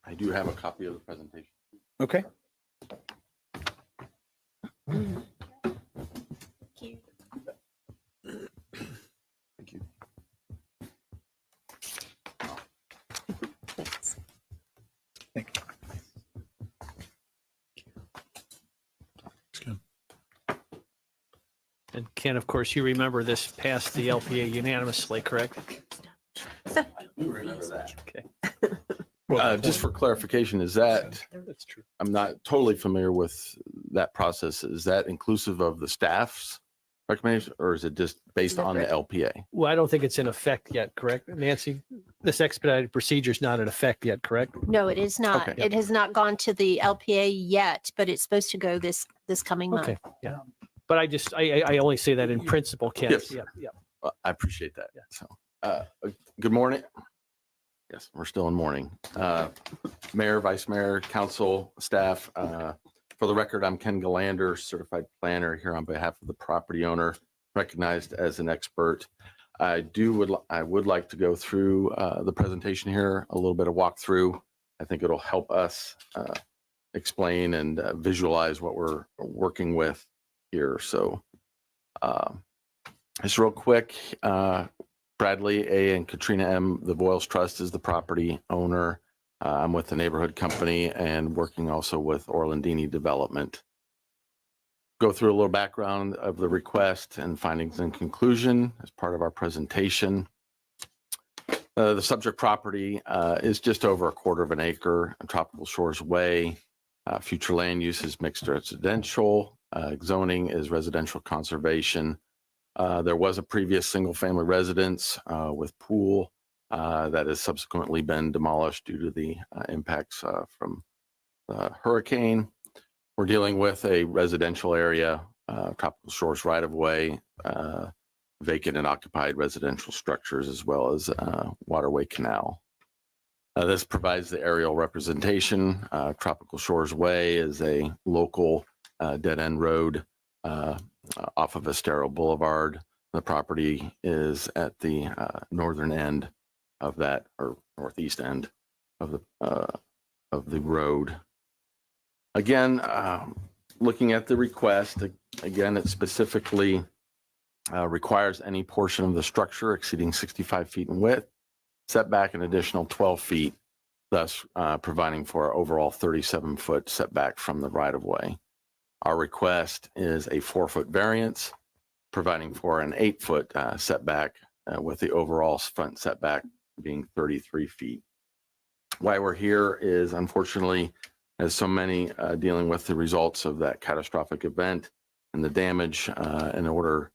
I do have a copy of the presentation. Okay. Thank you. Thanks. Thank you. And Ken, of course, you remember this passed the LPA unanimously, correct? Remember that. Okay. Just for clarification, is that, That's true. I'm not totally familiar with that process. Is that inclusive of the staff's recommendation, or is it just based on the LPA? Well, I don't think it's in effect yet, correct? Nancy, this expedited procedure is not in effect yet, correct? No, it is not. Okay. It has not gone to the LPA yet, but it's supposed to go this coming month. Okay, yeah. But I only say that in principle, Ken. Yes. Yeah, yeah. I appreciate that. So, good morning. Yes, we're still in morning. Mayor, Vice Mayor, Council, staff. For the record, I'm Ken Galander, certified planner here on behalf of the property owner, recognized as an expert. I would like to go through the presentation here, a little bit of walkthrough. I think it'll help us explain and visualize what we're working with here. So just real quick, Bradley A. and Katrina M. The Boyles Trust is the property owner. I'm with the neighborhood company and working also with Orlandini Development. Go through a little background of the request and findings and conclusion as part of our presentation. The subject property is just over 1/4 acre on Tropical Shores Way. Future land use is mixed residential. Zoning is residential conservation. There was a previous single-family residence with pool that has subsequently been demolished due to the impacts from the hurricane. We're dealing with a residential area, Tropical Shores right-of-way, vacant and occupied residential structures, as well as waterway canal. This provides the aerial representation. Tropical Shores Way is a local dead-end road off of Estero Boulevard. The property is at the northern end of that, or northeast end of the road. Again, looking at the request, again, it specifically requires any portion of the structure exceeding 65 feet in width, setback an additional 12 feet, thus providing for an overall 37-foot setback from the right-of-way. Our request is a 4-foot variance, providing for an 8-foot setback with the overall front setback being 33 feet. Why we're here is, unfortunately, as so many dealing with the results of that catastrophic event and the damage in order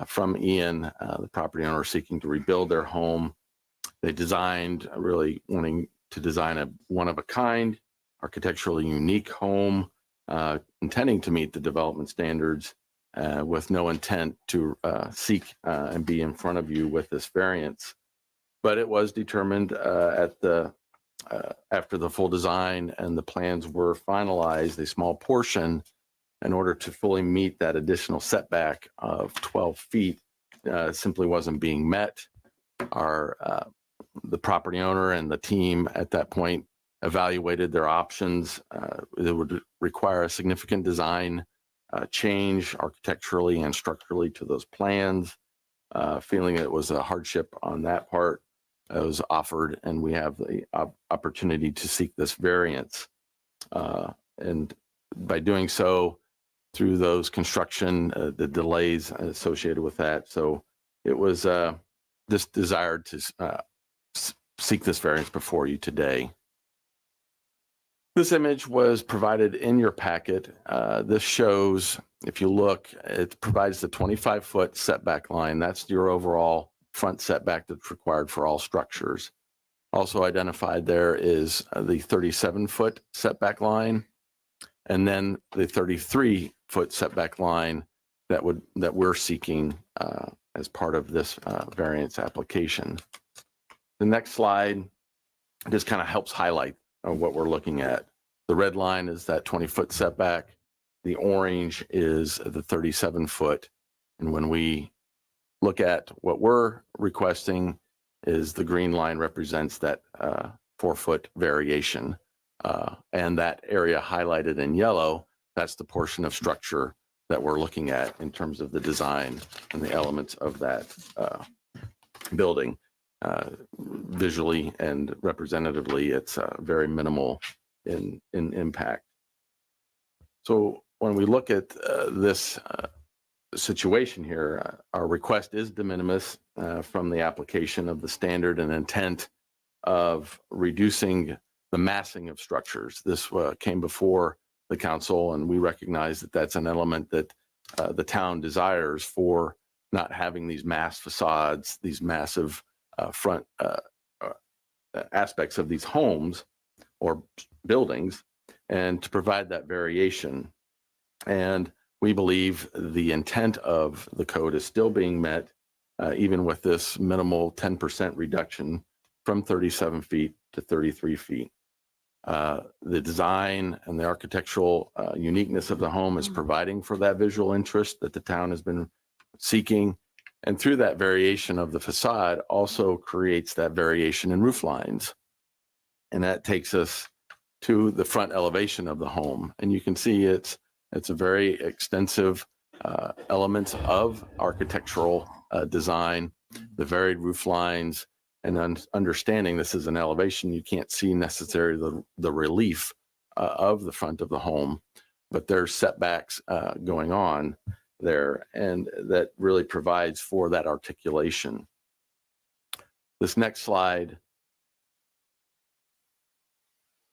from Ian, the property owner seeking to rebuild their home. They designed, really wanting to design a one-of-a-kind, architecturally unique home, intending to meet the development standards with no intent to seek and be in front of you with this variance. But it was determined after the full design and the plans were finalized, a small portion in order to fully meet that additional setback of 12 feet simply wasn't being met. The property owner and the team at that point evaluated their options. It would require a significant design change architecturally and structurally to those plans. Feeling it was a hardship on that part, it was offered, and we have the opportunity to seek this variance. And by doing so, through those construction, the delays associated with that. So it was this desire to seek this variance before you today. This image was provided in your packet. This shows, if you look, it provides the 25-foot setback line. That's your overall front setback that's required for all structures. Also identified there is the 37-foot setback line, and then the 33-foot setback line that we're seeking as part of this variance application. The next slide just kind of helps highlight what we're looking at. The red line is that 20-foot setback. The orange is the 37-foot. And when we look at what we're requesting, is the green line represents that 4-foot variation. And that area highlighted in yellow, that's the portion of structure that we're looking at in terms of the design and the elements of that building. Visually and representatively, it's very minimal in impact. So when we look at this situation here, our request is de minimis from the application of the standard and intent of reducing the massing of structures. This came before the council, and we recognize that that's an element that the town desires for not having these mass facades, these massive front aspects of these homes or buildings, and to provide that variation. And we believe the intent of the code is still being met, even with this minimal 10% reduction from 37 feet to 33 feet. The design and the architectural uniqueness of the home is providing for that visual interest that the town has been seeking. And through that variation of the facade also creates that variation in roof lines. And that takes us to the front elevation of the home. And you can see it's a very extensive elements of architectural design the varied roof lines, and understanding this is an elevation, you can't see necessarily the relief of the front of the home, but there's setbacks going on there, and that really provides for that articulation. This next slide,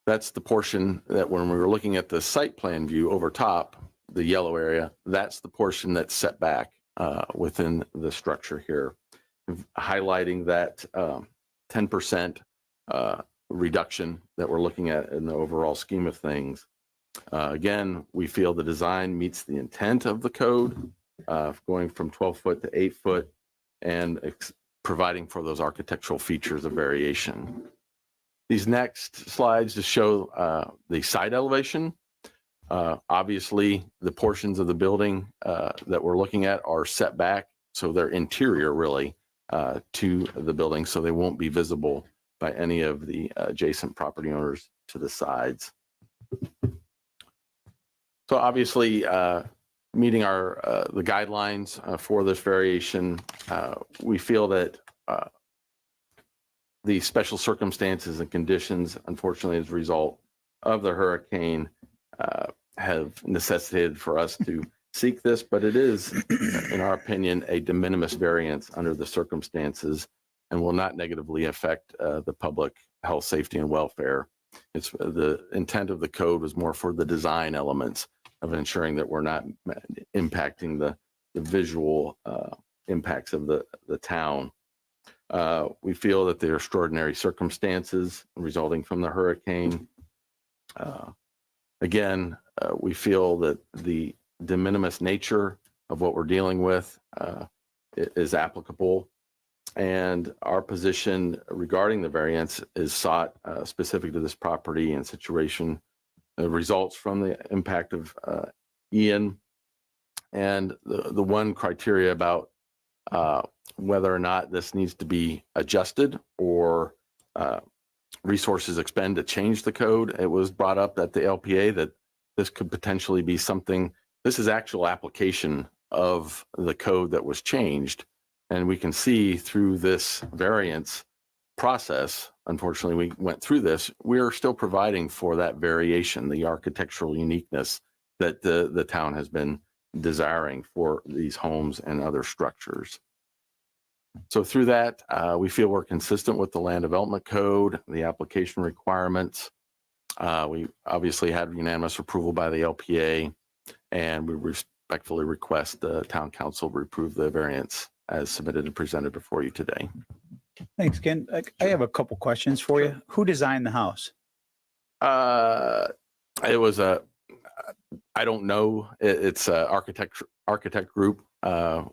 that's the portion that when we were looking at the site plan view over top, the yellow area, that's the portion that's set back within the structure here, highlighting that 10% reduction that we're looking at in the overall scheme of things. Again, we feel the design meets the intent of the code, going from 12 foot to 8 foot, and providing for those architectural features of variation. These next slides just show the side elevation. Obviously, the portions of the building that we're looking at are set back, so they're interior really to the building, so they won't be visible by any of the adjacent property owners to the sides. So obviously, meeting the guidelines for this variation, we feel that the special circumstances and conditions, unfortunately, as a result of the hurricane, have necessitated for us to seek this, but it is, in our opinion, a de minimis variance under the circumstances and will not negatively affect the public health, safety, and welfare. It's the intent of the code was more for the design elements of ensuring that we're not impacting the visual impacts of the town. We feel that there are extraordinary circumstances resulting from the hurricane. Again, we feel that the de minimis nature of what we're dealing with is applicable. And our position regarding the variance is sought specific to this property and situation, results from the impact of Ian. And the one criteria about whether or not this needs to be adjusted or resources expend to change the code. It was brought up at the LPA that this could potentially be something, this is actual application of the code that was changed. And we can see through this variance process, unfortunately, we went through this, we're still providing for that variation, the architectural uniqueness that the town has been desiring for these homes and other structures. So through that, we feel we're consistent with the land development code, the application requirements. We obviously had unanimous approval by the LPA, and we respectfully request the town council approve the variance as submitted and presented before you today. Thanks, Ken. I have a couple questions for you. Who designed the house? It was I don't know. It's a architect group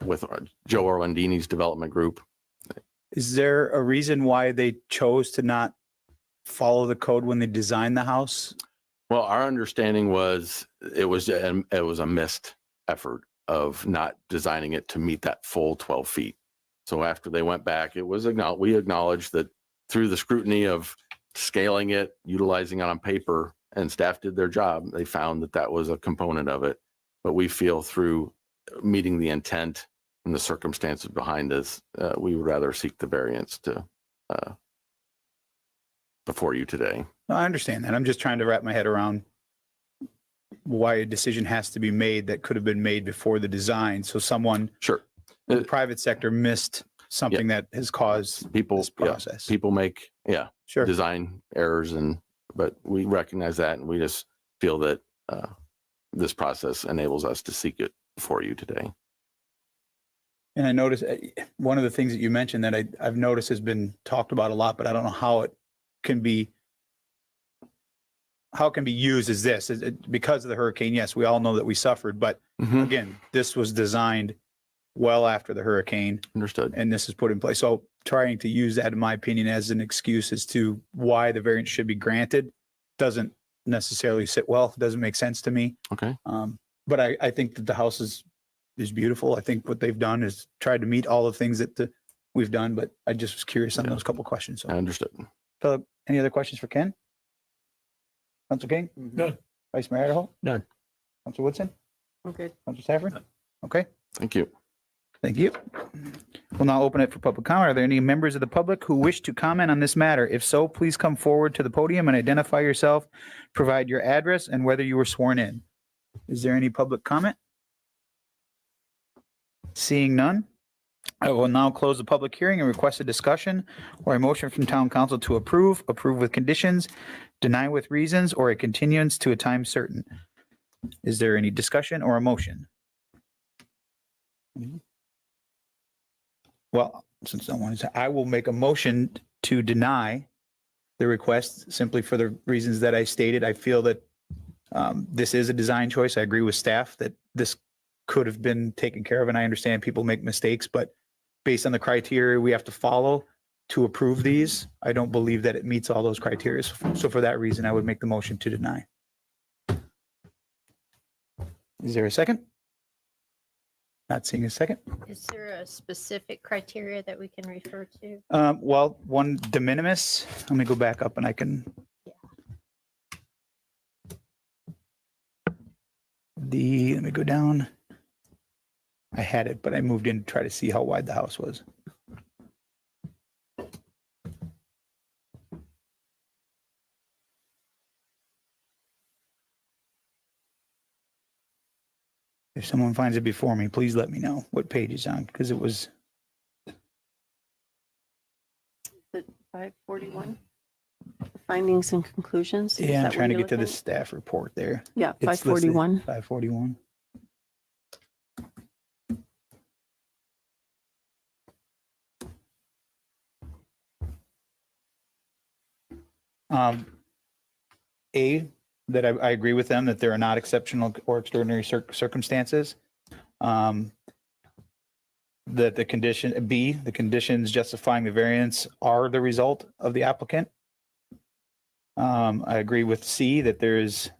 with Joe Orlandini's development group. Is there a reason why they chose to not follow the code when they designed the house? Well, our understanding was it was a missed effort of not designing it to meet that full 12 feet. So after they went back, we acknowledged that through the scrutiny of scaling it, utilizing it on paper, and staff did their job, they found that that was a component of it. But we feel through meeting the intent and the circumstances behind this, we would rather seek the variance to before you today. No, I understand that. I'm just trying to wrap my head around why a decision has to be made that could have been made before the design. So someone in the private sector missed something that has caused this process. People make design errors, but we recognize that, and we just feel that this process enables us to seek it for you today. And I noticed one of the things that you mentioned that I've noticed has been talked about a lot, but I don't know how it can be used as this. Because of the hurricane, yes, we all know that we suffered, but again, this was designed well after the hurricane. Understood. And this is put in place. So trying to use that, in my opinion, as an excuse as to why the variance should be granted doesn't necessarily sit well. It doesn't make sense to me. Okay. But I think that the house is beautiful. I think what they've done is tried to meet all the things that we've done, but I just was curious on those couple questions. So. I understood. Philip, any other questions for Ken? Council King? None. Vice Mayor Idaho? None. Council Woodson? I'm good. Council Stafford? Okay. Thank you. Thank you. We'll now open it for public comment. Are there any members of the public who wish to comment on this matter? If so, please come forward to the podium and identify yourself, provide your address and whether you were sworn in. Is there any public comment? Seeing none, I will now close the public hearing and request a discussion or a motion from town council to approve with conditions, deny with reasons, or a continuance to a time certain. Is there any discussion or a motion? Well, since no one is, I will make a motion to deny the request simply for the reasons that I stated. I feel that this is a design choice. I agree with staff that this could have been taken care of, and I understand people make mistakes, but based on the criteria we have to follow to approve these, I don't believe that it meets all those criteria. So for that reason, I would make the motion to deny. Is there a second? Not seeing a second. Is there a specific criteria that we can refer to? Well, one de minimis. Let me go back up and I can. Let me go down. I had it, but I moved in to try to see how wide the house was. If someone finds it before me, please let me know what page it's on, because it was. 541. Findings and conclusions. Is Yeah, I'm that trying to what get to you're the looking staff report there. Yeah, It's listed 541. 541. That I agree with them that there are not exceptional or extraordinary circumstances. That the condition, B, the conditions justifying the variance are the result of the applicant. I agree with C, that there is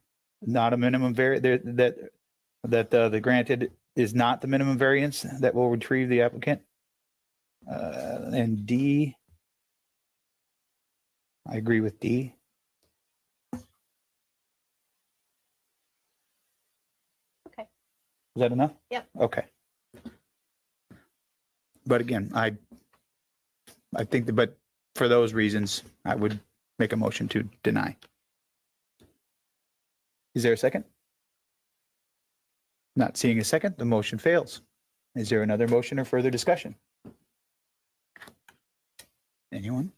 not a minimum that the granted is not the minimum variance that will retrieve the applicant. And D, I agree with D. Okay. Is that enough? Yep. Okay. But again, I think that, but for those reasons, I would make a motion to deny. Is there a second? Not seeing a second, the motion fails. Is there another motion or further discussion? Anyone?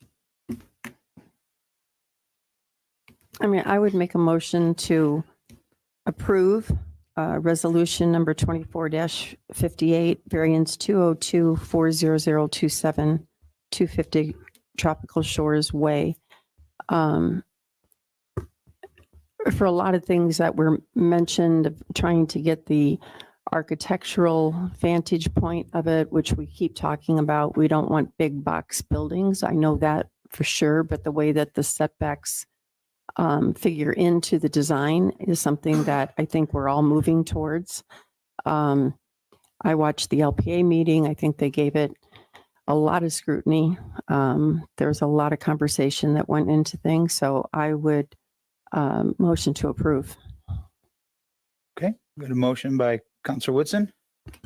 I mean, I would make a motion to approve resolution number 24-58, variance 202-40027, 250 Tropical Shores Way. For a lot of things that were mentioned, of trying to get the architectural vantage point of it, which we keep talking about. We don't want big box buildings. I know that for sure, but the way that the setbacks figure into the design is something that I think we're all moving towards. I watched the LPA meeting. I think they gave it a lot of scrutiny. There's a lot of conversation that went into things. So I would motion to approve. Okay, got a motion by Counselor Woodson.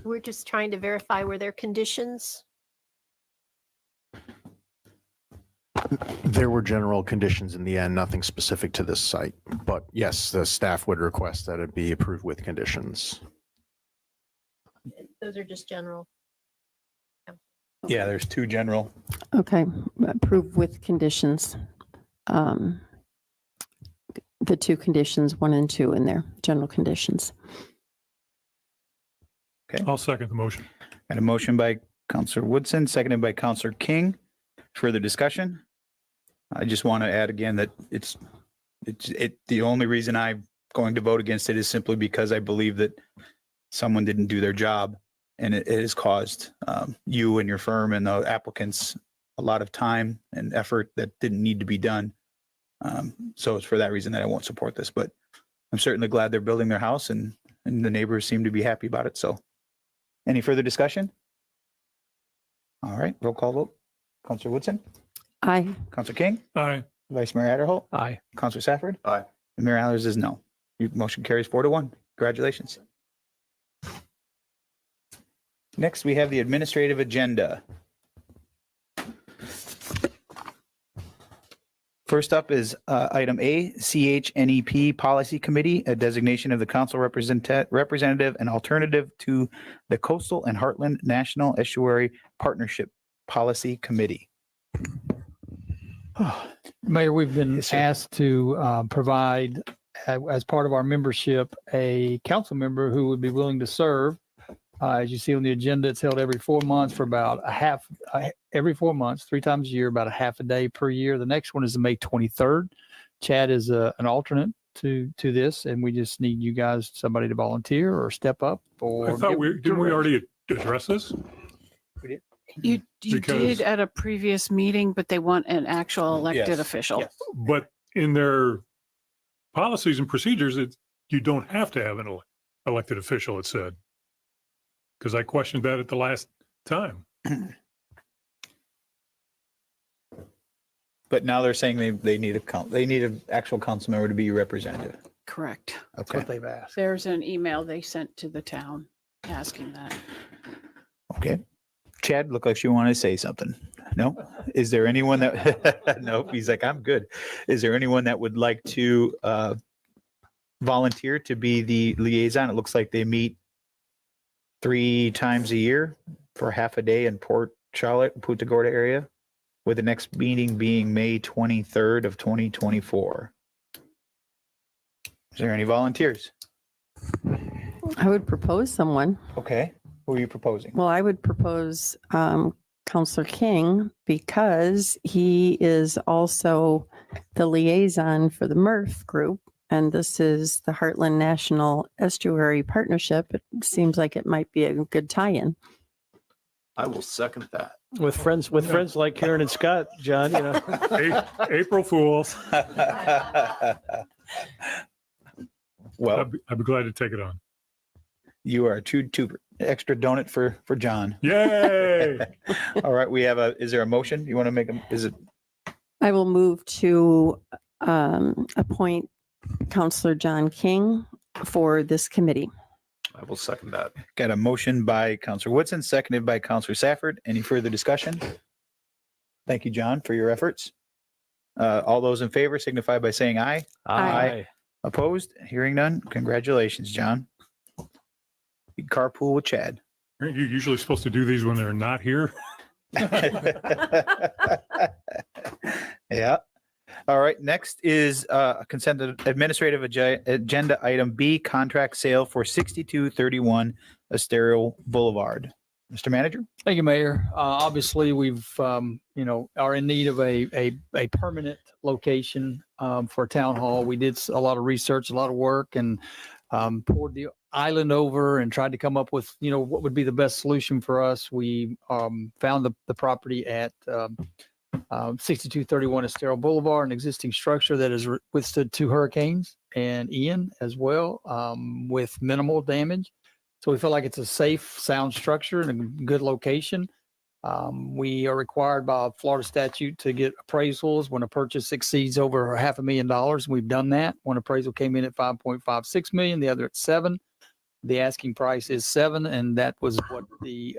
We're just trying to verify were there conditions? There were general conditions in the end, nothing specific to this site. But yes, the staff would request that it be approved with conditions. Those are just general. Yeah, there's two general. Okay, approve with conditions. The two conditions, 1 and 2 in there, general conditions. Okay. I'll second the motion. Got a motion by Counselor Woodson, seconded by Counselor King. Further discussion? I just want to add again that the only reason I'm going to vote against it is simply because I believe that someone didn't do their job, and it has caused you and your firm and the applicants a lot of time and effort that didn't need to be done. So it's for that reason that I won't support this, but I'm certainly glad they're building their house and the neighbors seem to be happy about it. So any further discussion? All right, roll call vote. Counselor Woodson? Aye. Counselor King? Aye. Vice Mayor Adderholt? Aye. Counselor Safford? Aye. And Mayor Allers is no. Your motion carries 4-1. Congratulations. Next, we have the administrative agenda. First up is item A, CHNEP Policy Committee, a designation of the council representative and alternative to the Coastal and Heartland National Estuary Partnership Policy Committee. Mayor, we've been asked to provide, as part of our membership, a council member who would be willing to serve. As you see on the agenda, it's held every 4 months for about every 4 months, 3 times a year, about a half a day per year. The next one is May 23rd. Chad is an alternate to this, and we just need you guys, somebody to volunteer or step up. Or I thought didn't we already address this? You Because- did at a previous meeting, but they want an actual elected Yes, official. yes. But in their policies and procedures, you don't have to have an elected official, it said. Because I questioned that at the last time. But now they're saying they need an actual council member to be representative. Correct. Okay. they've asked. There's an email they sent to the town asking that. Okay. Chad, look like you want to say something. No? Is there anyone that, nope, he's like, I'm good. Is there anyone that would like to volunteer to be the liaison? It looks like they meet 3 times a year for half a day in Port Charlotte, Punta Gorda area, with the next meeting being May 23rd of 2024. Is there any volunteers? I would propose someone. Okay. Who are you proposing? Well, I would propose Counselor King because he is also the liaison for the Murph group. And this is the Heartland National Estuary Partnership. It seems like it might be a good tie-in. I will second that. With friends like Karen and Scott, John, you know. April Fools. Well, I'd be glad to take it on. you are a two extra donut for John. Yay! All right, is there a motion? You want to make is it? I will move to appoint Counselor John King for this committee. I will second that. Got a motion by Counselor Woodson, seconded by Counselor Safford. Any further discussion? Thank you, John, for your efforts. All those in favor signify by saying aye. Aye. Opposed? Hearing none. Congratulations, John. You carpool with Chad. Aren't you usually supposed to do these when they're not here? Yeah. All right. Next is consent administrative agenda item B, contract sale for 6231 Estero Boulevard. Mr. Manager? Thank you, Mayor. Obviously, we've, are in need of a permanent location for a town hall. We did a lot of research, a lot of work, and poured the island over and tried to come up with, what would be the best solution for us. We found the property at 6231 Estero Boulevard, an existing structure that has withstood 2 hurricanes and Ian as well, with minimal damage. So we feel like it's a safe, sound structure and a good location. We are required by Florida statute to get appraisals when a purchase exceeds over $500,000. We've done that. One appraisal came in at 5.56 million, the other at 7. The asking price is 7, and that was what the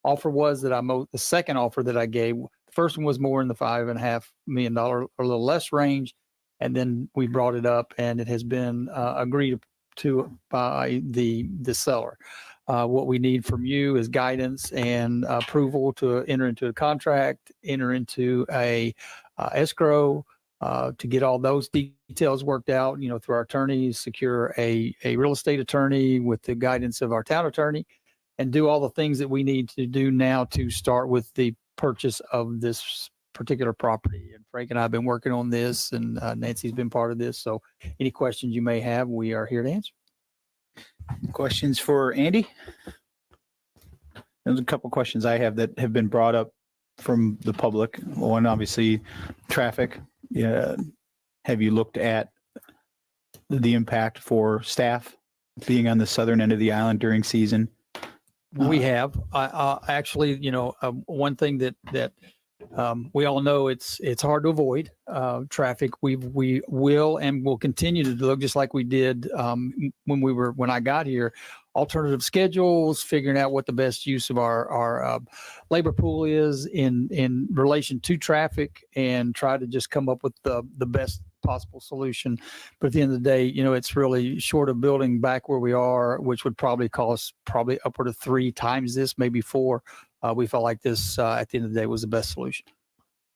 offer was the second offer that I gave. The first one was more in the $5.5 million or a little less range, and then we brought it up, and it has been agreed to by the seller. What we need from you is guidance and approval to enter into a contract, enter into a escrow, to get all those details worked out, through our attorneys, secure a real estate attorney with the guidance of our town attorney, and do all the things that we need to do now to start with the purchase of this particular property. And Frank and I have been working on this, and Nancy's been part of this. So any questions you may have, we are here to answer. Questions for Andy? There's a couple questions I have that have been brought up from the public. One, obviously, traffic. Have you looked at the impact for staff being on the southern end of the island during season? We have. Actually, one thing that we all know, it's hard to avoid traffic. We will and will continue to look just like we did when I got here. alternative schedules, figuring out what the best use of our labor pool is in relation to traffic, and try to just come up with the best possible solution. But at the end of the day, it's really short of building back where we are, which would probably cost upward of 3 times this, maybe 4. We felt like this at the end of the day was the best solution.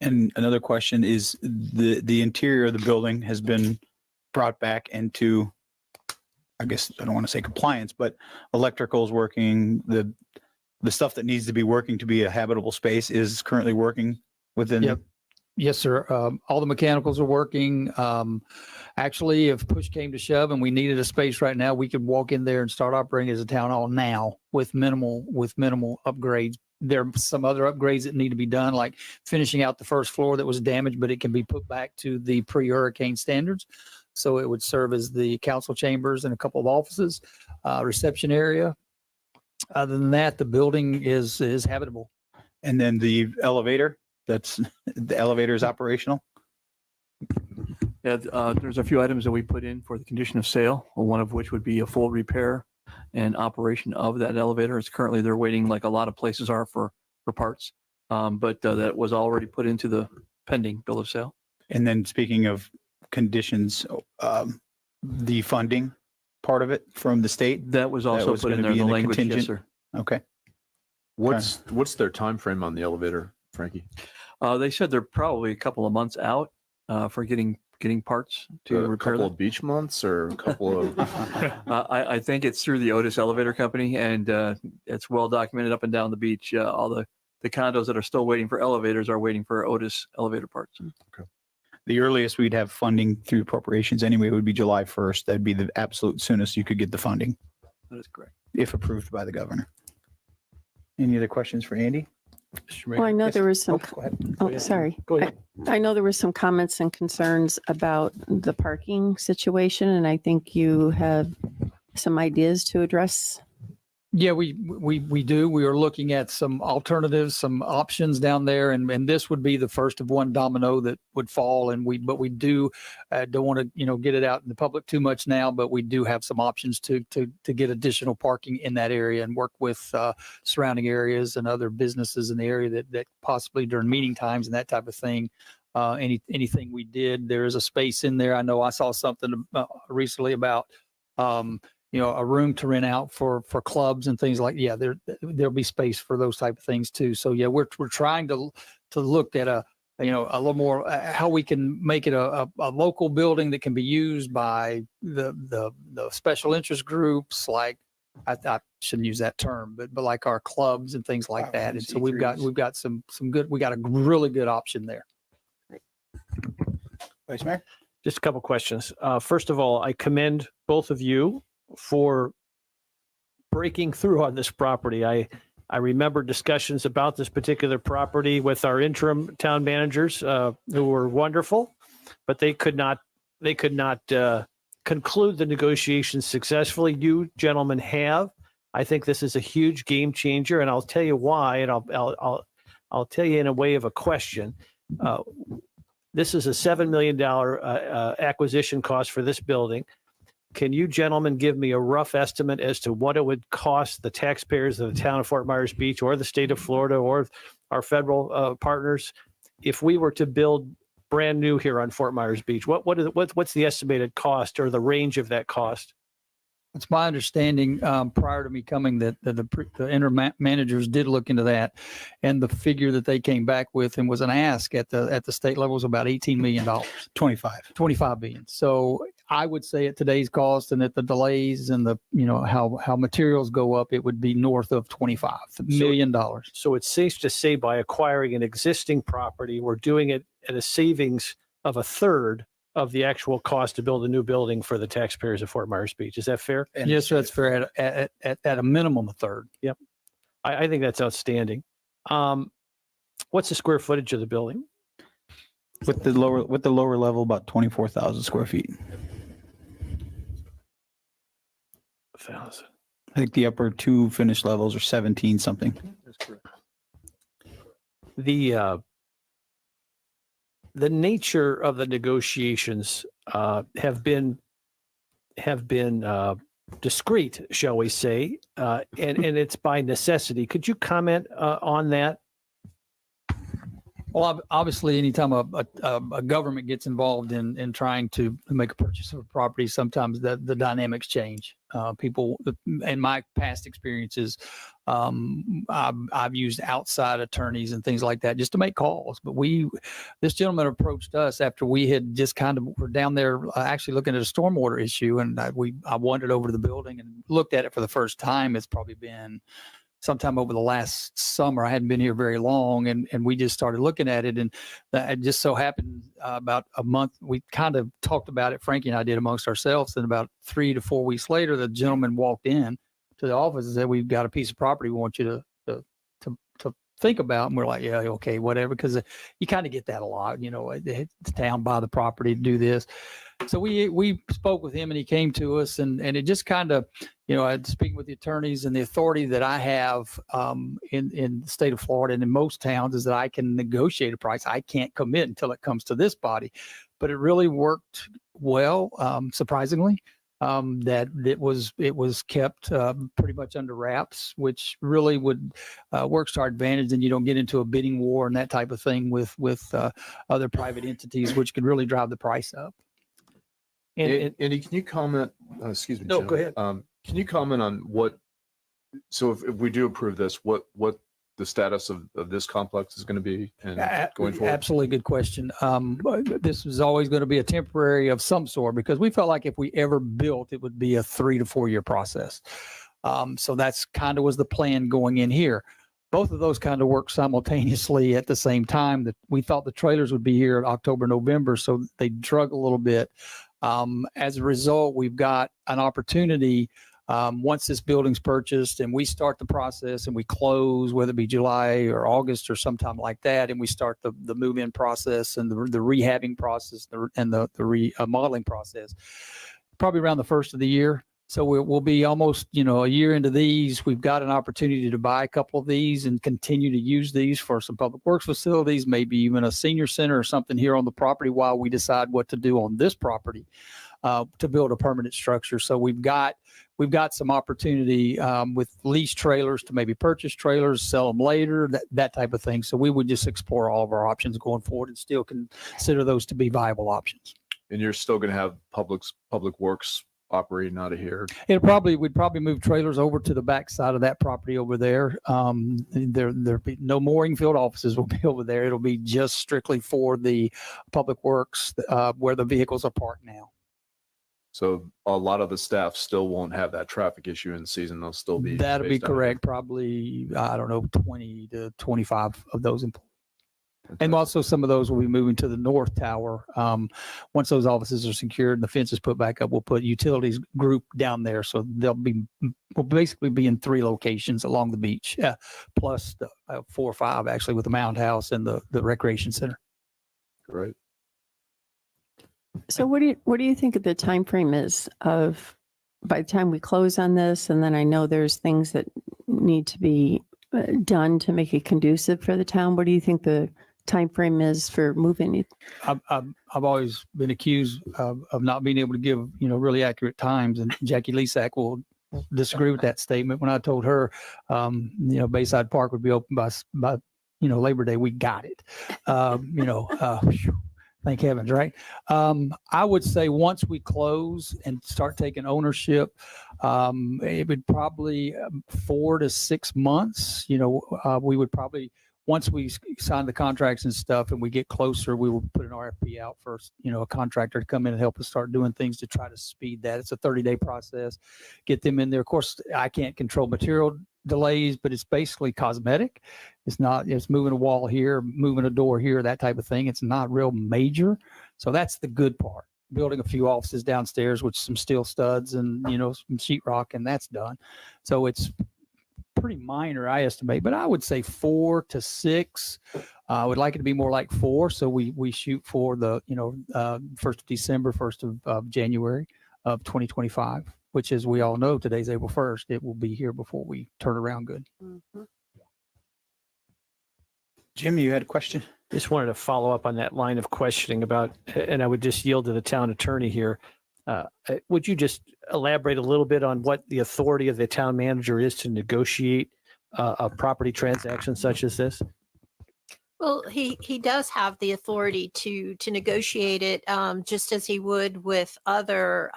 And another question is the interior of the building has been brought back into, I guess, I don't want to say compliance, but electrical's working. The stuff that needs to be working to be a habitable space is currently working within. Yep. Yes, sir. All the mechanicals are working. Actually, if push came to shove and we needed a space right now, we could walk in there and start operating as a town hall now with minimal upgrades. There are some other upgrades that need to be done, like finishing out the first floor that was damaged, but it can be put back to the pre-hurricane standards. So it would serve as the council chambers and a couple of offices, reception area. Other than that, the building is habitable. And then the elevator, the elevator is operational. Yeah, there's a few items that we put in for the condition of sale, one of which would be a full repair and operation of that elevator. It's currently they're waiting, like a lot of places are, for parts. But that was already put into the pending bill of sale. And then speaking of conditions, the funding part of it from the state, that was also put in there, the language. Yes, sir. Okay. What's their time frame on the elevator, Frankie? They said they're probably a couple of months out for getting parts to repair. A couple them. of beach months or a couple of. I think it's through the Otis Elevator Company, and it's well documented up and down the beach. All the condos that are still waiting for elevators are waiting for Otis elevator parts. Okay. The earliest we'd have funding through appropriations anyway would be July 1st. That'd be the absolute soonest you could get the funding, That is correct. if approved by the governor. Any other questions for Andy? Well, I know there was some, Go ahead. oh, sorry. Go ahead. I know there were some comments and concerns about the parking situation, and I think you have some ideas to address. Yeah, we do. We are looking at some alternatives, some options down there, and this would be the first of one domino that would fall. And but we do don't want to get it out in the public too much now, but we do have some options to get additional parking in that area and work with surrounding areas and other businesses in the area that possibly during meeting times and that type of thing. Anything we did, there is a space in there. I know I saw something recently about. A room to rent out for clubs and things like, there'll be space for those type of things too. So yeah, we're trying to look at a little more how we can make it a local building that can be used by the special interest groups. Like I shouldn't use that term, but like our clubs and things like that. And so we've got some good, we got a really good option there. Vice Mayor? Just a couple questions. First of all, I commend both of you for breaking through on this property. I remember discussions about this particular property with our interim town managers who were wonderful, but they could not conclude the negotiations successfully. You gentlemen have. I think this is a huge game changer, and I'll tell you why, and I'll tell you in a way of a question. This is a $7 million acquisition cost for this building. Can you gentlemen give me a rough estimate as to what it would cost the taxpayers of the town of Fort Myers Beach or the state of Florida or our federal partners if we were to build brand new here on Fort Myers Beach? What's the estimated cost or the range of that cost? It's my understanding prior to me coming that the interim managers did look into that, and the figure that they came back with and was an ask at the state level was about $18 million. 25 billion. So I would say at today's cost and at the delays and the how materials go up, it would be north of $25 million. So it's safe to say by acquiring an existing property, we're doing it at a savings of a third of the actual cost to build a new building for the taxpayers of Fort Myers Beach. Is that fair? Yes, that's fair. At a minimum, a third. Yep. I think that's outstanding. What's the square footage of the building? With the lower level, about 24,000 square feet. 1,000. I think the upper two finished levels are 17 something. That's correct. The nature of the negotiations have been discreet, shall we say, and it's by necessity. Could you comment on that? Well, obviously, anytime a government gets involved in trying to make a purchase of a property, sometimes the dynamics change. People, in my past experiences, I've used outside attorneys and things like that just to make calls. But this gentleman approached us after we had just kind of were down there actually looking at a stormwater issue, and I wandered over to the building and looked at it for the first time. It's probably been sometime over the last summer. I hadn't been here very long, and we just started looking at it. And it just so happened about a month, we kind of talked about it, Frankie and I did amongst ourselves. And about 3 to 4 weeks later, the gentleman walked in to the office and said, "We've got a piece of property we want you to think about." And we're like, "Yeah, okay, whatever." Because you kind of get that a lot, the town buy the property to do this. So we spoke with him, and he came to us, and it just kind of, speaking with the attorneys, and the authority that I have in the state of Florida and in most towns is that I can negotiate a price. I can't commit until it comes to this body, but it really worked well, surprisingly. That it was kept pretty much under wraps, which really would works to our advantage. And you don't get into a bidding war and that type of thing with other private entities, which could really drive the price up. Andy, can you comment? Excuse me. No, Jim. go ahead. Can you comment on so if we do approve this, what the status of this complex is going to be and going forward? Absolutely good question. This was always going to be a temporary of some sort because we felt like if we ever built, it would be a 3 to 4 year process. So that's kind of was the plan going in here. Both of those kind of work simultaneously at the same time. That we thought the trailers would be here in October, November, so they drug a little bit. As a result, we've got an opportunity once this building's purchased and we start the process and we close, whether it be July or August or sometime like that, and we start the move-in process and the rehabbing process and the remodeling process, probably around the first of the year. So we'll be almost, a year into these. We've got an opportunity to buy a couple of these and continue to use these for some public works facilities, maybe even a senior center or something here on the property while we decide what to do on this property to build a permanent structure. So we've got some opportunity with lease trailers to maybe purchase trailers, sell them later, that type of thing. So we would just explore all of our options going forward and still consider those to be viable options. And you're still going to have public works operating out of here? We'd probably move trailers over to the back side of that property over there. There'll be no mooring field offices will be over there. It'll be just strictly for the public works where the vehicles are parked now. So a lot of the staff still won't have that traffic issue in season. They'll still be. That'll be spaced out. correct. Probably, 20 to 25 of those employees. And also some of those will be moving to the north tower. Once those offices are secured and the fence is put back up, we'll put utilities group down there. So we'll basically be in 3 locations along the beach, plus 4 or 5 actually with the Mound House and the recreation center. Great. So what do you think the time frame is of by the time we close on this? And then I know there's things that need to be done to make it conducive for the town. What do you think the time frame is for moving it? I've always been accused of not being able to give really accurate times, and Jackie Lesak will disagree with that statement. When I told her Bayside Park would be open by Labor Day, we got it. Thank heavens, right? I would say once we close and start taking ownership, it would probably 4 to 6 months. We would probably, once we sign the contracts and stuff and we get closer, we will put an RFP out for, a contractor to come in and help us start doing things to try to speed that. It's a 30-day process, get them in there. Of course, I can't control material delays, but it's basically cosmetic. It's moving a wall here, moving a door here, that type of thing. It's not real major. So that's the good part. Building a few offices downstairs with some steel studs and, some sheetrock, and that's done. So it's pretty minor, I estimate, but I would say 4 to 6. I would like it to be more like 4. So we shoot for the, 1st of December, 1st of January of 2025. Which, as we all know, today's April 1st. It will be here before we turn around good. Mm-hmm. Jim, you had a question? Just wanted to follow up on that line of questioning about, and I would just yield to the town attorney here. Would you just elaborate a little bit on what the authority of the town manager is to negotiate a property transaction such as this? Well, he does have the authority to negotiate it, just as he would with other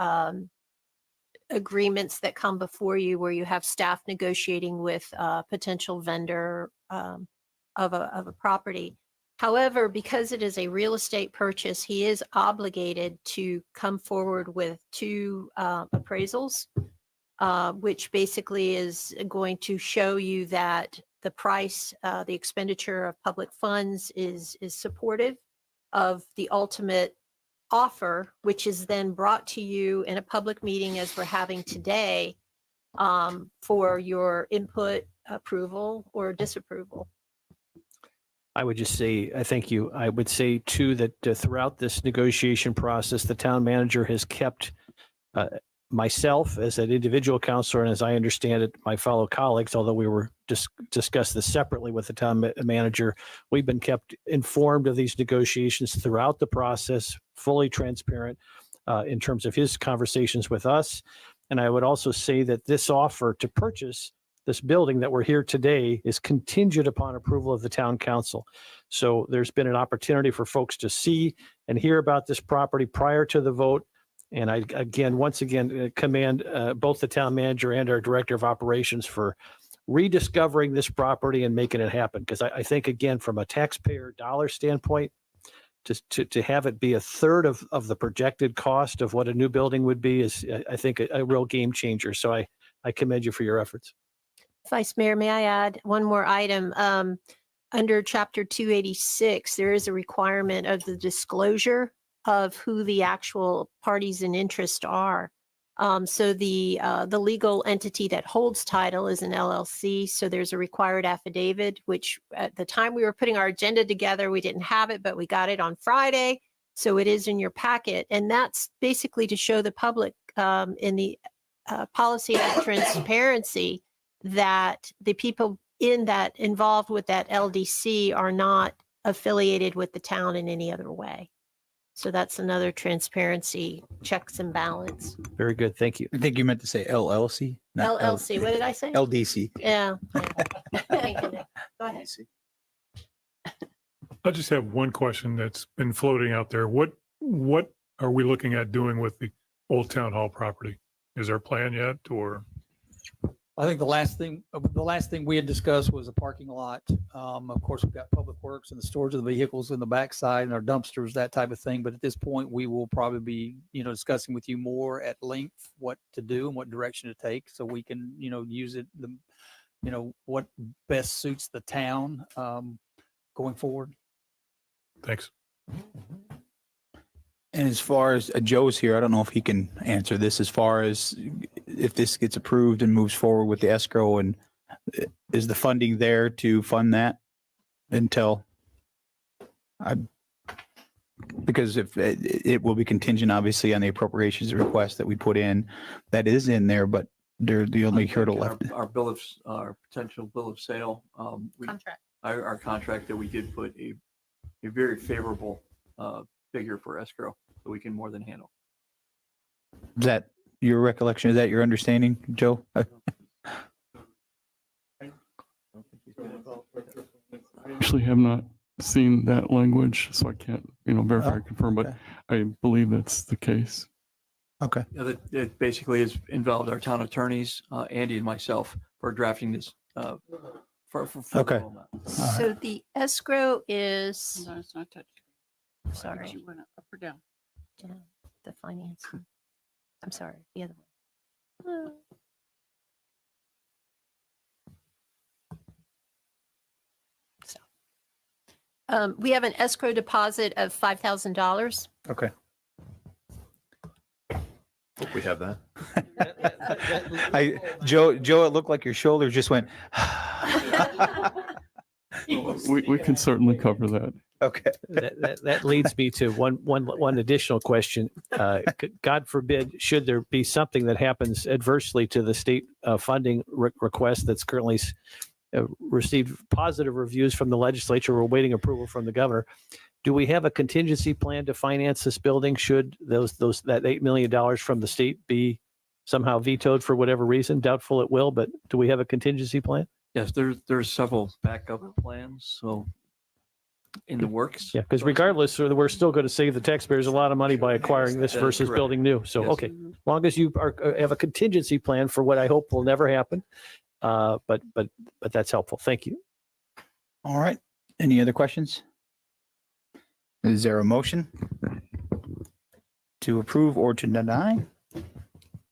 agreements that come before you, where you have staff negotiating with a potential vendor of a property. However, because it is a real estate purchase, he is obligated to come forward with two appraisals, which basically is going to show you that the price, the expenditure of public funds is supportive of the ultimate offer, which is then brought to you in a public meeting as we're having today, for your input, approval, or disapproval. I would just say, I thank you. I would say too, that throughout this negotiation process, the town manager has kept myself as an individual counselor, and as I understand it, my fellow colleagues, although we were discussed this separately with the town manager, we've been kept informed of these negotiations throughout the process, fully transparent in terms of his conversations with us. And I would also say that this offer to purchase this building that we're here today is contingent upon approval of the town council. So there's been an opportunity for folks to see and hear about this property prior to the vote. And I, once again, commend both the town manager and our director of operations for rediscovering this property and making it happen. Because I think, again, from a taxpayer dollar standpoint, to have it be a third of the projected cost of what a new building would be is, I think, a real game changer. So I commend you for your efforts. Vice Mayor, may I add one more item? Under Chapter 286, there is a requirement of the disclosure of who the actual parties in interest are. So the legal entity that holds title is an LLC. So there's a required affidavit, which at the time we were putting our agenda together, we didn't have it, but we got it on Friday. So it is in your packet. And that's basically to show the public in the policy of transparency that the people involved with that LDC are not affiliated with the town in any other way. So that's another transparency, checks and balance. Very good. Thank you. I think you meant to say LLC. not LLC, what did I say? LDC. Yeah. Thank you, Nick. Go ahead. I just have one question that's been floating out there. What are we looking at doing with the old town hall property? Is there a plan yet, or? I think the last thing we had discussed was a parking lot. Of course, we've got public works and the storage of the vehicles in the backside and our dumpsters, that type of thing. But at this point, we will probably be, discussing with you more at length what to do and what direction to take, so we can, use it, what best suits the town going forward. Thanks. And as far as Joe's here, I don't know if he can answer this, as far as if this gets approved and moves forward with the escrow, and is the funding there to fund that until because if it will be contingent, obviously, on the appropriations request that we put in, that is in there, but they're the only hurdle left. Our potential bill of sale, Contract. our contract that we did put a very favorable figure for escrow that we can more than handle. Is that your recollection? Is that your understanding, Joe? Actually have not seen that language, so I can't, verify or confirm, but I believe that's the case. Okay. It basically has involved our town attorneys, Andy and myself, for drafting this. Okay. So the escrow is, No, it's not touched. sorry, You went up or down? yeah, the finance. I'm sorry, the other one. We have an escrow deposit of $5,000. Okay. Hope we have that. Joe, it looked like your shoulder just went. We can certainly cover that. Okay. That leads me to one additional question. God forbid, should there be something that happens adversely to the state funding request that's currently received positive reviews from the legislature, we're waiting approval from the governor. Do we have a contingency plan to finance this building should that $8 million from the state be somehow vetoed for whatever reason, doubtful it will, but do we have a contingency plan? Yes, there's several backup plans, so in the works. Yeah, because regardless, we're still going to save the taxpayers a lot of money by acquiring this That is versus correct. building new. So, Yes. okay, as long as you have a contingency plan for what I hope will never happen. But that's helpful. Thank you. All right. Any other questions? Is there a motion to approve or to deny?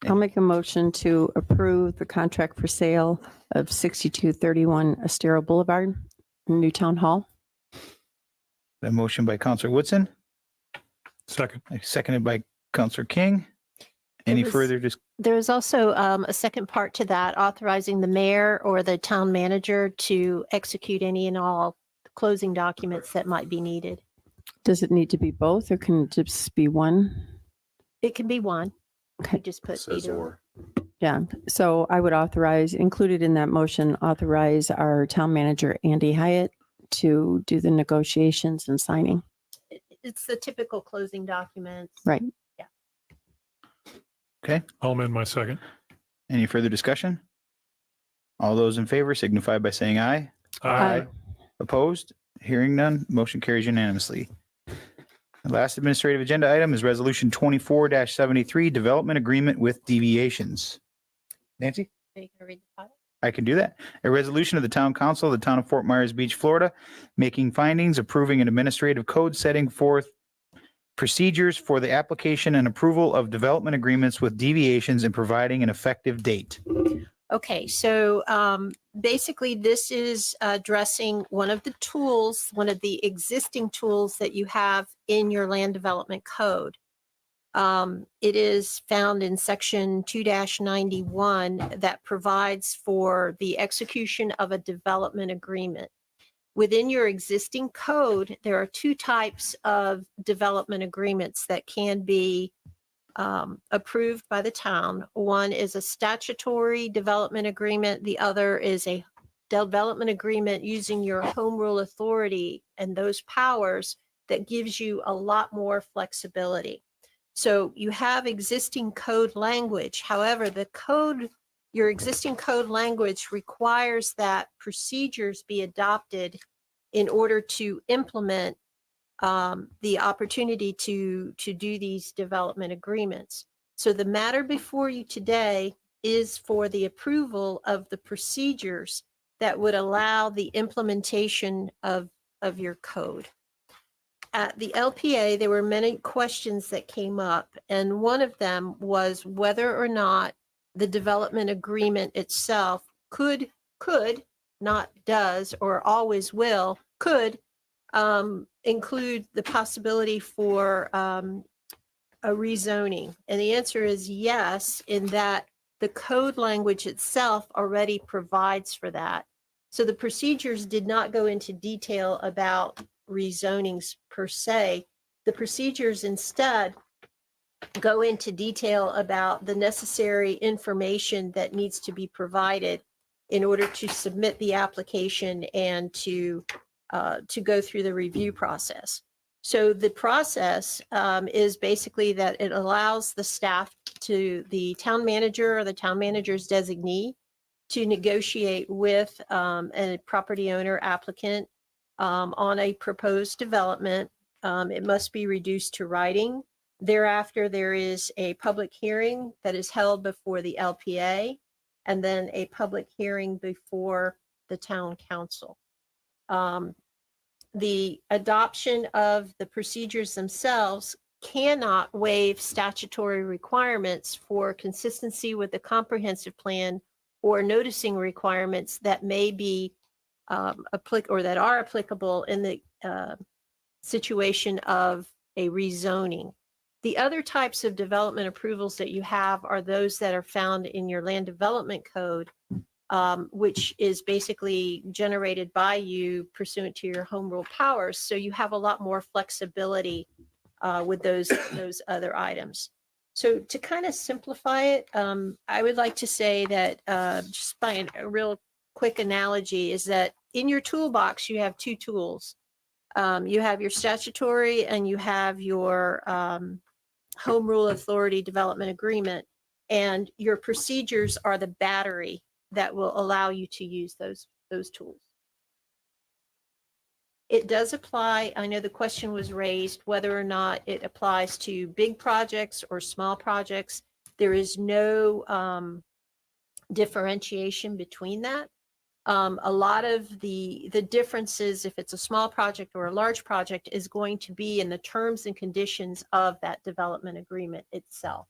I'll make a motion to approve the contract for sale of 6231 Estero Boulevard, Newtown Hall. A motion by Counselor Woodson, Second. seconded by Counselor King. Any was- further just There is also a second part to that, authorizing the mayor or the town manager to execute any and all closing documents that might be needed. Does it need to be both or can it just be one? It can be one. Okay. You just put Says either. or. Yeah, so I would authorize, included in that motion, authorize our town manager, Andy Hyatt, to do the negotiations and signing. It's the typical closing documents. Right. okay? I'll amend my second. Any further discussion? All those in favor signify by saying aye. Aye. Opposed? Hearing none, motion carries unanimously. The last administrative agenda item is Resolution 24-73, Development Agreement with Deviations. Nancy? Are you gonna read the title? I can do that. A resolution of the Town Council of the Town of Fort Myers Beach, Florida, making findings, approving an administrative code, setting forth procedures for the application and approval of development agreements with deviations and providing an effective date. Okay, so basically this is addressing one of the tools, one of the existing tools that you have in your land development code. It is found in section 2-91 that provides for the execution of a development agreement. Within your existing code, there are two types of development agreements that can be approved by the town. One is a statutory development agreement. The other is a development agreement using your home rule authority and those powers that gives you a lot more flexibility. So you have existing code language. However, your existing code language requires that procedures be adopted in order to implement the opportunity to do these development agreements. So the matter before you today is for the approval of the procedures that would allow the implementation of your code. At the LPA, there were many questions that came up, and one of them was whether or not the development agreement itself could, not does, or always will, could include the possibility for a rezoning. And the answer is yes, in that the code language itself already provides for that. So the procedures did not go into detail about rezonings per se. The procedures instead go into detail about the necessary information that needs to be provided in order to submit the application and to go through the review process. So the process is basically that it allows the staff to the town manager or the town manager's designee to negotiate with a property owner applicant on a proposed development. It must be reduced to writing. Thereafter, there is a public hearing that is held before the LPA and then a public hearing before the town council. The adoption of the procedures themselves cannot waive statutory requirements for consistency with the comprehensive plan or noticing requirements that may be or that are applicable in the situation of a rezoning. The other types of development approvals that you have are those that are found in your land development code, which is basically generated by you pursuant to your home rule powers. So you have a lot more flexibility with those other items. So to kind of simplify it, I would like to say that just by a real quick analogy is that in your toolbox, you have two tools. You have your statutory and you have your home rule authority development agreement. And your procedures are the battery that will allow you to use those tools. It does apply. I know the question was raised whether or not it applies to big projects or small projects. There is no differentiation between that. A lot of the differences, if it's a small project or a large project, is going to be in the terms and conditions of that development agreement itself,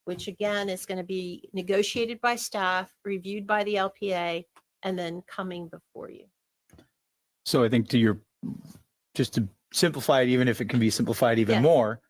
which again is going to be negotiated by staff, reviewed by the LPA, and then coming before you. So I think just to simplify it, even if it can be simplified even Yes. more,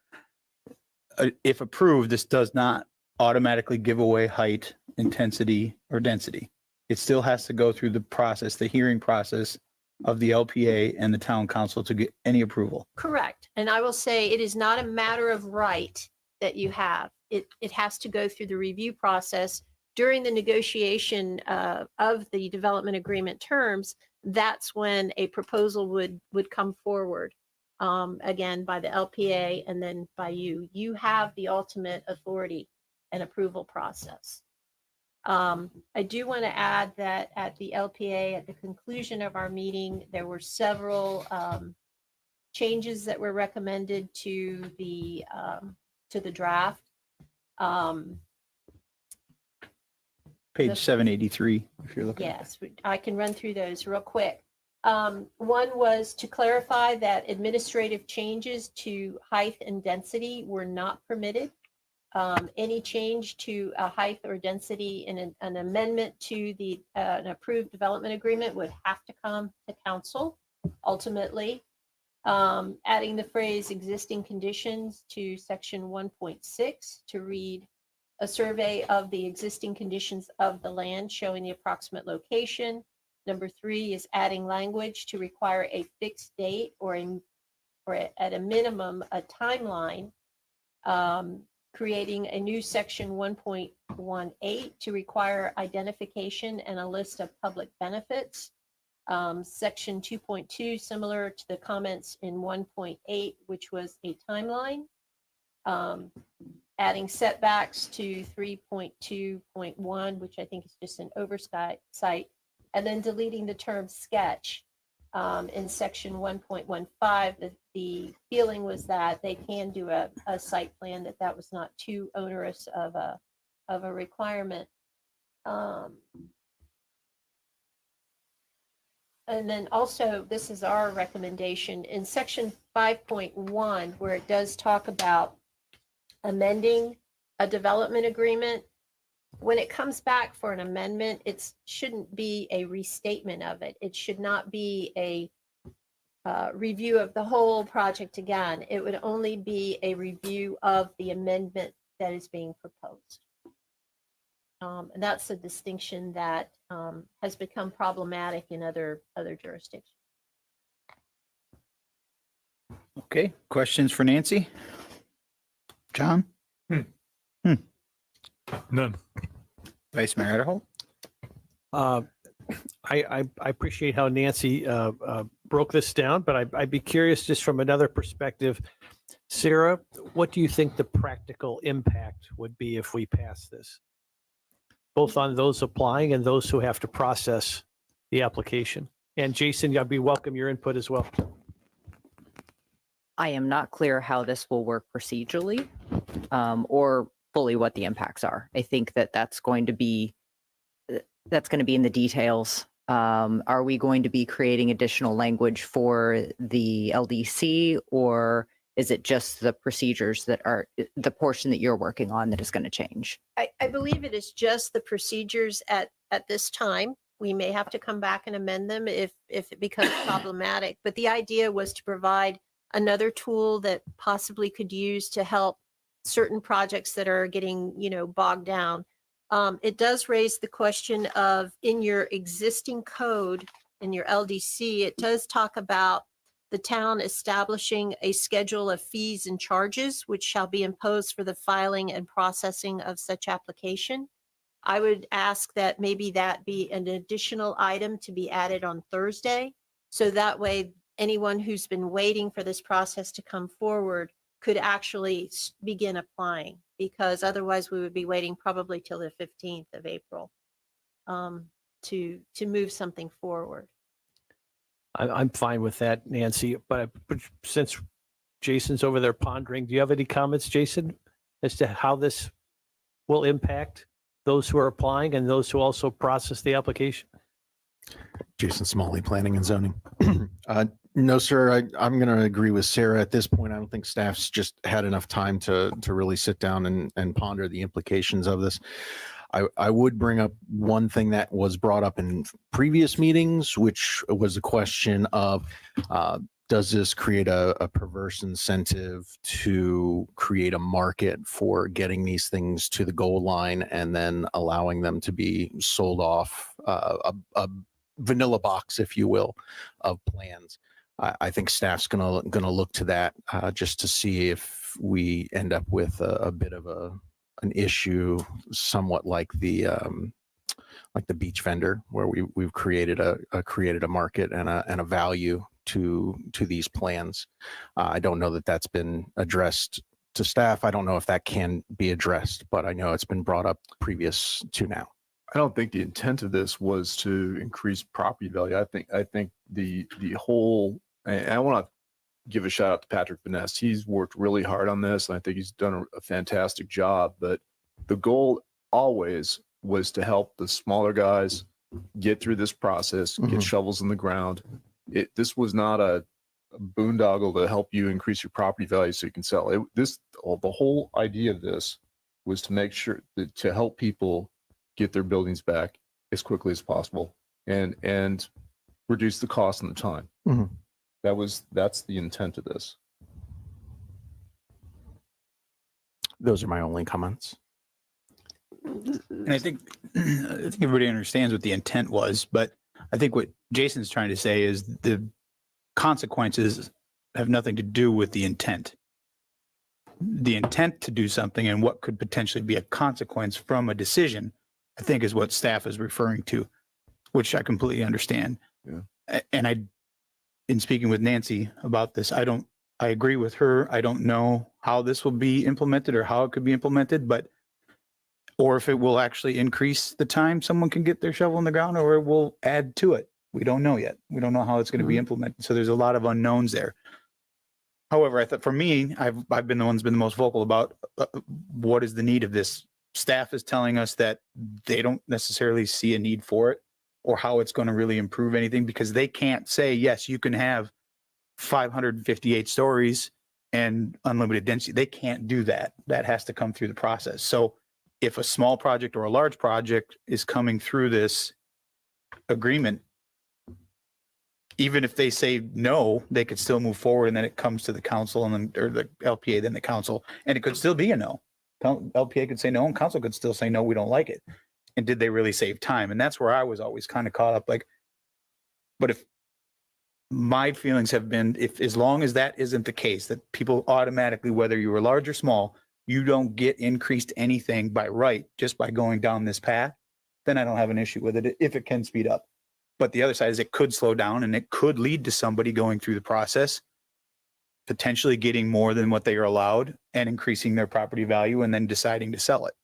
if approved, this does not automatically give away height, intensity, or density. It still has to go through the process, the hearing process of the LPA and the town council to get any approval. Correct. And I will say it is not a matter of right that you have. It has to go through the review process during the negotiation of the development agreement terms. That's when a proposal would come forward, again, by the LPA and then by you. You have the ultimate authority and approval process. I do want to add that at the LPA, at the conclusion of our meeting, there were several changes that were recommended to the draft. Page 783, if you're looking. Yes, I can run through those real quick. One was to clarify that administrative changes to height and density were not permitted. Any change to a height or density in an amendment to an approved development agreement would have to come to council ultimately. Adding the phrase existing conditions to section 1.6 to read a survey of the existing conditions of the land showing the approximate location. Number 3 is adding language to require a fixed date or at a minimum a timeline. Creating a new section 1.18 to require identification and a list of public benefits. Section 2.2, similar to the comments in 1.8, which was a timeline. Adding setbacks to 3.2.1, which I think is just an oversight, and then deleting the term sketch. In section 1.15, the feeling was that they can do a site plan, that was not too onerous of a requirement. And then also, this is our recommendation in section 5.1, where it does talk about amending a development agreement. When it comes back for an amendment, it shouldn't be a restatement of it. It should not be a review of the whole project again. It would only be a review of the amendment that is being proposed. And that's a distinction that has become problematic in other jurisdictions. Okay, questions for Nancy? John? None. Vice Mayor Adderholt? I appreciate how Nancy broke this down, but I'd be curious just from another perspective. Sarah, what do you think the practical impact would be if we pass this? Both on those applying and those who have to process the application. And Jason, I'd be welcome your input as well. I am not clear how this will work procedurally or fully what the impacts are. I think that's going to be in the details. Are we going to be creating additional language for the LDC, or is it just the procedures that are the portion that you're working on that is going to change? I believe it is just the procedures at this time. We may have to come back and amend them if it becomes problematic. But the idea was to provide another tool that possibly could use to help certain projects that are getting, bogged down. It does raise the question of, in your existing code, in your LDC, it does talk about the town establishing a schedule of fees and charges, which shall be imposed for the filing and processing of such application. I would ask that maybe that be an additional item to be added on Thursday. So that way, anyone who's been waiting for this process to come forward could actually begin applying, because otherwise we would be waiting probably till the 15th of April to move something forward. I'm fine with that, Nancy, but since Jason's over there pondering, do you have any comments, Jason, as to how this will impact those who are applying and those who also process the application? Jason Smalley, Planning and Zoning. No, sir, I'm going to agree with Sarah. At this point, I don't think staff's just had enough time to really sit down and ponder the implications of this. I would bring up one thing that was brought up in previous meetings, which was the question of, does this create a perverse incentive to create a market for getting these things to the goal line and then allowing them to be sold off, a vanilla box, if you will, of plans? I think staff's gonna look to that just to see if we end up with a bit of an issue, somewhat like the beach vendor, where we've created a market and a value to these plans. I don't know that that's been addressed to staff. I don't know if that can be addressed, but I know it's been brought up previous to now. I don't think the intent of this was to increase property value. I think the whole, and I want to give a shout out to Patrick Vaness. He's worked really hard on this, and I think he's done a fantastic job. But the goal always was to help the smaller guys get through this process, get shovels in the ground. This was not a boondoggle to help you increase your property value so you can sell. The whole idea of this was to make sure that, to help people get their buildings back as quickly as possible and reduce the cost and the time. That's the intent of this. Those are my only comments. And I think everybody understands what the intent was, but I think what Jason's trying to say is the consequences have nothing to do with the intent. The intent to do something and what could potentially be a consequence from a decision, I think, is what staff is referring to, which I completely understand. Yeah. And in speaking with Nancy about this, I agree with her. I don't know how this will be implemented or how it could be implemented, or if it will actually increase the time someone can get their shovel in the ground, or it will add to it. We don't know yet. We don't know how it's going to be implemented. So there's a lot of unknowns there. However, I thought for me, I've been the one who's been the most vocal about what is the need of this. Staff is telling us that they don't necessarily see a need for it or how it's going to really improve anything, because they can't say, yes, you can have 558 stories and unlimited density. They can't do that. That has to come through the process. So if a small project or a large project is coming through this agreement, even if they say no, they could still move forward, and then it comes to the council and then, or the LPA, then the council, and it could still be a no. LPA could say no, and council could still say no, we don't like it. And did they really save time? And that's where I was always kind of caught up. Like, but if my feelings have been, if as long as that isn't the case, that people automatically, whether you were large or small, you don't get increased anything by right just by going down this path, then I don't have an issue with it if it can speed up. But the other side is it could slow down, and it could lead to somebody going through the process, potentially getting more than what they are allowed and increasing their property value and then deciding to sell it.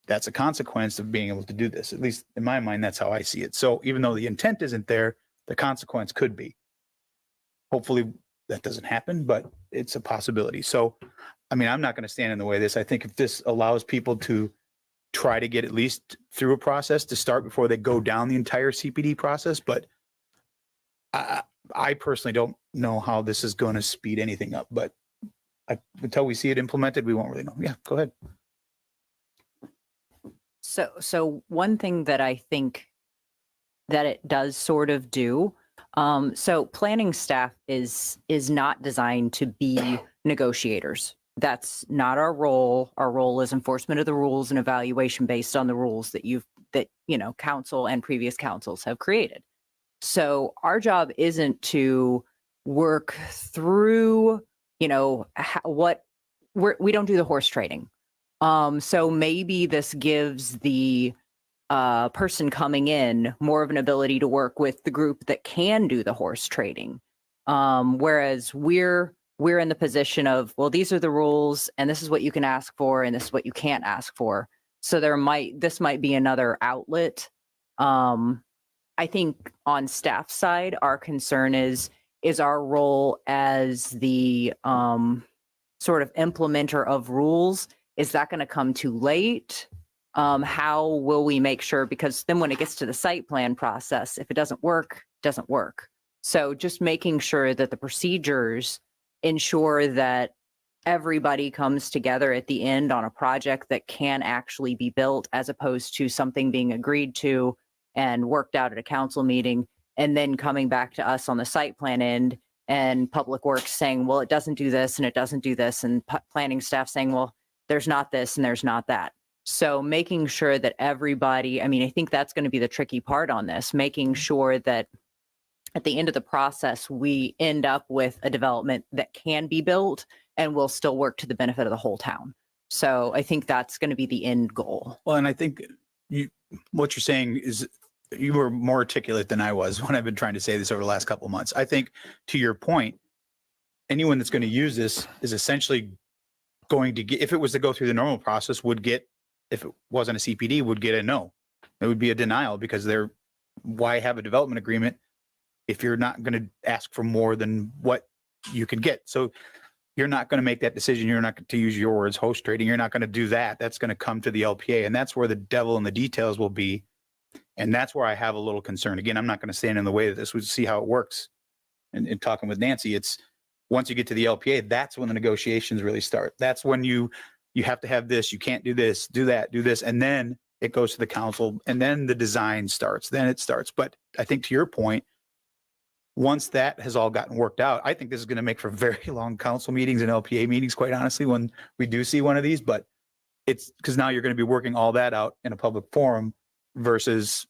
That's a consequence of being able to do this. At least in my mind, that's how I see it. So even though the intent isn't there, the consequence could be. Hopefully that doesn't happen, but it's a possibility. So, I mean, I'm not going to stand in the way of this. I think if this allows people to try to get at least through a process to start before they go down the entire CPD process, but I personally don't know how this is going to speed anything up, but until we see it implemented, we won't really know. Yeah, go ahead. So one thing that I think that it does sort of do, so planning staff is not designed to be negotiators. That's not our role. Our role is enforcement of the rules and evaluation based on the rules that council and previous councils have created. So our job isn't to work through, we don't do the horse trading. So maybe this gives the person coming in more of an ability to work with the group that can do the horse trading. Whereas we're we're in the position of, well, these are the rules and this is what you can ask for and this is what you can't ask for. So this might be another outlet. I think on staff side, our concern is our role as the sort of implementer of rules. Is that going to come too late? How will we make sure? Because then when it gets to the site plan process, if it doesn't work, it doesn't work. So just making sure that the procedures ensure that everybody comes together at the end on a project that can actually be built, as opposed to something being agreed to and worked out at a council meeting and then coming back to us on the site plan end and Public Works saying, well, it doesn't do this and it doesn't do this, and planning staff saying, well, there's not this and there's not that. So making sure that everybody, I mean, I think that's going to be the tricky part on this, making sure that at the end of the process, we end up with a development that can be built and will still work to the benefit of the whole town. So I think that's going to be the end goal. Well, and I think what you're saying is you were more articulate than I was when I've been trying to say this over the last couple of months. I think to your point, anyone that's going to use this is essentially going to get, if it was to go through the normal process, would get, if it wasn't a CPD, would get a no. It would be a denial because why have a development agreement if you're not going to ask for more than what you can get? So you're not going to make that decision. You're not, to use your words, host trading. You're not going to do that. That's going to come to the LPA. And that's where the devil in the details will be. And that's where I have a little concern. Again, I'm not going to stand in the way of this. We'll see how it works. And talking with Nancy, it's once you get to the LPA, that's when the negotiations really start. That's when you have to have this, you can't do this, do that, do this. And then it goes to the council and then the design starts, then it starts. But I think to your point, once that has all gotten worked out, I think this is going to make for very long council meetings and LPA meetings, quite honestly, when we do see one of these. But it's because now you're going to be working all that out in a public forum versus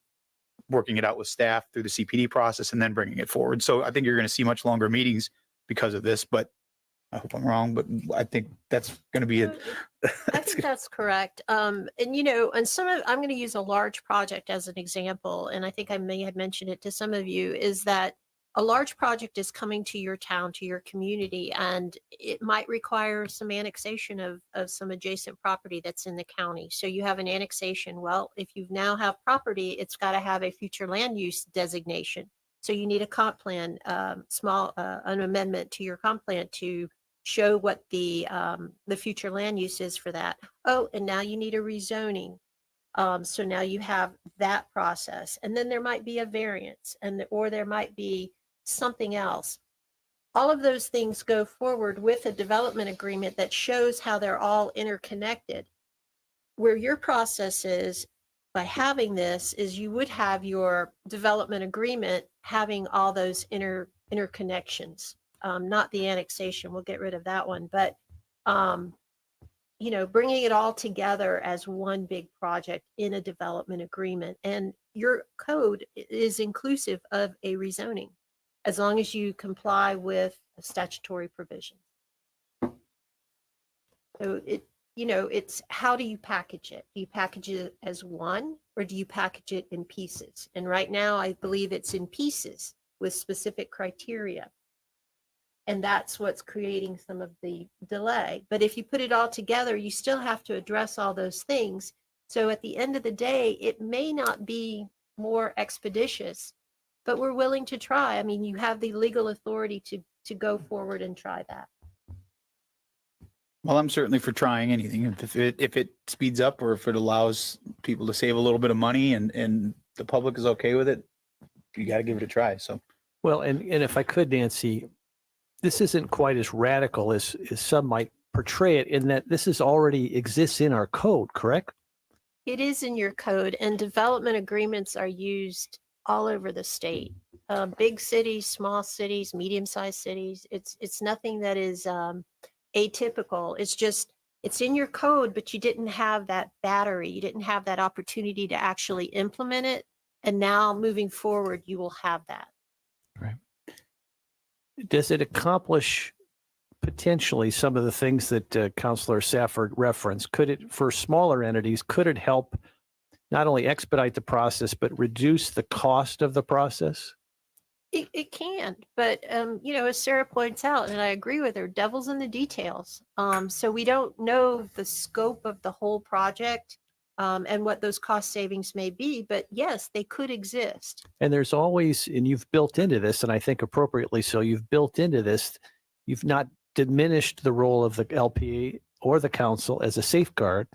working it out with staff through the CPD process and then bringing it forward. So I think you're going to see much longer meetings because of this, but I hope I'm wrong, but I think that's going to be it. I think that's correct. And I'm going to use a large project as an example, and I think I may have mentioned it to some of you, is that a large project is coming to your town, to your community, and it might require some annexation of some adjacent property that's in the county. So you have an annexation. Well, if you now have property, it's got to have a future land use designation. So you need a comp plan, an amendment to your comp plan to show what the future land use is for that. Oh, and now you need a rezoning. So now you have that process, and then there might be a variance, or there might be something else. All of those things go forward with a development agreement that shows how they're all interconnected. Where your process is, by having this, is you would have your development agreement having all those interconnections, not the annexation. We'll get rid of that one, but bringing it all together as one big project in a development agreement. And your code is inclusive of a rezoning, as long as you comply with statutory provisions. So it's how do you package it? Do you package it as one, or do you package it in pieces? And right now, I believe it's in pieces with specific criteria. And that's what's creating some of the delay. But if you put it all together, you still have to address all those things. So at the end of the day, it may not be more expeditious, but we're willing to try. I mean, you have the legal authority to go forward and try that. Well, I'm certainly for trying anything. If it speeds up, or if it allows people to save a little bit of money and the public is okay with it, you got to give it a try. So, well, and if I could, Nancy, this isn't quite as radical as some might portray it, in that this is already exists in our code, correct? It is in your code, and development agreements are used all over the state. Big cities, small cities, medium-sized cities. It's nothing that is atypical. It's just, it's in your code, but you didn't have that battery. You didn't have that opportunity to actually implement it. And now moving forward, you will have that. Right. Does it accomplish potentially some of the things that Councilor Safford referenced? Could it, for smaller entities, could it help not only expedite the process, but reduce the cost of the process? It can, but you know, as Sarah points out, and I agree with her, devil's in the details. So we don't know the scope of the whole project and what those cost savings may be, but yes, they could exist. And there's always, and you've built into this, and I think appropriately so, you've built into this, you've not diminished the role of the LPA or the council as a safeguard.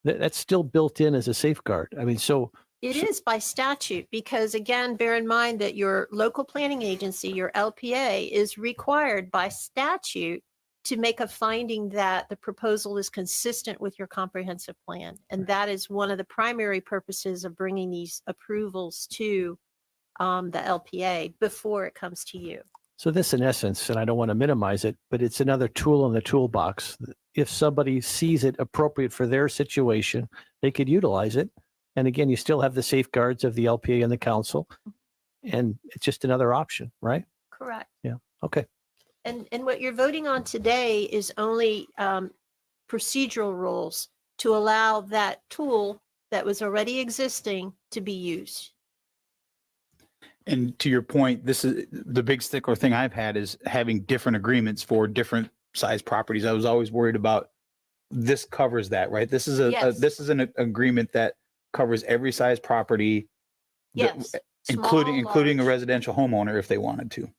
That's still built in as a safeguard. I mean, so It is by statute, because again, bear in mind that your local planning agency, your LPA, is required by statute to make a finding that the proposal is consistent with your comprehensive plan. And that is one of the primary purposes of bringing these approvals to the LPA before it comes to you. So this, in essence, and I don't want to minimize it, but it's another tool in the toolbox. If somebody sees it appropriate for their situation, they could utilize it. And again, you still have the safeguards of the LPA and the council, and it's just another option, right? Correct. Yeah. Okay. And what you're voting on today is only procedural rules to allow that tool that was already existing to be used. And to your point, this is the big stickler thing I've had is having different agreements for different size properties. I was always worried about this covers that, right? This is Yes. this is an agreement that covers every size property, that- Yes. including Small, a large. residential homeowner if they wanted to.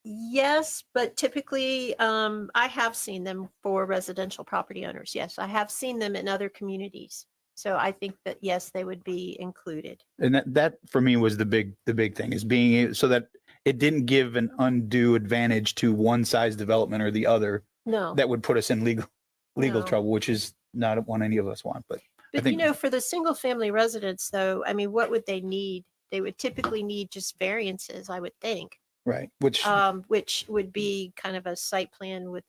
Yes, but typically, I have seen them for residential property owners. Yes, I have seen them in other communities. So I think that, yes, they would be included. And that for me was the big thing is so that it didn't give an undue advantage to one size development or the other No. that would put us in legal No. trouble, which is not what any of us want. But I But think you know, for the single family residents though, I mean, what would they need? They would typically need just variances, I would think. right, which Which would be kind of a site plan with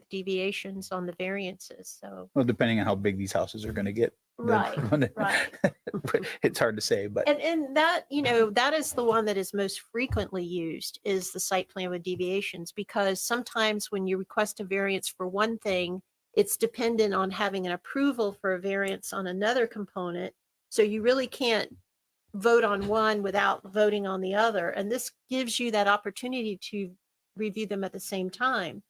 deviations on the variances. So, well, depending on how big these houses are going to get. right, right. But it's hard to say, but And that, you know, that is the one that is most frequently used is the site plan with deviations, because sometimes when you request a variance for one thing, it's dependent on having an approval for a variance on another component. So you really can't vote on one without voting on the other. And this gives you that opportunity to review them at the same time,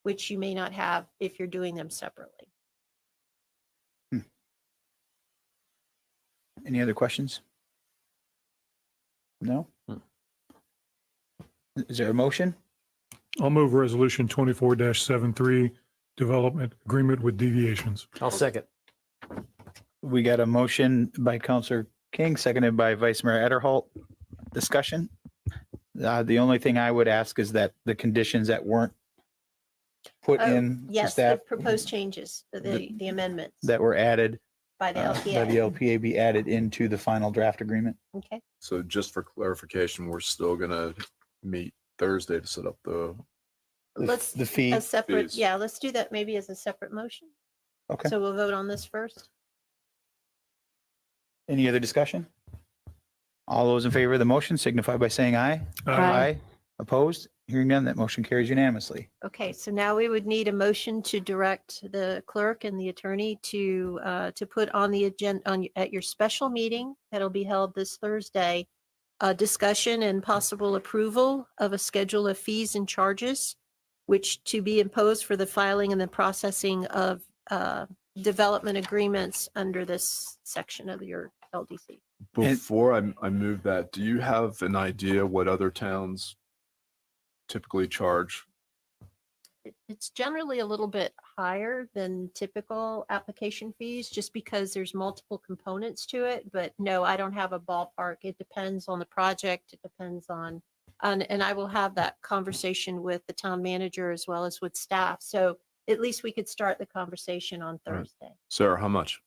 which you may not have if you're doing them separately. any other questions? No? Is there a motion? I'll move resolution 24-73, development agreement with deviations. I'll second. We got a motion by Counselor King, seconded by Vice Mayor Ederholt. Discussion. The only thing I would ask is that the conditions that weren't put in the Yes, the staff proposed changes, the amendments that were added by the by LPA. the LPA be added into the final draft agreement. Okay. So just for clarification, we're still gonna meet Thursday to set up the Let's, the fee. a separate, fees. yeah, let's do that maybe as a separate motion. Okay. So we'll vote on this first. Any other discussion? All those in favor of the motion signify by saying aye. Aye. Opposed? Hearing none, that motion carries unanimously. Okay, so now we would need a motion to direct the clerk and the attorney to put on the agenda at your special meeting that'll be held this Thursday, a discussion and possible approval of a schedule of fees and charges, which to be imposed for the filing and the processing of development agreements under this section of your LDC. Before I move that, do you have an idea what other towns typically charge? It's generally a little bit higher than typical application fees, just because there's multiple components to it. But no, I don't have a ballpark. It depends on the project. It depends on, and I will have that conversation with the town manager as well as with staff. So at least we could start the conversation on Right. Thursday. Sarah, how much?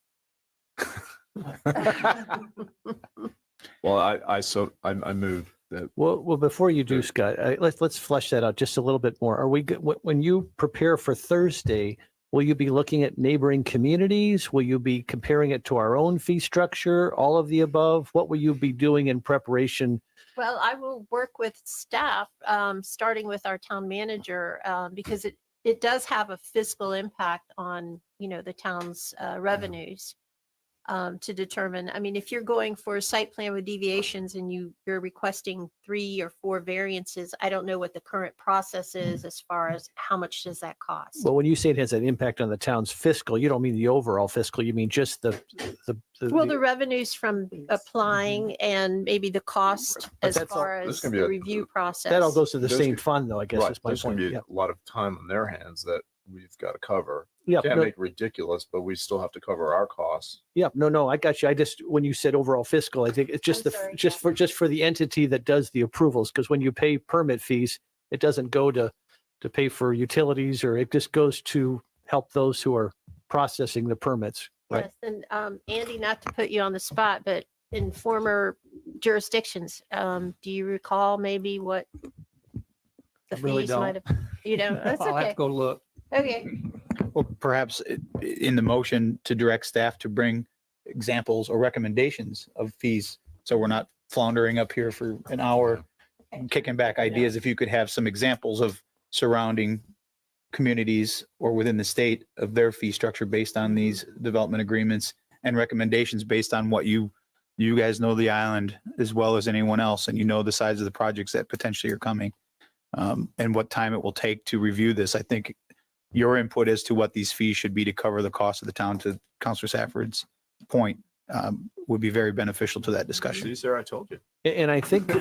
Well, I moved that. Well, before you do, Scott, let's flesh that out just a little bit more. Are we, when you prepare for Thursday, will you be looking at neighboring communities? Will you be comparing it to our own fee structure? All of the above? What will you be doing in preparation? Well, I will work with staff, starting with our town manager, because it does have a fiscal impact on, the town's revenues. to determine. I mean, if you're going for a site plan with deviations and you're requesting 3 or 4 variances, I don't know what the current process is as far as how much does that cost. Well, when you say it has an impact on the town's fiscal, you don't mean the overall fiscal, you mean just Well, the revenues from applying and maybe the cost But as that's all- far There's as gonna be the a- review process. that all goes to the There's same gonna- fund though, I guess Right, is my there's going point. to be Yeah. a lot of time on their hands that we've got to cover. Yeah, Can't no- make it ridiculous, but we still have to cover our costs. Yeah, no, I got you. I just, when you said overall fiscal, I think it's just just for the entity that does the approvals, because when you pay permit fees, it doesn't go to pay for utilities, or it just goes to help those who are processing the permits, right? Yes, and Andy, not to put you on the spot, but in former jurisdictions, do you recall maybe what the I really fees might don't. have? You know, that's I'll have okay. to go look. Okay. Well, perhaps in the motion to direct staff to bring examples or recommendations of fees. So we're not floundering up here for an hour kicking back ideas. If you could have some examples of surrounding communities or within the state of their fee structure based on these development agreements, and recommendations based on what you guys know the island as well as anyone else, and you know the size of the projects that potentially are coming, and what time it will take to review this. I think your input as to what these fees should be to cover the cost of the town, to Councilor Safford's point, would be very beneficial to that discussion. See, sir, I told you. And I think,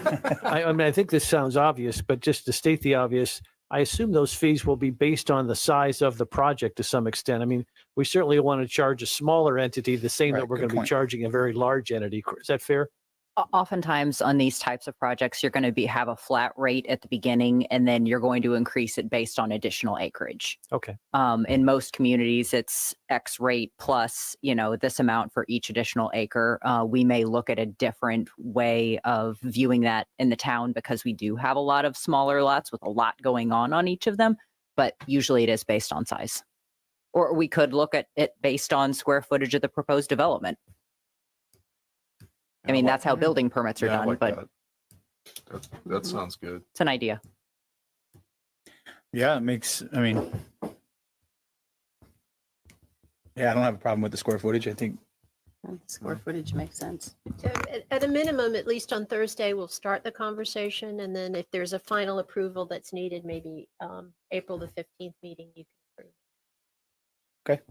I mean, I think this sounds obvious, but just to state the obvious, I assume those fees will be based on the size of the project to some extent. I mean, we certainly want to charge a smaller entity the same that Right, we're good going to be point. charging a very large entity. Is that fair? Oftentimes on these types of projects, you're going to have a flat rate at the beginning, and then you're going to increase it based on additional acreage. Okay. In most communities, it's X rate plus, this amount for each additional acre. We may look at a different way of viewing that in the town because we do have a lot of smaller lots with a lot going on each of them, but usually it is based on size. Or we could look at it based on square footage of the proposed development. I mean, that's how building permits are Yeah, I done, like but that sounds good. it's an idea. Yeah, it makes, I mean, yeah, I don't have a problem with the square footage. I think Square footage makes sense. So at a minimum, at least on Thursday, we'll start the conversation. And then if there's a final approval that's needed, maybe April the 15th meeting, you can approve.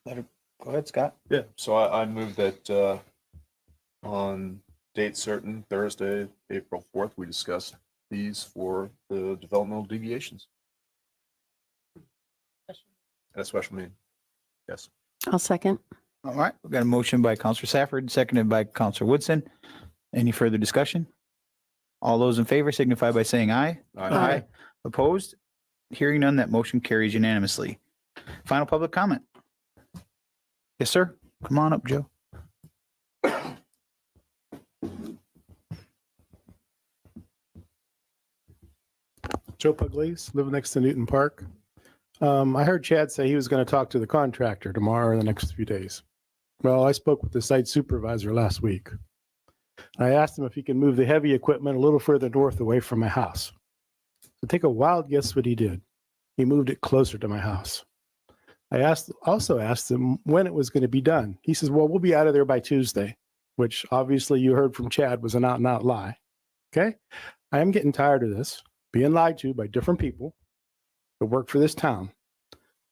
Okay. Go ahead, Scott. Yeah, so I move that on date certain, Thursday, April 4th, we discuss these for the developmental deviations. At a special meeting. Yes. I'll second. All right, we've got a motion by Councilor Safford, seconded by Councilor Woodson. Any further discussion? All those in favor signify by saying aye. Aye. Opposed? Hearing none, that motion carries unanimously. Final public comment. Yes, sir. Come on up, Joe. Joe Pugliese, live next to Newton Park. I heard Chad say he was going to talk to the contractor tomorrow or the next few days. Well, I spoke with the site supervisor last week. I asked him if he can move the heavy equipment a little further north away from my house. So take a wild guess what he did. He moved it closer to my house. I also asked him when it was going to be done. He says, well, we'll be out of there by Tuesday, which obviously you heard from Chad was an out and out lie. Okay. I am getting tired of this, being lied to by different people that work for this town.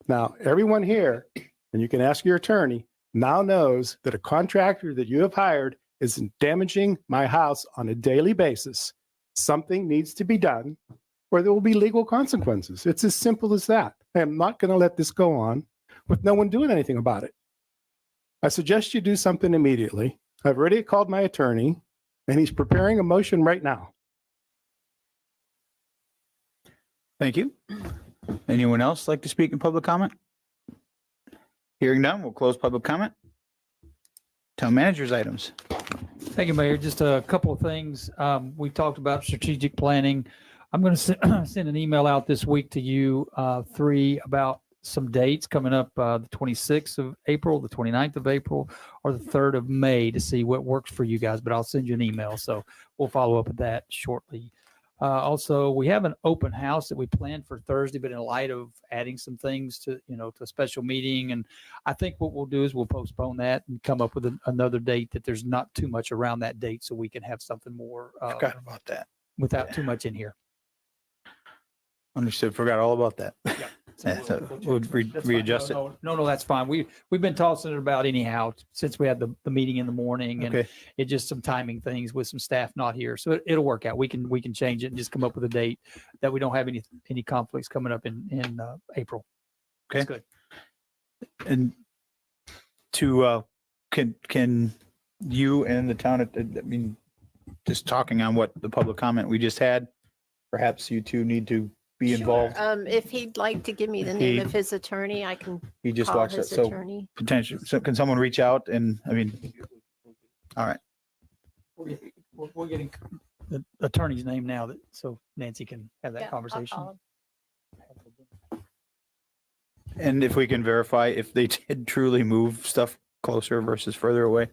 Now, everyone here, and you can ask your attorney, now knows that a contractor that you have hired is damaging my house on a daily basis. Something needs to be done or there will be legal consequences. It's as simple as that. I am not going to let this go on with no one doing anything about it. I suggest you do something immediately. I've already called my attorney and he's preparing a motion right now. Thank you. Anyone else like to speak in public comment? Hearing none, we'll close public comment. Town managers items. Thank you, Mayor. Just a couple of things. We talked about strategic planning. I'm going to send an email out this week to you three about some dates coming up, the 26th of April, the 29th of April, or the 3rd of May to see what works for you guys. But I'll send you an email. So we'll follow up with that shortly. Also, we have an open house that we planned for Thursday, but in light of adding some things to, to a special meeting, and I think what we'll do is we'll postpone that and come up with another date that there's not too much around that date, so we can have something more Forgot about that. without too much in here. Understood. Forgot all about that. Yeah, so we'll readjust it. No, that's fine. We've been tossing it about anyhow since we had the meeting in the morning, and Okay. it just some timing things with some staff not here, so it'll work out. We can change it and just come up with a date that we don't have any conflicts coming up in April. Okay. That's good. And to can you and the town, I mean, just talking on what the public comment we just had, perhaps you two need to be involved. If he'd like to give me the name of his attorney, I can He just call watched it. his So attorney. potentially, so can someone reach out and, I mean, all right. We're getting the attorney's name now, so Nancy can have that Yeah, I'll conversation. call him. And if we can verify if they did truly move stuff closer versus further away,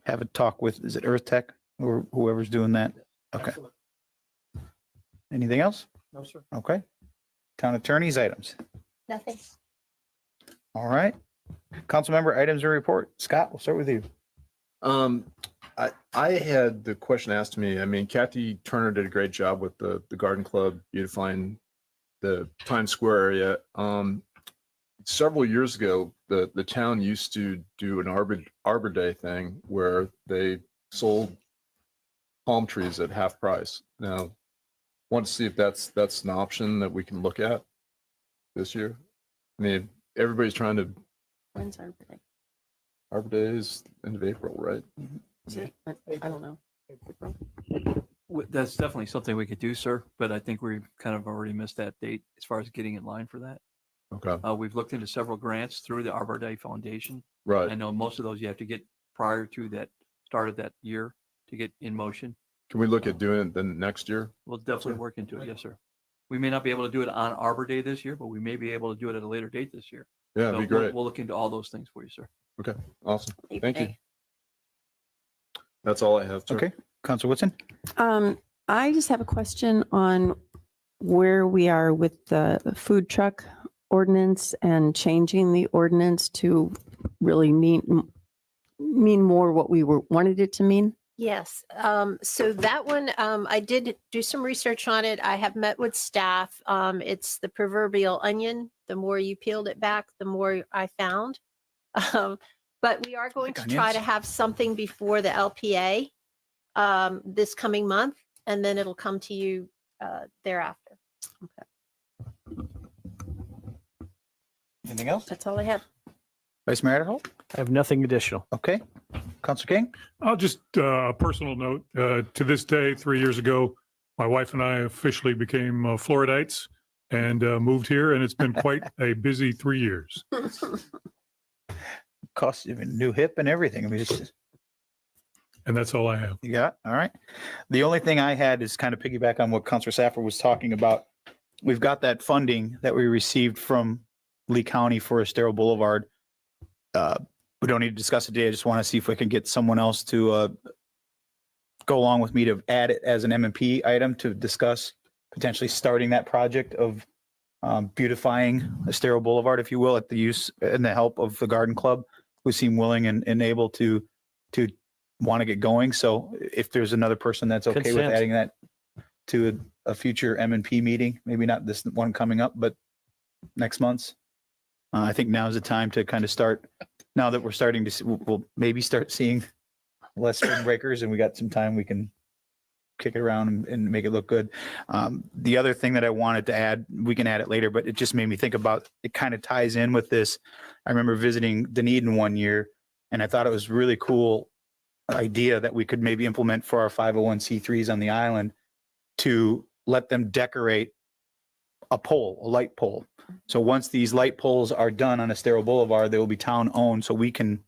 have a talk with, is it Earth Tech or whoever's doing that? Okay. Anything else? No, sir. Okay. Town attorney's items. Nothing. All right. Council member items and report. Scott, we'll start with you. I had the question asked to me. I mean, Kathy Turner did a great job with the garden club beautifying the Times Square area. Several years ago, the town used to do an Arbor Day thing where they sold palm trees at half price. Now, want to see if that's an option that we can look at this year. I mean, everybody's trying to. When's our birthday? Arbor Day is end of April, right? Is it? I don't know. That's definitely something we could do, sir, but I think we kind of already missed that date as far as getting in line for that. Okay. We've looked into several grants through the Arbor Day Foundation. Right. I know most of those you have to get prior to that start of that year to get in motion. Can we look at doing it then next year? We'll definitely work into it. Yes, sir. We may not be able to do it on Arbor Day this year, but we may be able to do it at a later date this year. Yeah, it'd be great. We'll look into all those things for you, sir. Okay, awesome. Thank you. That's all I have. Sir. Okay. Council Whitson? I just have a question on where we are with the food truck ordinance and changing the ordinance to really mean more what we wanted it to mean. Yes. So that one, I did do some research on it. I have met with staff. It's the proverbial onion. The more you peeled it back, the more I found. But we are going to try to have something before the LPA this coming month, and then it'll come to you thereafter. Anything else? That's all I have. Vice Mayor Adderholt? I have nothing additional. Okay. Council King? I'll just, a personal note, to this day, 3 years ago, my wife and I officially became Floridites and moved here, and it's been quite a busy 3 years. Cost you a new hip and everything. I mean, it's just. And that's all I have. You got, all right. The only thing I had is kind of piggyback on what Councilor Saffer was talking about. We've got that funding that we received from Lee County for Estero Boulevard. We don't need to discuss it today. I just want to see if we can get someone else to go along with me to add it as an M&P item to discuss potentially starting that project of beautifying Estero Boulevard, if you will, at the use and the help of the Garden Club, who seem willing and able to want to get going. So if there's another person that's okay with Consent. adding that to a future M&P meeting, maybe not this one coming up, but next month's. I think now is the time to kind of start, now that we're starting to, we'll maybe start seeing less spring breakers and we got some time, we can kick it around and make it look good. The other thing that I wanted to add, we can add it later, but it just made me think about, it kind of ties in with this. I remember visiting Dunedin one year and I thought it was really cool idea that we could maybe implement for our 501c3s on the island to let them decorate a pole, a light pole. So once these light poles are done on Estero Boulevard, they will be town owned. So we can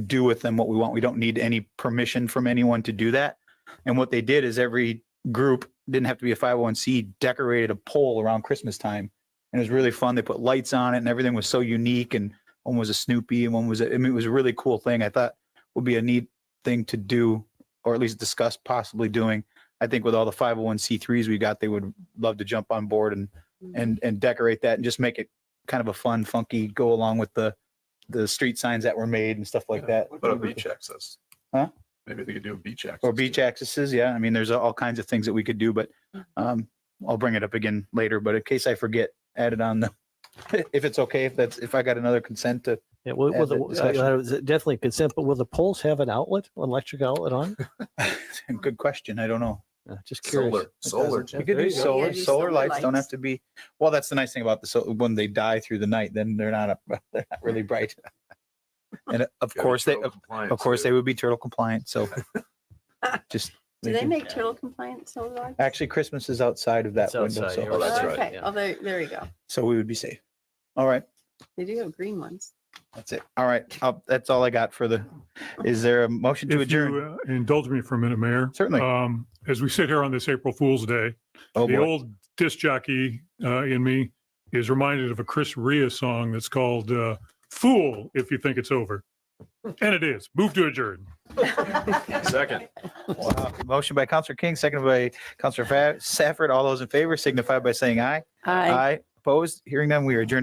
do with them what we want. We don't need any permission from anyone to do that. And what they did is every group, didn't have to be a 501c, decorated a pole around Christmas time. And it was really fun. They put lights on it and everything was so unique. And one was a Snoopy and one was, I mean, it was a really cool thing. I thought would be a neat thing to do, or at least discuss possibly doing I think with all the 501c3s we got, they would love to jump on board and decorate that and just make it kind of a fun, funky, go along with the street signs that were made and stuff like that. What about beach access? Huh? Maybe they could do a beach access. Or beach accesses, yeah. I mean, there's all kinds of things that we could do, but I'll bring it up again later. But in case I forget, add it on the, if it's okay, if I got another consent to. Yeah, will add the, that discussion. definitely consent, but will the poles have an outlet, an electric outlet on? Good question. I don't know. Just curious. Solar. You could do solar. Solar lights don't have to be. Well, that's the nice thing about when they die through the night, then they're not really bright. And of course they would be turtle compliant. So just. Do they make turtle compliant solar lights? Actually, Christmas is outside of that It's window. outside, So, you're right. Okay. yeah. Oh, there you go. so we would be safe. All right. They do have green ones. That's it. All right. That's all I got for the, is there a motion to If adjourn? you indulge me for a minute, Mayor. Certainly. As we sit here on this April Fool's Day, Oh, the boy. old disc jockey in me is reminded of a Chris Rea song that's called Fool If You Think It's Over. And it is. Move to adjourn. Second. Wow. Motion by Counselor King, seconded by Counselor Safford. All those in favor signify by saying aye. Aye. Opposed? Hearing none, we are adjourned.